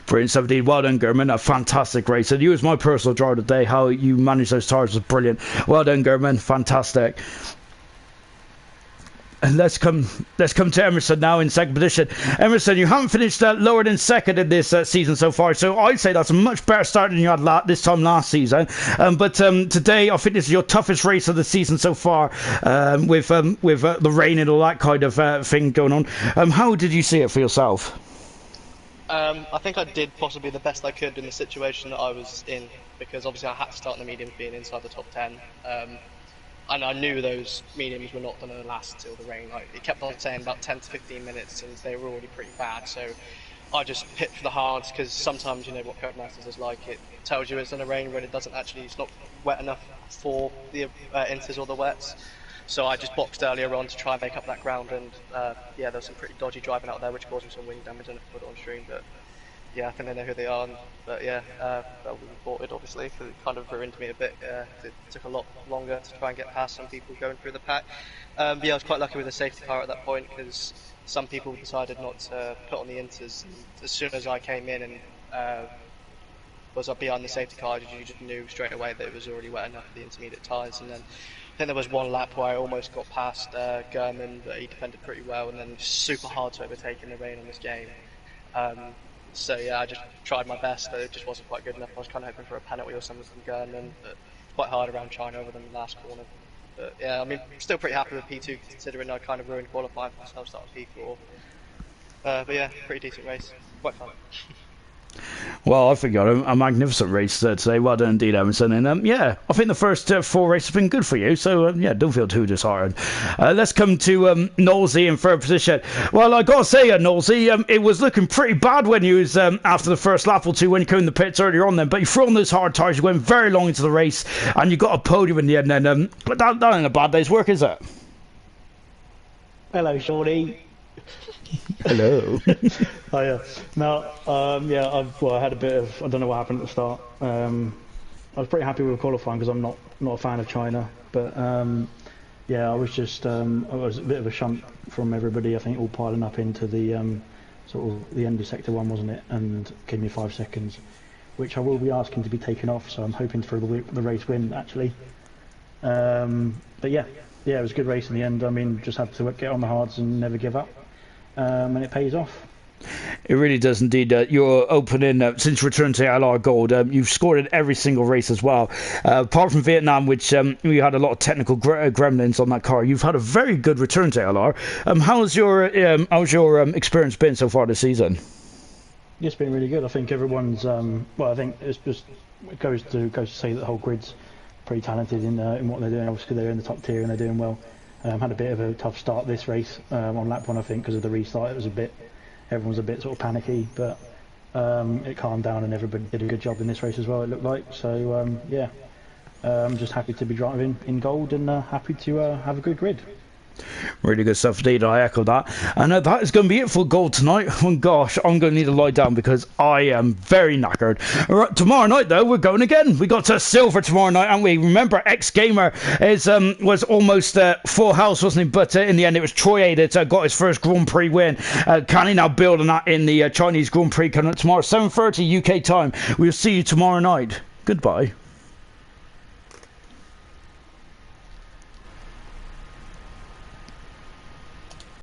Brilliant, 17. Well done, Gurman. A fantastic race. And you, as my personal driver today, how you managed those tyres was brilliant. Well done, Gurman. Fantastic. And let's come to Emerson now in second position. Emerson, you haven't finished lower than second in this season so far, so I'd say that's a much better start than you had this time last season. But today, I think this is your toughest race of the season so far, with the rain and all that kind of thing going on. How did you see it for yourself? I think I did possibly the best I could in the situation that I was in, because obviously I had to start in the mediums being inside the top 10, and I knew those mediums were not going to last till the rain. It kept on saying about 10 to 15 minutes and they were already pretty bad, so I just hit for the hards, because sometimes you know what Codemasters is like, it tells you it's going to rain when it doesn't actually, it's not wet enough for the inters or the wets. So I just boxed earlier on to try and make up that ground, and yeah, there was some pretty dodgy driving out there which caused me some wing damage, and I put it on stream, but yeah, I think they know who they are, but yeah, that was reported obviously, because it kind of ruined me a bit. It took a lot longer to try and get past some people going through the pack. But yeah, I was quite lucky with the safety car at that point, because some people decided not to put on the inters. As soon as I came in and was up behind the safety car, you just knew straight away that it was already wet enough for the intermediate tyres, and then I think there was one lap where I almost got past Gurman, but he defended pretty well, and then super hard to overtake in the rain on this game. So yeah, I just tried my best, but it just wasn't quite good enough. I was kind of hoping for a penalty or something from Gurman, but quite hard around China over them in the last corner. But yeah, I mean, still pretty happy with P2 considering I kind of ruined qualifying for myself, started P4. But yeah, pretty decent race, quite fun. Well, I think you had a magnificent race today. Well done indeed, Emerson. And yeah, I think the first 4 races have been good for you. So yeah, don't feel too disheartened. Let's come to Knowlesy in third position. Well, I got to say, Knowlesy, it was looking pretty bad when you was after the first lap or two when you came in the pits earlier on then. But you threw on those hard tyres, you went very long into the race, and you got a podium in the end. And but that ain't a bad day's work, is it? Hello, Shorty. Hello. Oh yeah. No, yeah. I had a bit of. I don't know what happened at the start. I was pretty happy with qualifying because I'm not a fan of China. But yeah, I was just. I was a bit of a shunt from everybody. I think all piling up into the sort of the end of sector 1, wasn't it? And gave me 5 seconds, which I will be asking to be taken off. So I'm hoping for the race win actually. But yeah, it was a good race in the end. I mean, just had to get on the hards and never give up. And it pays off. It really does indeed. Your opening, since return to ALR Gold, you've scored in every single race as well. Apart from Vietnam, which we had a lot of technical gremlins on that car, you've had a very good return to ALR. How's your experience been so far this season? It's been really good. I think everyone's well. I think it's just it goes to say that the whole grid's pretty talented in what they're doing. Obviously, they're in the top tier and they're doing well. Had a bit of a tough start this race on lap 1, I think, because of the restart. It was everyone was a bit sort of panicky, but it calmed down and everybody did a good job in this race as well, it looked like. So yeah, I'm just happy to be driving in gold and happy to have a good grid. Really good stuff indeed. I echo that. And that is going to be it for gold tonight. Oh gosh, I'm going to need to lie down because I am very knackered. Right, tomorrow night though, we're going again. We got to silver tomorrow night, and we remember X Gamer was almost full house, wasn't he? But in the end, it was Troy that got his first Grand Prix win. Can he now build on that in the Chinese Grand Prix coming up tomorrow, 7:30 UK time? We'll see you tomorrow night. Goodbye.